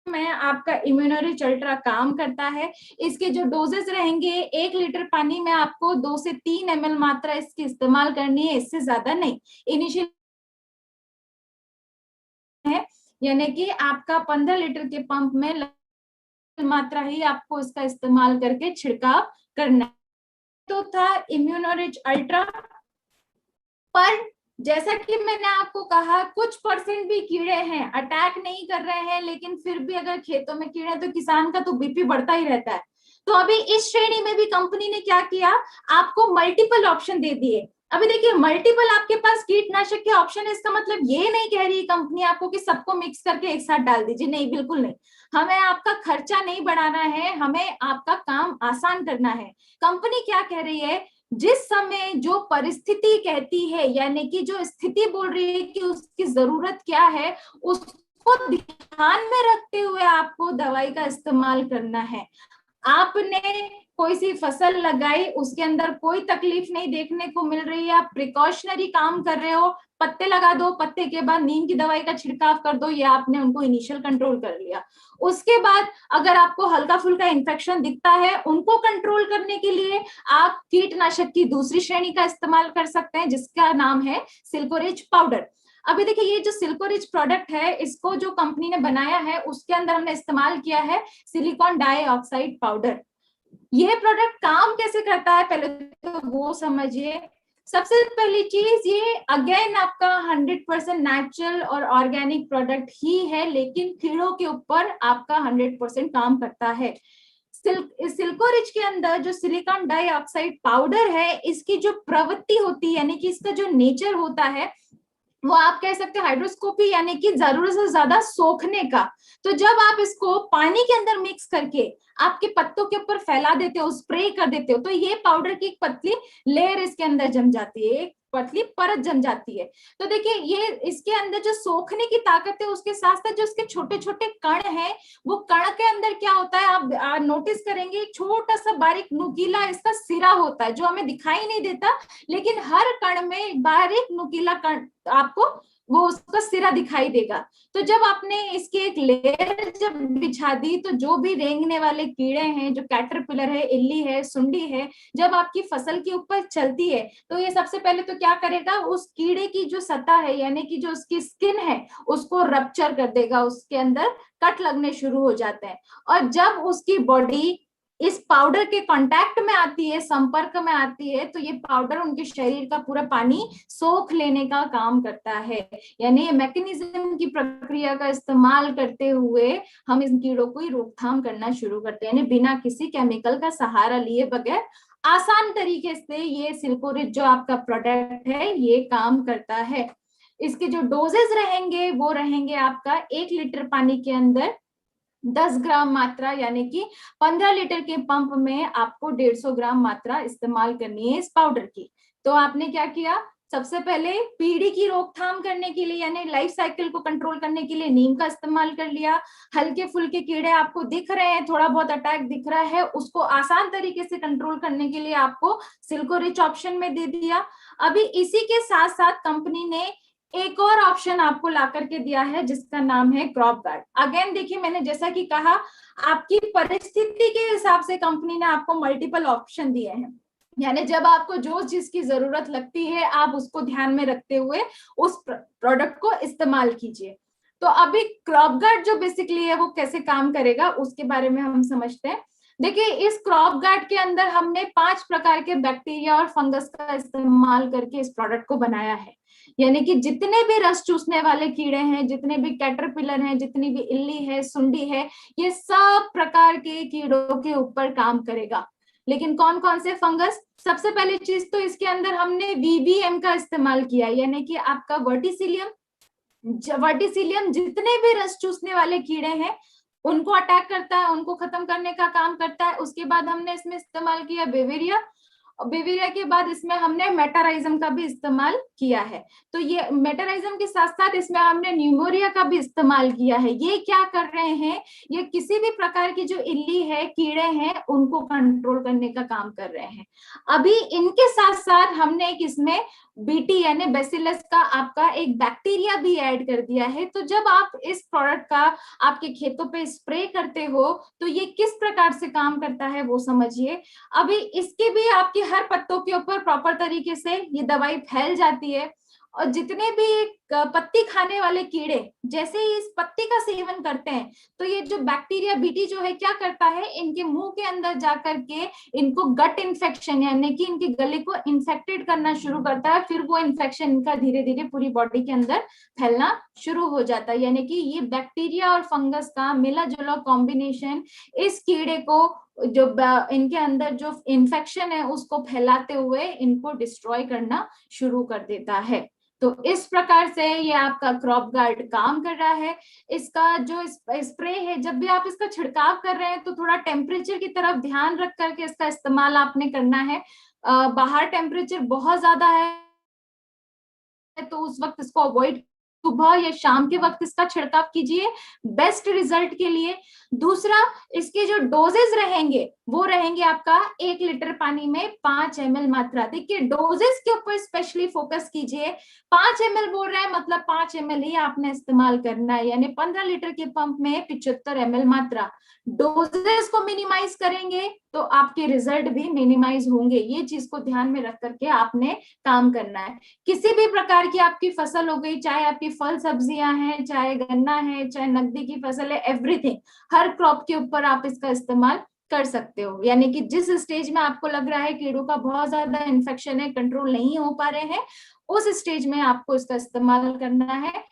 मैं आपका इम्यूनोरिच अल्ट्रा काम करता है। इसके जो डोजेस रहेंगे, 1 लीटर पानी में आपको 2 से 3 ml मात्रा इसकी इस्तेमाल करनी है, इससे ज्यादा नहीं। इनिशियल है, यानी कि आपका 15 लीटर के पंप में मात्रा ही आपको इसका इस्तेमाल करके छिड़काव करना है। तो था इम्यूनोरिच अल्ट्रा। पर जैसा कि मैंने आपको कहा, कुछ परसेंट भी कीड़े हैं, अटैक नहीं कर रहे हैं, लेकिन फिर भी अगर खेतों में कीड़े हैं तो किसान का तो बीपी बढ़ता ही रहता है। तो अभी इस श्रेणी में भी कंपनी ने क्या किया, आपको मल्टीपल ऑप्शन दे दिए। अभी देखिए, मल्टीपल आपके पास कीटनाशक के ऑप्शन है, इसका मतलब ये नहीं कह रही कंपनी आपको कि सबको मिक्स करके एक साथ डाल दीजिए, नहीं, बिल्कुल नहीं। हमें आपका खर्चा नहीं बढ़ाना है, हमें आपका काम आसान करना है। कंपनी क्या कह रही है, जिस समय जो परिस्थिति कहती है, यानी कि जो स्थिति बोल रही है कि उसकी जरूरत क्या है, उसको ध्यान में रखते हुए आपको दवाई का इस्तेमाल करना है। आपने कोई सी फसल लगाई, उसके अंदर कोई तकलीफ नहीं देखने को मिल रही है, आप प्रिकॉशनरी काम कर रहे हो, पत्ते लगा दो, पत्ते के बाद नीम की दवाई का छिड़काव कर दो, ये आपने उनको इनिशियल कंट्रोल कर लिया। उसके बाद अगर आपको हल्का फुल्का इन्फेक्शन दिखता है, उनको कंट्रोल करने के लिए आप कीटनाशक की दूसरी श्रेणी का इस्तेमाल कर सकते हैं, जिसका नाम है सिल्कोरिच पाउडर। अभी देखिए, ये जो सिल्कोरिच प्रोडक्ट है, इसको जो कंपनी ने बनाया है, उसके अंदर हमने इस्तेमाल किया है सिलिकॉन डाइऑक्साइड पाउडर। ये प्रोडक्ट काम कैसे करता है, पहले तो वो समझिए। सबसे पहली चीज, ये अगेन आपका 100% नेचुरल और ऑर्गेनिक प्रोडक्ट ही है, लेकिन कीड़ों के ऊपर आपका 100% काम करता है। सिल्कोरिच के अंदर जो सिलिकॉन डाइऑक्साइड पाउडर है, इसकी जो प्रवृत्ति होती है, यानी कि इसका जो नेचर होता है, वो आप कह सकते हैं हाइड्रोस्कोपी, यानी कि जरूरत से ज्यादा सोखने का। तो जब आप इसको पानी के अंदर मिक्स करके आपके पत्तों के ऊपर फैला देते हो, स्प्रे कर देते हो, तो ये पाउडर की एक पतली लेयर इसके अंदर जम जाती है, एक पतली परत जम जाती है। तो देखिए, ये इसके अंदर जो सोखने की ताकत है, उसके साथ साथ जो इसके छोटे छोटे कण हैं, वो कण के अंदर क्या होता है, आप नोटिस करेंगे, छोटा सा बारीक नुकीला इसका सिरा होता है, जो हमें दिखाई नहीं देता, लेकिन हर कण में बारीक नुकीला कण आपको वो उसका सिरा दिखाई देगा। तो जब आपने इसकी एक लेयर जब बिछा दी, तो जो भी रेंगने वाले कीड़े हैं, जो कैटरपिलर है, इल्ली है, सुंडी है, जब आपकी फसल के ऊपर चलती है तो ये सबसे पहले तो क्या करेगा, उस कीड़े की जो सतह है यानी कि जो उसकी स्किन है उसको रप्चर कर देगा, उसके अंदर कट लगने शुरू हो जाते हैं। और जब उसकी बॉडी इस पाउडर के कांटेक्ट में आती है, संपर्क में आती है, तो ये पाउडर उनके शरीर का पूरा पानी सोख लेने का काम करता है। यानी ये मैकेनिज्म की प्रक्रिया का इस्तेमाल करते हुए हम इन कीड़ों को ही रोकथाम करना शुरू करते हैं, यानी बिना किसी केमिकल का सहारा लिए बगैर आसान तरीके से ये सिल्कोरिच जो आपका प्रोडक्ट है ये काम करता है। इसके जो डोजेज रहेंगे वो रहेंगे आपका 1 लीटर पानी के अंदर 10 ग्राम मात्रा, यानी कि 15 लीटर के पंप में आपको 150 ग्राम मात्रा इस्तेमाल करनी है इस पाउडर की। तो आपने क्या किया, सबसे पहले पीड़ी की रोकथाम करने के लिए यानी लाइफ साइकिल को कंट्रोल करने के लिए नीम का इस्तेमाल कर लिया। हल्के फुल्के कीड़े आपको दिख रहे हैं, थोड़ा बहुत अटैक दिख रहा है, उसको आसान तरीके से कंट्रोल करने के लिए आपको सिल्कोरिच ऑप्शन में दे दिया। अभी इसी के साथ साथ कंपनी ने एक और ऑप्शन आपको ला करके दिया है जिसका नाम है क्रॉप गार्ड। अगेन देखिए, मैंने जैसा कि कहा आपकी परिस्थिति के हिसाब से कंपनी ने आपको मल्टीपल ऑप्शन दिए हैं, यानी जब आपको जो चीज की जरूरत लगती है आप उसको ध्यान में रखते हुए उस प्रोडक्ट को इस्तेमाल कीजिए। तो अभी क्रॉप गार्ड जो बेसिकली है वो कैसे काम करेगा उसके बारे में हम समझते हैं। देखिए, इस क्रॉप गार्ड के अंदर हमने 5 प्रकार के बैक्टीरिया और फंगस का इस्तेमाल करके इस प्रोडक्ट को बनाया है। यानी कि जितने भी रस चूसने वाले कीड़े हैं, जितने भी कैटरपिलर हैं, जितनी भी इल्ली है, सुंडी है, ये सब प्रकार के कीड़ों के ऊपर काम करेगा। लेकिन कौन कौन से फंगस, सबसे पहली चीज तो इसके अंदर हमने वीबीएम का इस्तेमाल किया, यानी कि आपका वर्टिसिलियम। वर्टिसिलियम जितने भी रस चूसने वाले कीड़े हैं उनको अटैक करता है, उनको खत्म करने का काम करता है। उसके बाद हमने इसमें इस्तेमाल किया बेवेरिया। बेवेरिया के बाद इसमें हमने मेटाराइजम का भी इस्तेमाल किया है। तो ये मेटाराइजम के साथ साथ इसमें हमने न्यूमोरिया का भी इस्तेमाल किया है। ये क्या कर रहे हैं, ये किसी भी प्रकार की जो इल्ली है, कीड़े हैं, उनको कंट्रोल करने का काम कर रहे हैं। अभी इनके साथ साथ हमने एक इसमें बीटी यानी बेसिलस का आपका एक बैक्टीरिया भी ऐड कर दिया है। तो जब आप इस प्रोडक्ट का आपके खेतों पे स्प्रे करते हो तो ये किस प्रकार से काम करता है वो समझिए। अभी इसके भी आपके हर पत्तों के ऊपर प्रॉपर तरीके से ये दवाई फैल जाती है, और जितने भी पत्ती खाने वाले कीड़े जैसे ही इस पत्ती का सेवन करते हैं तो ये जो बैक्टीरिया बीटी जो है क्या करता है, इनके मुंह के अंदर जाकर के इनको गट इन्फेक्शन यानी कि इनके गले को इन्फेक्टेड करना शुरू करता है। फिर वो इन्फेक्शन इनका धीरे धीरे पूरी बॉडी के अंदर फैलना शुरू हो जाता है। यानी कि ये बैक्टीरिया और फंगस का मिला जुला कॉम्बिनेशन इस कीड़े को जो इनके अंदर जो इन्फेक्शन है उसको फैलाते हुए इनको डिस्ट्रॉय करना शुरू कर देता है। तो इस प्रकार से ये आपका क्रॉप गार्ड काम कर रहा है। इसका जो स्प्रे है, जब भी आप इसका छिड़काव कर रहे हैं तो थोड़ा टेम्परेचर की तरफ ध्यान रख करके इसका इस्तेमाल आपने करना है। बाहर टेम्परेचर बहुत ज्यादा है तो उस वक्त इसको अवॉइड, सुबह या शाम के वक्त इसका छिड़काव कीजिए बेस्ट रिजल्ट के लिए। दूसरा, इसके जो डोजेस रहेंगे वो रहेंगे आपका 1 लीटर पानी में 5 ml मात्रा। देखिए, डोजेस के ऊपर स्पेशली फोकस कीजिए। 5 ml बोल रहा है मतलब 5 ml ही आपने इस्तेमाल करना है, यानी 15 लीटर के पंप में 75 ml मात्रा। डोजेस को मिनिमाइज करेंगे तो आपके रिजल्ट भी मिनिमाइज होंगे। ये चीज को ध्यान में रख करके आपने काम करना है। किसी भी प्रकार की आपकी फसल हो गई, चाहे आपकी फल सब्जियां हैं, चाहे गन्ना है, चाहे नकदी की फसल है, एवरीथिंग, हर क्रॉप के ऊपर आप इसका इस्तेमाल कर सकते हो। यानी कि जिस स्टेज में आपको लग रहा है कीड़ों का बहुत ज्यादा इन्फेक्शन है, कंट्रोल नहीं हो पा रहे हैं, उस स्टेज में आपको इसका इस्तेमाल करना है।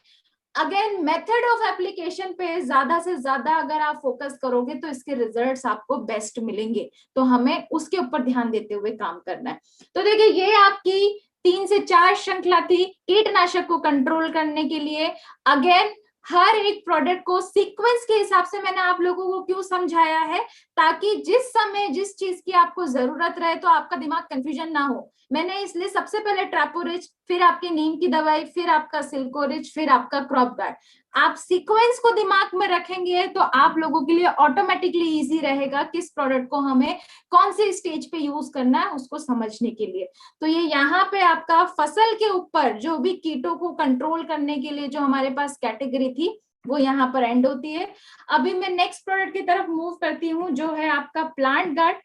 अगेन, मेथड ऑफ एप्लीकेशन पे ज्यादा से ज्यादा अगर आप फोकस करोगे तो इसके रिजल्ट्स आपको बेस्ट मिलेंगे। तो हमें उसके ऊपर ध्यान देते हुए काम करना है। तो देखिए, ये आपकी 3 से 4 श्रृंखला थी कीटनाशक को कंट्रोल करने के लिए। अगेन, हर एक प्रोडक्ट को सीक्वेंस के हिसाब से मैंने आप लोगों को क्यों समझाया है, ताकि जिस समय जिस चीज की आपको जरूरत रहे तो आपका दिमाग कंफ्यूजन ना हो। मैंने इसलिए सबसे पहले ट्रैपोरिच, फिर आपकी नीम की दवाई, फिर आपका सिल्कोरिच, फिर आपका क्रॉप गार्ड। आप सीक्वेंस को दिमाग में रखेंगे तो आप लोगों के लिए ऑटोमेटिकली इजी रहेगा किस प्रोडक्ट को हमें कौन से स्टेज पे यूज करना है उसको समझने के लिए। तो ये यहाँ पे आपका फसल के ऊपर जो भी कीटों को कंट्रोल करने के लिए जो हमारे पास कैटेगरी थी वो यहाँ पर एंड होती है। अभी मैं नेक्स्ट प्रोडक्ट की तरफ मूव करती हूँ जो है आपका प्लांट गार्ड।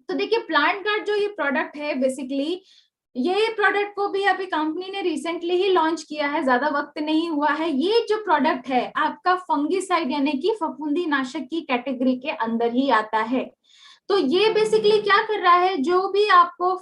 तो देखिए प्लांट गार्ड जो ये प्रोडक्ट है बेसिकली ये प्रोडक्ट को भी अभी कंपनी ने रिसेंटली ही लॉन्च किया है, ज्यादा वक्त नहीं हुआ है। ये जो प्रोडक्ट है आपका फंगिसाइड यानी कि फफूंदी नाशक की कैटेगरी के अंदर ही आता है। तो ये बेसिकली क्या कर रहा है, जो भी आपको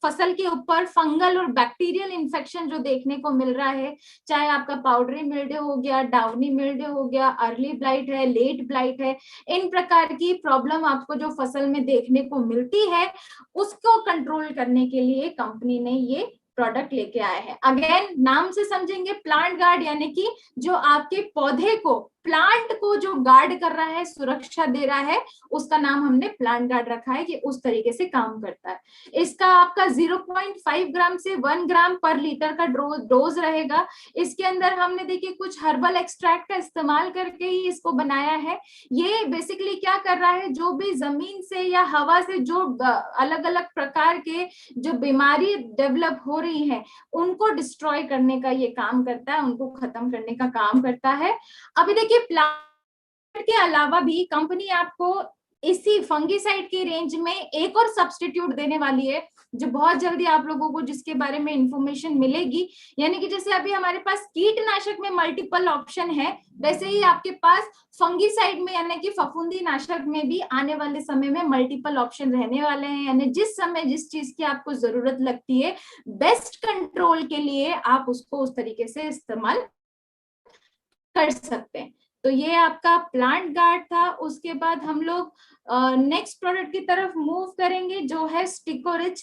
फसल के ऊपर फंगल और बैक्टीरियल इन्फेक्शन जो देखने को मिल रहा है, चाहे आपका पाउडरी मिल्ड्यू हो गया, डाउनी मिल्ड्यू हो गया, अर्ली ब्लाइट है, लेट ब्लाइट है, इन प्रकार की प्रॉब्लम आपको जो फसल में देखने को मिलती है उसको कंट्रोल करने के लिए कंपनी ने ये प्रोडक्ट लेके आए हैं। अगेन नाम से समझेंगे प्लांट गार्ड यानी कि जो आपके पौधे को, प्लांट को जो गार्ड कर रहा है, सुरक्षा दे रहा है, उसका नाम हमने प्लांट गार्ड रखा है कि उस तरीके से काम करता है। इसका आपका 0.5 ग्राम से 1 ग्राम पर लीटर का डोज रहेगा। इसके अंदर हमने देखिए कुछ हर्बल एक्सट्रैक्ट का इस्तेमाल करके ही इसको बनाया है। ये बेसिकली क्या कर रहा है, जो भी जमीन से या हवा से जो अलग अलग प्रकार के जो बीमारी डेवलप हो रही है उनको डिस्ट्रॉय करने का ये काम करता है, उनको खत्म करने का काम करता है। अभी देखिए प्लांट के अलावा भी कंपनी आपको इसी फंगिसाइड की रेंज में एक और सब्स्टिट्यूट देने वाली है जो बहुत जल्दी आप लोगों को जिसके बारे में इंफॉर्मेशन मिलेगी। यानी कि जैसे अभी हमारे पास कीटनाशक में मल्टीपल ऑप्शन है, वैसे ही आपके पास फंगिसाइड में यानी कि फफूंदी नाशक में भी आने वाले समय में मल्टीपल ऑप्शन रहने वाले हैं। यानी जिस समय जिस चीज की आपको जरूरत लगती है बेस्ट कंट्रोल के लिए आप उसको उस तरीके से इस्तेमाल कर सकते हैं। तो ये आपका प्लांट गार्ड था। उसके बाद हम लोग नेक्स्ट प्रोडक्ट की तरफ मूव करेंगे जो है स्टिकोरिच।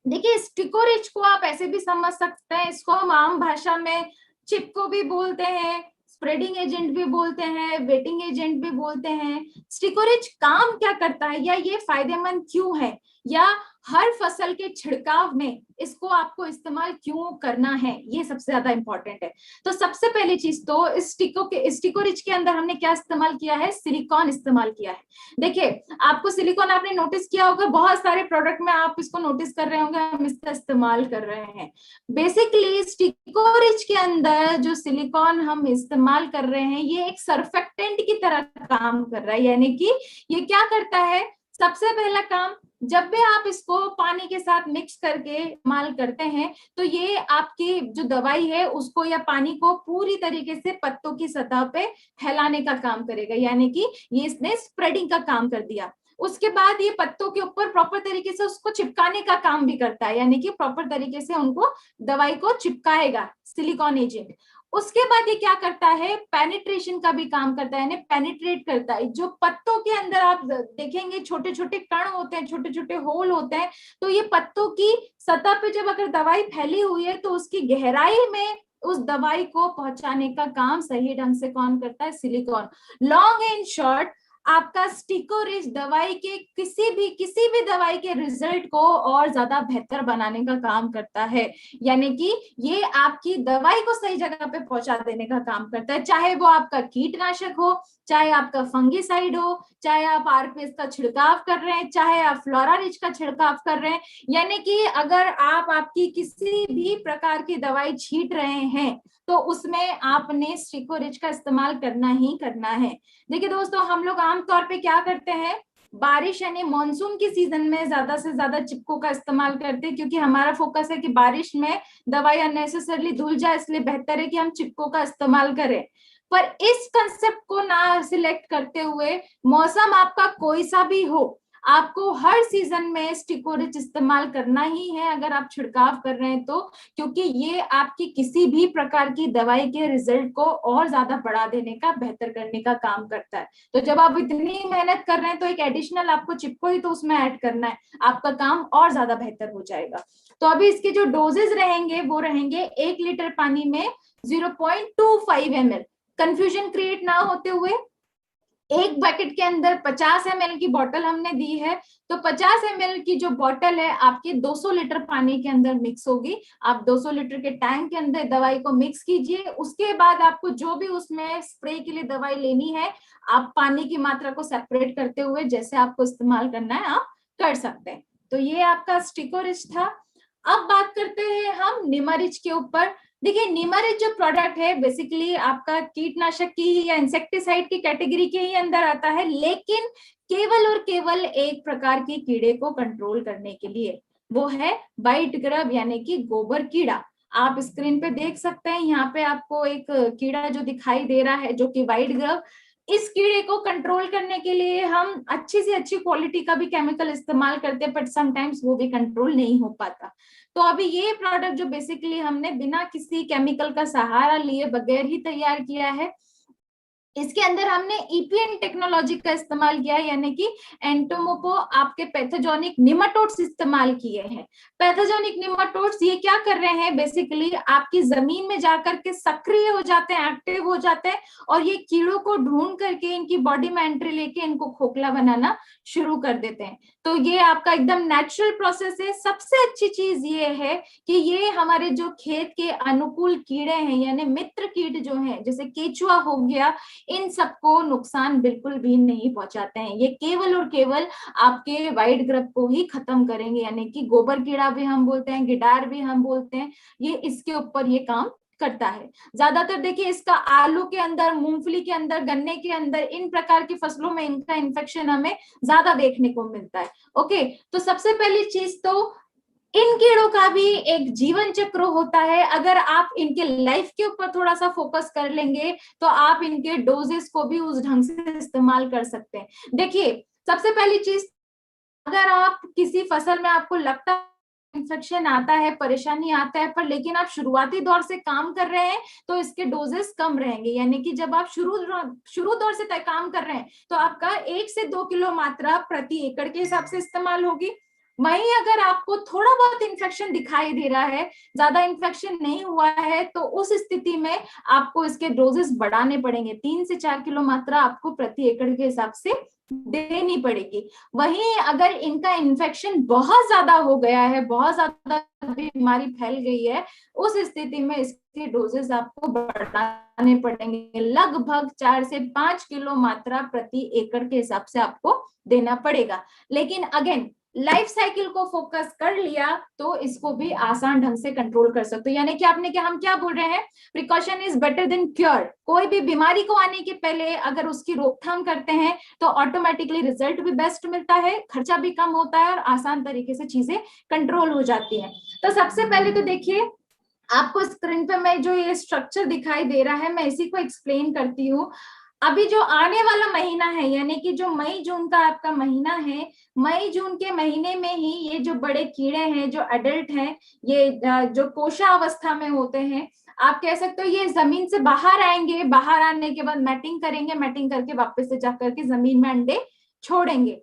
देखिए स्टिकोरिच को आप ऐसे भी समझ सकते हैं, इसको हम आम भाषा में चिपको भी बोलते हैं, स्प्रेडिंग एजेंट भी बोलते हैं, वेटिंग एजेंट भी बोलते हैं। स्टिकोरिच काम क्या करता है या ये फायदेमंद क्यों है, या हर फसल के छिड़काव में इसको आपको इस्तेमाल क्यों करना है, ये सबसे ज्यादा इंपॉर्टेंट है। तो सबसे पहली चीज तो स्टिकोरिच के अंदर हमने क्या इस्तेमाल किया है, सिलिकॉन इस्तेमाल किया है। देखिए आपको सिलिकॉन आपने नोटिस किया होगा, बहुत सारे प्रोडक्ट में आप इसको नोटिस कर रहे होंगे हम इसका इस्तेमाल कर रहे हैं। बेसिकली स्टिकोरिच के अंदर जो सिलिकॉन हम इस्तेमाल कर रहे हैं ये एक सर्फेक्टेंट की तरह काम कर रहा है। यानी कि ये क्या करता है, सबसे पहला काम, जब भी आप इसको पानी के साथ मिक्स करके इस्तेमाल करते हैं तो ये आपकी जो दवाई है उसको या पानी को पूरी तरीके से पत्तों की सतह पे फैलाने का काम करेगा। यानी कि ये इसने स्प्रेडिंग का काम कर दिया। उसके बाद ये पत्तों के ऊपर प्रॉपर तरीके से उसको चिपकाने का काम भी करता है, यानी कि प्रॉपर तरीके से उनको दवाई को चिपकाएगा सिलिकॉन एजेंट। उसके बाद ये क्या करता है, पेनिट्रेशन का भी काम करता है, यानी पेनिट्रेट करता है। जो पत्तों के अंदर आप देखेंगे छोटे छोटे कण होते हैं, छोटे छोटे होल होते हैं, तो ये पत्तों की सतह पे जब अगर दवाई फैली हुई है तो उसकी गहराई में उस दवाई को पहुंचाने का काम सही ढंग से कौन करता है, सिलिकॉन। लॉन्ग एंड शॉर्ट आपका स्टिकोरिच दवाई के किसी भी दवाई के रिजल्ट को और ज्यादा बेहतर बनाने का काम करता है। यानी कि ये आपकी दवाई को सही जगह पे पहुंचा देने का काम करता है, चाहे वो आपका कीटनाशक हो, चाहे आपका फंगिसाइड हो, चाहे आप आरपीएस का छिड़काव कर रहे हैं, चाहे आप फ्लोरारिच का छिड़काव कर रहे हैं। यानी कि अगर आप आपकी किसी भी प्रकार की दवाई छींट रहे हैं तो उसमें आपने स्टिकोरिच का इस्तेमाल करना ही करना है। देखिए दोस्तों हम लोग आमतौर पे क्या करते हैं, बारिश यानी मानसून की सीजन में ज्यादा से ज्यादा चिपको का इस्तेमाल करते हैं, क्योंकि हमारा फोकस है कि बारिश में दवाई अननेसेसरली धुल जाए, इसलिए बेहतर है कि हम चिपको का इस्तेमाल करें। पर इस कंसेप्ट को ना सिलेक्ट करते हुए मौसम आपका कोई सा भी हो, आपको हर सीजन में स्टिकोरिच इस्तेमाल करना ही है अगर आप छिड़काव कर रहे हैं तो, क्योंकि ये आपकी किसी भी प्रकार की दवाई के रिजल्ट को और ज्यादा बढ़ा देने का, बेहतर करने का काम करता है। तो जब आप इतनी मेहनत कर रहे हैं तो एक एडिशनल आपको चिपको ही तो उसमें ऐड करना है, आपका काम और ज्यादा बेहतर हो जाएगा। तो अभी इसके जो डोजेज रहेंगे वो रहेंगे 1 लीटर पानी में 0.25 ml। कंफ्यूजन क्रिएट ना होते हुए एक बकेट के अंदर 50 ml की बोतल हमने दी है, तो 50 ml की जो बोतल है आपके 200 लीटर पानी के अंदर मिक्स होगी। आप 200 लीटर के टैंक के अंदर दवाई को मिक्स कीजिए। उसके बाद आपको जो भी उसमें स्प्रे के लिए दवाई लेनी है, आप पानी की मात्रा को सेपरेट करते हुए जैसे आपको इस्तेमाल करना है आप कर सकते हैं। तो ये आपका स्टिकोरिच था। अब बात करते हैं हम निमारिच के ऊपर। देखिए, निमारिच जो प्रोडक्ट है बेसिकली आपका कीटनाशक की या इंसेक्टिसाइड की कैटेगरी के ही अंदर आता है, लेकिन केवल और केवल एक प्रकार के कीड़े को कंट्रोल करने के लिए, वो है व्हाइट ग्रब यानी कि गोबर कीड़ा। आप स्क्रीन पे देख सकते हैं, यहाँ पे आपको एक कीड़ा जो दिखाई दे रहा है जो कि व्हाइट ग्रब। इस कीड़े को कंट्रोल करने के लिए हम अच्छी से अच्छी क्वालिटी का भी केमिकल इस्तेमाल करते हैं, बट समटाइम्स वो भी कंट्रोल नहीं हो पाता। तो अभी ये प्रोडक्ट जो बेसिकली हमने बिना किसी केमिकल का सहारा लिए बगैर ही तैयार किया है, इसके अंदर हमने ईपीएन टेक्नोलॉजी का इस्तेमाल किया है, यानी कि एंटोमोपो आपके पैथोजेनिक निमाटोड्स इस्तेमाल किए हैं। पैथोजेनिक निमाटोड्स ये क्या कर रहे हैं, बेसिकली आपकी जमीन में जाकर के सक्रिय हो जाते हैं, एक्टिव हो जाते हैं, और ये कीड़ों को ढूंढ करके इनकी बॉडी में एंट्री लेके इनको खोखला बनाना शुरू कर देते हैं। तो ये आपका एकदम नेचुरल प्रोसेस है। सबसे अच्छी चीज ये है कि ये हमारे जो खेत के अनुकूल कीड़े हैं, यानी मित्र कीट जो हैं, जैसे केचुआ हो गया, इन सबको नुकसान बिल्कुल भी नहीं पहुंचाते हैं। ये केवल और केवल आपके व्हाइट ग्रब को ही खत्म करेंगे, यानी कि गोबर कीड़ा भी हम बोलते हैं, गिडार भी हम बोलते हैं, ये इसके ऊपर ये काम करता है। ज्यादातर देखिए इसका आलू के अंदर, मूंगफली के अंदर, गन्ने के अंदर, इन प्रकार की फसलों में इनका इन्फेक्शन हमें ज्यादा देखने को मिलता है। ओके, तो सबसे पहली चीज तो इन कीड़ों का भी एक जीवन चक्र होता है। अगर आप इनके लाइफ के ऊपर थोड़ा सा फोकस कर लेंगे तो आप इनके डोजेस को भी उस ढंग से इस्तेमाल कर सकते हैं। देखिए, सबसे पहली चीज, अगर आप किसी फसल में आपको लगता है इन्फेक्शन आता है, परेशानी आता है, पर लेकिन आप शुरुआती दौर से काम कर रहे हैं तो इसके डोजेस कम रहेंगे। यानी कि जब आप शुरू दौर से काम कर रहे हैं तो आपका 1 से 2 किलो मात्रा प्रति एकड़ के हिसाब से इस्तेमाल होगी। वहीं अगर आपको थोड़ा बहुत इन्फेक्शन दिखाई दे रहा है, ज्यादा इन्फेक्शन नहीं हुआ है, तो उस स्थिति में आपको इसके डोजेस बढ़ाने पड़ेंगे। 3 से 4 किलो मात्रा आपको प्रति एकड़ के हिसाब से देनी पड़ेगी। वहीं अगर इनका इन्फेक्शन बहुत ज्यादा हो गया है, बहुत ज्यादा बीमारी फैल गई है, उस स्थिति में इसके डोजेस आपको बढ़ाने पड़ेंगे। लगभग 4 से 5 किलो मात्रा प्रति एकड़ के हिसाब से आपको देना पड़ेगा। लेकिन अगेन, लाइफ साइकिल को फोकस कर लिया तो इसको भी आसान ढंग से कंट्रोल कर सकते हो। यानी कि आपने क्या, हम क्या बोल रहे हैं, precaution is better than cure. कोई भी बीमारी को आने के पहले अगर उसकी रोकथाम करते हैं तो ऑटोमेटिकली रिजल्ट भी बेस्ट मिलता है, खर्चा भी कम होता है और आसान तरीके से चीजें कंट्रोल हो जाती हैं। तो सबसे पहले तो देखिए, आपको स्क्रीन पे मैं जो ये स्ट्रक्चर दिखाई दे रहा है, मैं इसी को एक्सप्लेन करती हूँ। अभी जो आने वाला महीना है, यानी कि जो मई जून का आपका महीना है, मई जून के महीने में ही ये जो बड़े कीड़े हैं, जो एडल्ट हैं, ये जो कोशावस्था में होते हैं, आप कह सकते हो ये जमीन से बाहर आएंगे। बाहर आने के बाद मैटिंग करेंगे, मैटिंग करके वापस से जाकर के जमीन में अंडे छोड़ेंगे।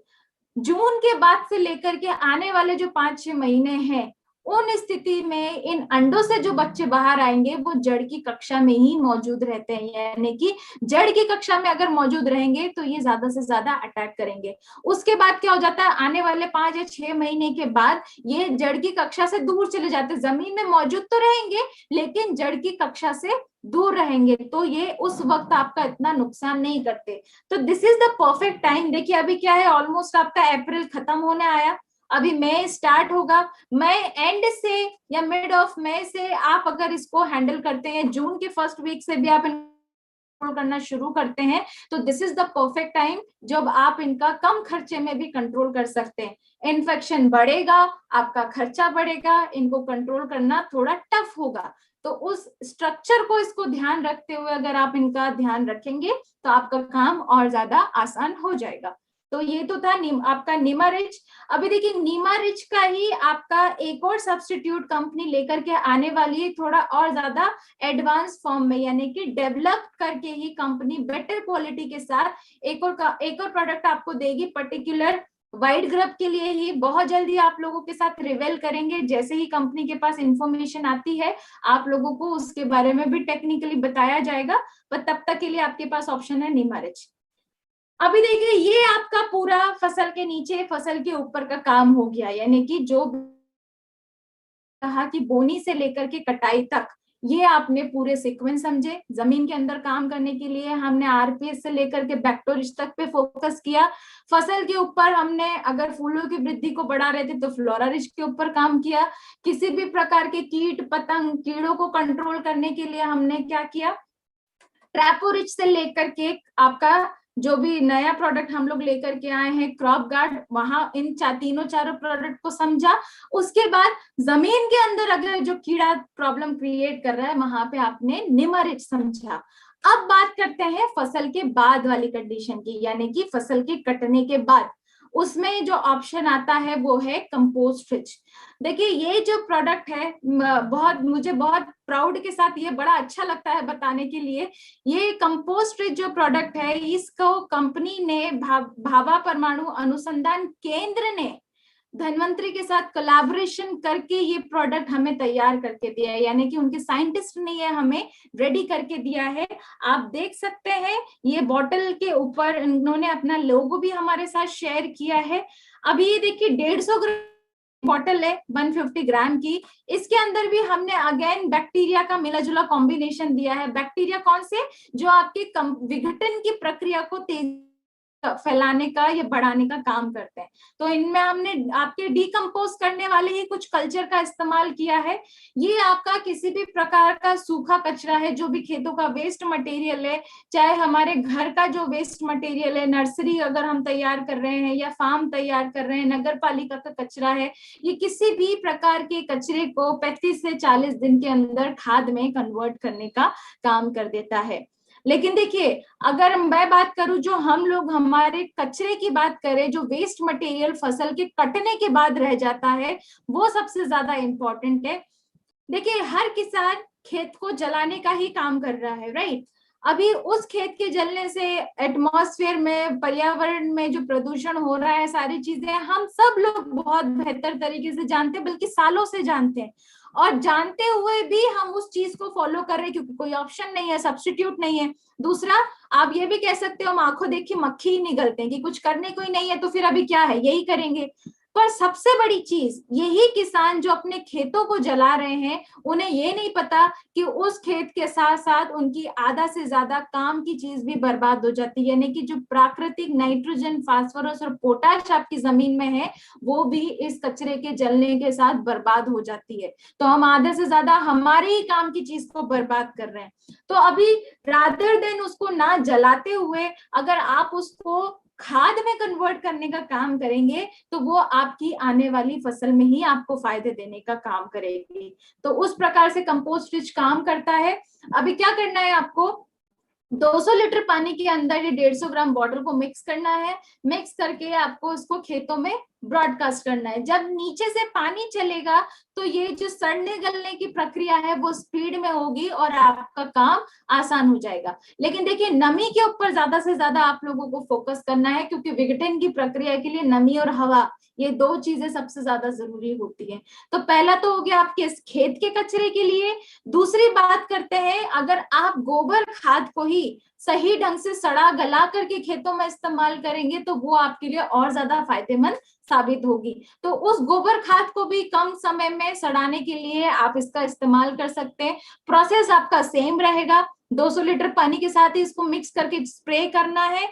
जून के बाद से लेकर के आने वाले जो 5-6 महीने हैं, उन स्थिति में इन अंडों से जो बच्चे बाहर आएंगे वो जड़ की कक्षा में ही मौजूद रहते हैं। यानी कि जड़ की कक्षा में अगर मौजूद रहेंगे तो ये ज्यादा से ज्यादा अटैक करेंगे। उसके बाद क्या हो जाता है, आने वाले 5 या 6 महीने के बाद ये जड़ की कक्षा से दूर चले जाते हैं। जमीन में मौजूद तो रहेंगे लेकिन जड़ की कक्षा से दूर रहेंगे, तो ये उस वक्त आपका इतना नुकसान नहीं करते। तो this is the perfect time. देखिए, अभी क्या है, ऑलमोस्ट आपका अप्रैल खत्म होने आया, अभी मई स्टार्ट होगा। मई एंड से या मिड ऑफ मई से आप अगर इसको हैंडल करते हैं, जून के फर्स्ट वीक से भी आप कंट्रोल करना शुरू करते हैं, तो this is the perfect time जब आप इनका कम खर्चे में भी कंट्रोल कर सकते हैं। इन्फेक्शन बढ़ेगा, आपका खर्चा बढ़ेगा, इनको कंट्रोल करना थोड़ा टफ होगा। तो उस स्ट्रक्चर को, इसको ध्यान रखते हुए अगर आप इनका ध्यान रखेंगे तो आपका काम और ज्यादा आसान हो जाएगा। तो ये तो था आपका निमारिच। अभी देखिए, निमारिच का ही आपका एक और सब्स्टिट्यूट कंपनी लेकर के आने वाली है, थोड़ा और ज्यादा एडवांस फॉर्म में, यानी कि डेवलप करके ही कंपनी बेटर क्वालिटी के साथ एक और प्रोडक्ट आपको देगी, पर्टिकुलर व्हाइट ग्रब के लिए ही। बहुत जल्दी आप लोगों के साथ रिवेल करेंगे, जैसे ही कंपनी के पास इंफॉर्मेशन आती है आप लोगों को उसके बारे में भी टेक्निकली बताया जाएगा, पर तब तक के लिए आपके पास ऑप्शन है निमारिच। अभी देखिए ये आपका पूरा फसल के नीचे फसल के ऊपर का काम हो गया, यानी कि जो कहा कि बोनी से लेकर के कटाई तक ये आपने पूरे सीक्वेंस समझे। जमीन के अंदर काम करने के लिए हमने आरपीएस से लेकर के बैक्टोरिज तक पे फोकस किया। फसल के ऊपर हमने अगर फूलों की वृद्धि को बढ़ा रहे थे तो फ्लोरा रिज के ऊपर काम किया। किसी भी प्रकार के कीट पतंग कीड़ों को कंट्रोल करने के लिए हमने क्या किया, ट्रैपोरिच से लेकर के आपका जो भी नया प्रोडक्ट हम लोग लेकर के आए हैं क्रॉप गार्ड, वहां इन तीनों चारों प्रोडक्ट को समझा। उसके बाद जमीन के अंदर अगर जो कीड़ा प्रॉब्लम क्रिएट कर रहा है वहां पे आपने निमरिच समझा। अब बात करते हैं फसल के बाद वाली कंडीशन की, यानी कि फसल के कटने के बाद उसमें जो ऑप्शन आता है वो है कंपोस्ट रिच। देखिए ये जो प्रोडक्ट है बहुत मुझे बहुत प्राउड के साथ ये बड़ा अच्छा लगता है बताने के लिए। ये कंपोस्ट रिच जो प्रोडक्ट है इसको कंपनी ने भाभा परमाणु अनुसंधान केंद्र ने धनवंतरी के साथ कोलैबोरेशन करके ये प्रोडक्ट हमें तैयार करके दिया है, यानी कि उनके साइंटिस्ट ने ये हमें रेडी करके दिया है। आप देख सकते हैं ये बॉटल के ऊपर इन्होंने अपना लोगो भी हमारे साथ शेयर किया है। अभी ये देखिए 150 ग्राम बॉटल है 150 ग्राम की। इसके अंदर भी हमने अगेन बैक्टीरिया का मिला जुला कॉम्बिनेशन दिया है। बैक्टीरिया कौन से, जो आपके विघटन की प्रक्रिया को तेज फैलाने का या बढ़ाने का काम करते हैं। तो इनमें हमने आपके डिकम्पोज करने वाले ही कुछ कल्चर का इस्तेमाल किया है। ये आपका किसी भी प्रकार का सूखा कचरा है, जो भी खेतों का वेस्ट मटेरियल है, चाहे हमारे घर का जो वेस्ट मटेरियल है, नर्सरी अगर हम तैयार कर रहे हैं या फार्म तैयार कर रहे हैं, नगर पालिका का कचरा है, ये किसी भी प्रकार के कचरे को 35 से 40 दिन के अंदर खाद में कन्वर्ट करने का काम कर देता है। लेकिन देखिए अगर मैं बात करूं जो हम लोग हमारे कचरे की बात करें, जो वेस्ट मटेरियल फसल के कटने के बाद रह जाता है वो सबसे ज्यादा इंपॉर्टेंट है। देखिए हर किसान खेत को जलाने का ही काम कर रहा है, राइट। अभी उस खेत के जलने से एटमॉस्फेयर में पर्यावरण में जो प्रदूषण हो रहा है, सारी चीजें हम सब लोग बहुत बेहतर तरीके से जानते हैं, बल्कि सालों से जानते हैं। और जानते हुए भी हम उस चीज को फॉलो कर रहे हैं क्योंकि कोई ऑप्शन नहीं है, सब्स्टिट्यूट नहीं है। दूसरा, आप ये भी कह सकते हो हम आंखों देखी मक्खी ही निगलते हैं कि कुछ करने को ही नहीं है तो फिर अभी क्या है, यही करेंगे। पर सबसे बड़ी चीज यही किसान जो अपने खेतों को जला रहे हैं, उन्हें ये नहीं पता कि उस खेत के साथ साथ उनकी आधा से ज्यादा काम की चीज भी बर्बाद हो जाती है, यानी कि जो प्राकृतिक नाइट्रोजन फास्फोरस और पोटाश आपकी जमीन में है वो भी इस कचरे के जलने के साथ बर्बाद हो जाती है। तो हम आधे से ज्यादा हमारे ही काम की चीज को बर्बाद कर रहे हैं। तो अभी रादर देन उसको ना जलाते हुए अगर आप उसको खाद में कन्वर्ट करने का काम करेंगे तो वो आपकी आने वाली फसल में ही आपको फायदे देने का काम करेगी। तो उस प्रकार से कंपोस्ट रिच काम करता है। अभी क्या करना है आपको, 200 लीटर पानी के अंदर ये 150 ग्राम बॉटल को मिक्स करना है। मिक्स करके आपको उसको खेतों में ब्रॉडकास्ट करना है। जब नीचे से पानी चलेगा तो ये जो सड़ने गलने की प्रक्रिया है वो स्पीड में होगी और आपका काम आसान हो जाएगा। लेकिन देखिए नमी के ऊपर ज्यादा से ज्यादा आप लोगों को फोकस करना है, क्योंकि विघटन की प्रक्रिया के लिए नमी और हवा ये दो चीजें सबसे ज्यादा जरूरी होती है। तो पहला तो हो गया आपके इस खेत के कचरे के लिए। दूसरी बात करते हैं, अगर आप गोबर खाद को ही सही ढंग से सड़ा गला करके खेतों में इस्तेमाल करेंगे तो वो आपके लिए और ज्यादा फायदेमंद साबित होगी। तो उस गोबर खाद को भी कम समय में सड़ाने के लिए आप इसका इस्तेमाल कर सकते हैं। प्रोसेस आपका सेम रहेगा, 200 लीटर पानी के साथ ही इसको मिक्स करके स्प्रे करना है।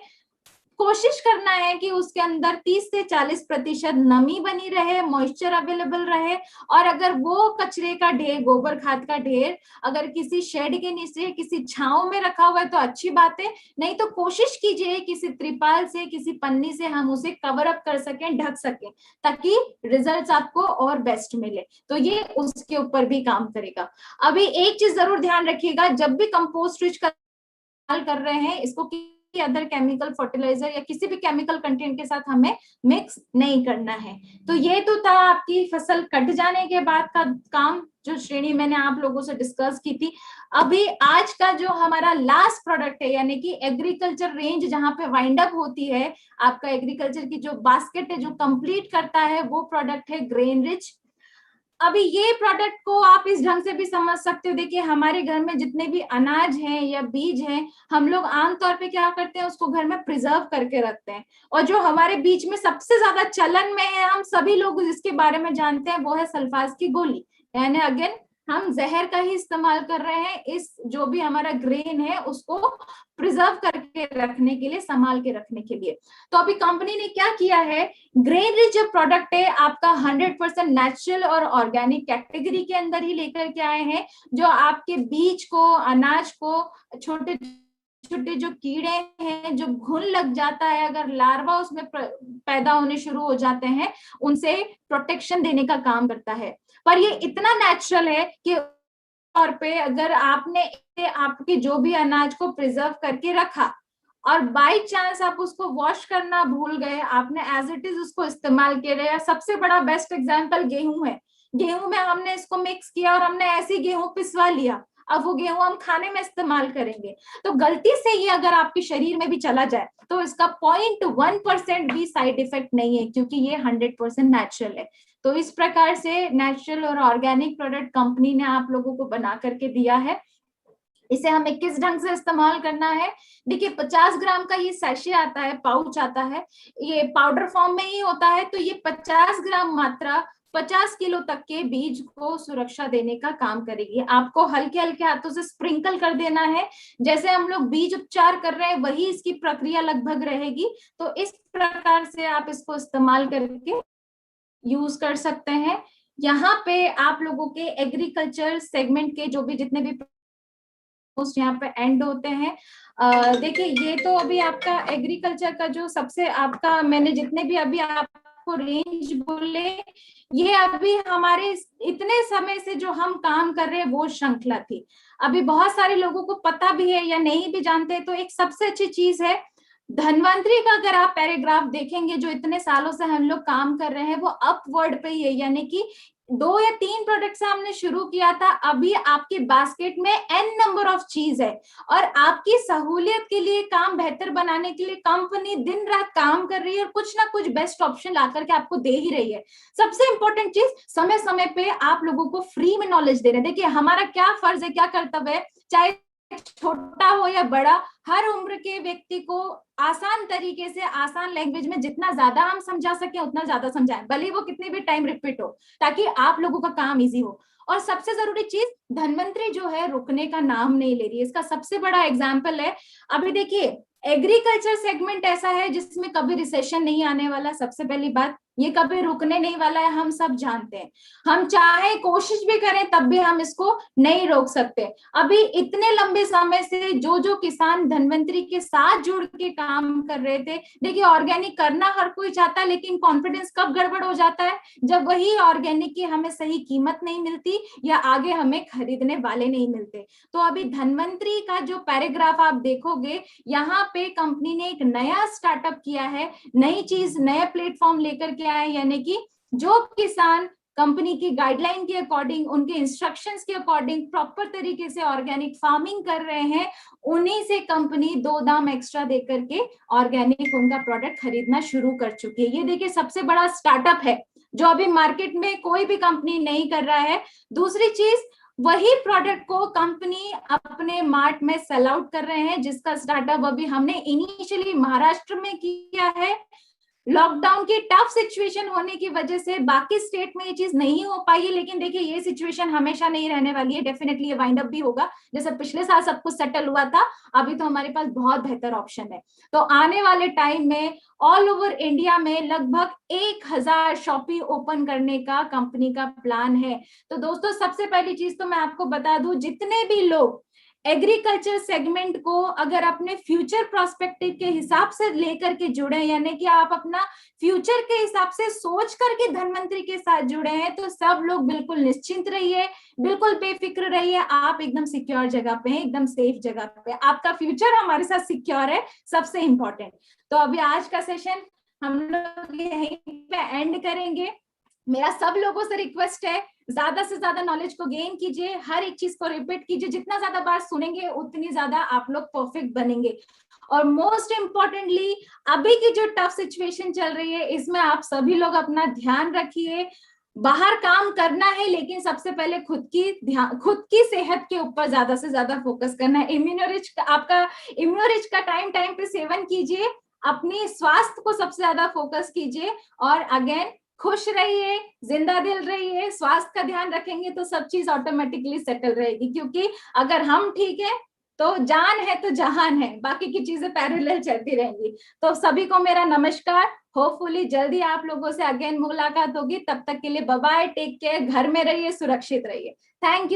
कोशिश करना है कि उसके अंदर 30 से 40% नमी बनी रहे, मॉइस्चर अवेलेबल रहे। और अगर वो कचरे का ढेर, गोबर खाद का ढेर अगर किसी शेड के नीचे किसी छांव में रखा हुआ है तो अच्छी बात है, नहीं तो कोशिश कीजिए किसी त्रिपाल से किसी पन्नी से हम उसे कवर अप कर सकें, ढक सकें, ताकि रिजल्ट्स आपको और बेस्ट मिले। तो ये उसके ऊपर भी काम करेगा। अभी एक चीज जरूर ध्यान रखिएगा, जब भी कंपोस्ट रिच का कर रहे हैं इसको अदर केमिकल फर्टिलाइजर या किसी भी केमिकल कंटेंट के साथ हमें मिक्स नहीं करना है। तो ये तो था आपकी फसल कट जाने के बाद का काम, जो श्रेणी मैंने आप लोगों से डिस्कस की थी। अभी आज का जो हमारा लास्ट प्रोडक्ट है, यानी कि एग्रीकल्चर रेंज जहां पे वाइंड अप होती है, आपका एग्रीकल्चर की जो बास्केट है जो कंप्लीट करता है, वो प्रोडक्ट है ग्रेन रिच। अभी ये प्रोडक्ट को आप इस ढंग से भी समझ सकते हो, देखिए हमारे घर में जितने भी अनाज हैं या बीज हैं, हम लोग आमतौर पे क्या करते हैं, उसको घर में प्रिजर्व करके रखते हैं। और जो हमारे बीच में सबसे ज्यादा चलन में है, हम सभी लोग जिसके बारे में जानते हैं, वो है सल्फास की गोली। यानी अगेन हम जहर का ही इस्तेमाल कर रहे हैं इस जो भी हमारा ग्रेन है उसको प्रिजर्व करके रखने के लिए, संभाल के रखने के लिए। तो अभी कंपनी ने क्या किया है, ग्रेन रिच जो प्रोडक्ट है आपका 100% नेचुरल और ऑर्गेनिक कैटेगरी के अंदर ही लेकर के आए हैं, जो आपके बीज को, अनाज को, छोटे छोटे जो कीड़े हैं, जो घुन लग जाता है, अगर लार्वा उसमें पैदा होने शुरू हो जाते हैं, उनसे प्रोटेक्शन देने का काम करता है। पर ये इतना नेचुरल है कि तौर पे अगर आपने आपके जो भी अनाज को प्रिजर्व करके रखा और बाई चांस आप उसको वॉश करना भूल गए, आपने एज इट इज उसको इस्तेमाल किया। सबसे बड़ा बेस्ट एग्जांपल गेहूं है। गेहूं में हमने इसको मिक्स किया और हमने ऐसे गेहूं पिसवा लिया, अब वो गेहूं हम खाने में इस्तेमाल करेंगे, तो गलती से ये अगर आपके शरीर में भी चला जाए तो इसका 0.1% भी साइड इफेक्ट नहीं है, क्योंकि ये 100% नेचुरल है। तो इस प्रकार से नेचुरल और ऑर्गेनिक प्रोडक्ट कंपनी ने आप लोगों को बना करके दिया है। इसे हमें किस ढंग से इस्तेमाल करना है, देखिए 50 ग्राम का ये सैशे आता है, पाउच आता है, ये पाउडर फॉर्म में ही होता है। तो ये 50 ग्राम मात्रा 50 किलो तक के बीज को सुरक्षा देने का काम करेगी। आपको हल्के हल्के हाथों से स्प्रिंकल कर देना है, जैसे हम लोग बीज उपचार कर रहे हैं वही इसकी प्रक्रिया लगभग रहेगी। तो इस प्रकार से आप इसको इस्तेमाल करके यूज कर सकते हैं। यहाँ पे आप लोगों के एग्रीकल्चर सेगमेंट के जो भी जितने भी पोस्ट यहाँ पे एंड होते हैं, देखिए ये तो अभी आपका एग्रीकल्चर का जो सबसे आपका, मैंने जितने भी अभी आपको रेंज बोले, ये अभी हमारे इतने समय से जो हम काम कर रहे हैं वो श्रृंखला थी। अभी बहुत सारे लोगों को पता भी है या नहीं भी जानते, तो एक सबसे अच्छी चीज है धनवंतरी का। अगर आप पैराग्राफ देखेंगे, जो इतने सालों से हम लोग काम कर रहे हैं वो अपवर्ड पे ही है, यानी कि 2 या 3 प्रोडक्ट से हमने शुरू किया था, अभी आपके बास्केट में एन नंबर ऑफ चीज है। और आपकी सहूलियत के लिए, काम बेहतर बनाने के लिए कंपनी दिन रात काम कर रही है और कुछ ना कुछ बेस्ट ऑप्शन ला करके आपको दे ही रही है। सबसे इंपॉर्टेंट चीज, समय समय पे आप लोगों को फ्री में नॉलेज दे रहे हैं। देखिए हमारा क्या फर्ज है, क्या कर्तव्य है, चाहे छोटा हो या बड़ा, हर उम्र के व्यक्ति को आसान तरीके से, आसान लैंग्वेज में जितना ज्यादा हम समझा सके उतना ज्यादा समझाएं, भले वो कितनी भी टाइम रिपीट हो, ताकि आप लोगों का काम इजी हो। और सबसे जरूरी चीज, धनवंतरी जो है रुकने का नाम नहीं ले रही है। इसका सबसे बड़ा एग्जाम्पल है, अभी देखिए एग्रीकल्चर सेगमेंट ऐसा है जिसमें कभी रिसेशन नहीं आने वाला। सबसे पहली बात, ये कभी रुकने नहीं वाला है, हम सब जानते हैं। हम चाहे कोशिश भी करें तब भी हम इसको नहीं रोक सकते। अभी इतने लंबे समय से जो जो किसान धनवंतरी के साथ जुड़ के काम कर रहे थे, देखिए ऑर्गेनिक करना हर कोई चाहता है, लेकिन कॉन्फिडेंस कब गड़बड़ हो जाता है, जब वही ऑर्गेनिक की हमें सही कीमत नहीं मिलती या आगे हमें खरीदने वाले नहीं मिलते। तो अभी धनवंतरी का जो पैराग्राफ आप देखोगे, यहाँ पे कंपनी ने एक नया स्टार्टअप किया है, नई चीज, नया प्लेटफॉर्म लेकर के आए, यानी कि जो किसान कंपनी की गाइडलाइन के अकॉर्डिंग, उनके इंस्ट्रक्शंस के अकॉर्डिंग प्रॉपर तरीके से ऑर्गेनिक फार्मिंग कर रहे हैं, उन्हीं से कंपनी 2 दाम एक्स्ट्रा देकर के ऑर्गेनिक उनका प्रोडक्ट खरीदना शुरू कर चुकी है। ये देखिए सबसे बड़ा स्टार्टअप है जो अभी मार्केट में कोई भी कंपनी नहीं कर रहा है। दूसरी चीज, वही प्रोडक्ट को कंपनी अपने मार्ट में सेल आउट कर रहे हैं, जिसका स्टार्टअप अभी हमने इनिशियली महाराष्ट्र में किया है। लॉकडाउन की टफ सिचुएशन होने की वजह से बाकी स्टेट में ये चीज नहीं हो पाई है, लेकिन देखिए ये सिचुएशन हमेशा नहीं रहने वाली है, डेफिनेटली ये वाइंड अप भी होगा। जैसे पिछले साल सब कुछ सेटल हुआ था, अभी तो हमारे पास बहुत बेहतर ऑप्शन है। तो आने वाले टाइम में ऑल ओवर इंडिया में लगभग 1000 शॉपी ओपन करने का कंपनी का प्लान है। तो दोस्तों सबसे पहली चीज तो मैं आपको बता दूं, जितने भी लोग एग्रीकल्चर सेगमेंट को अगर अपने फ्यूचर प्रोस्पेक्टिव के हिसाब से लेकर के जुड़े, यानी कि आप अपना फ्यूचर के हिसाब से सोच करके धनवंतरी के साथ जुड़े हैं, तो सब लोग बिल्कुल निश्चिंत रहिए, बिल्कुल बेफिक्र रहिए। आप एकदम सिक्योर जगह पे हैं, एकदम सेफ जगह पे, आपका फ्यूचर हमारे साथ सिक्योर है, सबसे इंपॉर्टेंट। तो अभी आज का सेशन हम लोग यहीं पे एंड करेंगे। मेरा सब लोगों से रिक्वेस्ट है, ज्यादा से ज्यादा नॉलेज को गेन कीजिए, हर एक चीज को रिपीट कीजिए, जितना ज्यादा बार सुनेंगे उतनी ज्यादा आप लोग परफेक्ट बनेंगे। और मोस्ट इंपॉर्टेंटली, अभी की जो टफ सिचुएशन चल रही है इसमें आप सभी लोग अपना ध्यान रखिए, बाहर काम करना है, लेकिन सबसे पहले खुद की सेहत के ऊपर ज्यादा से ज्यादा फोकस करना है। इम्यूनोरिच का टाइम टाइम पे सेवन कीजिए, अपने स्वास्थ्य को सबसे ज्यादा फोकस कीजिए, और अगेन खुश रहिए, जिंदा दिल रहिए, स्वास्थ्य का ध्यान रखेंगे तो सब चीज ऑटोमेटिकली सेटल रहेगी, क्योंकि अगर हम ठीक है तो जान है तो जहान है, बाकी की चीजें पैरेलल चलती रहेंगी। तो सभी को मेरा नमस्कार, होपफुली जल्दी आप लोगों से अगेन मुलाकात होगी, तब तक के लिए बाय बाय, टेक केयर, घर में रहिए, सुरक्षित रहिए। Thank you.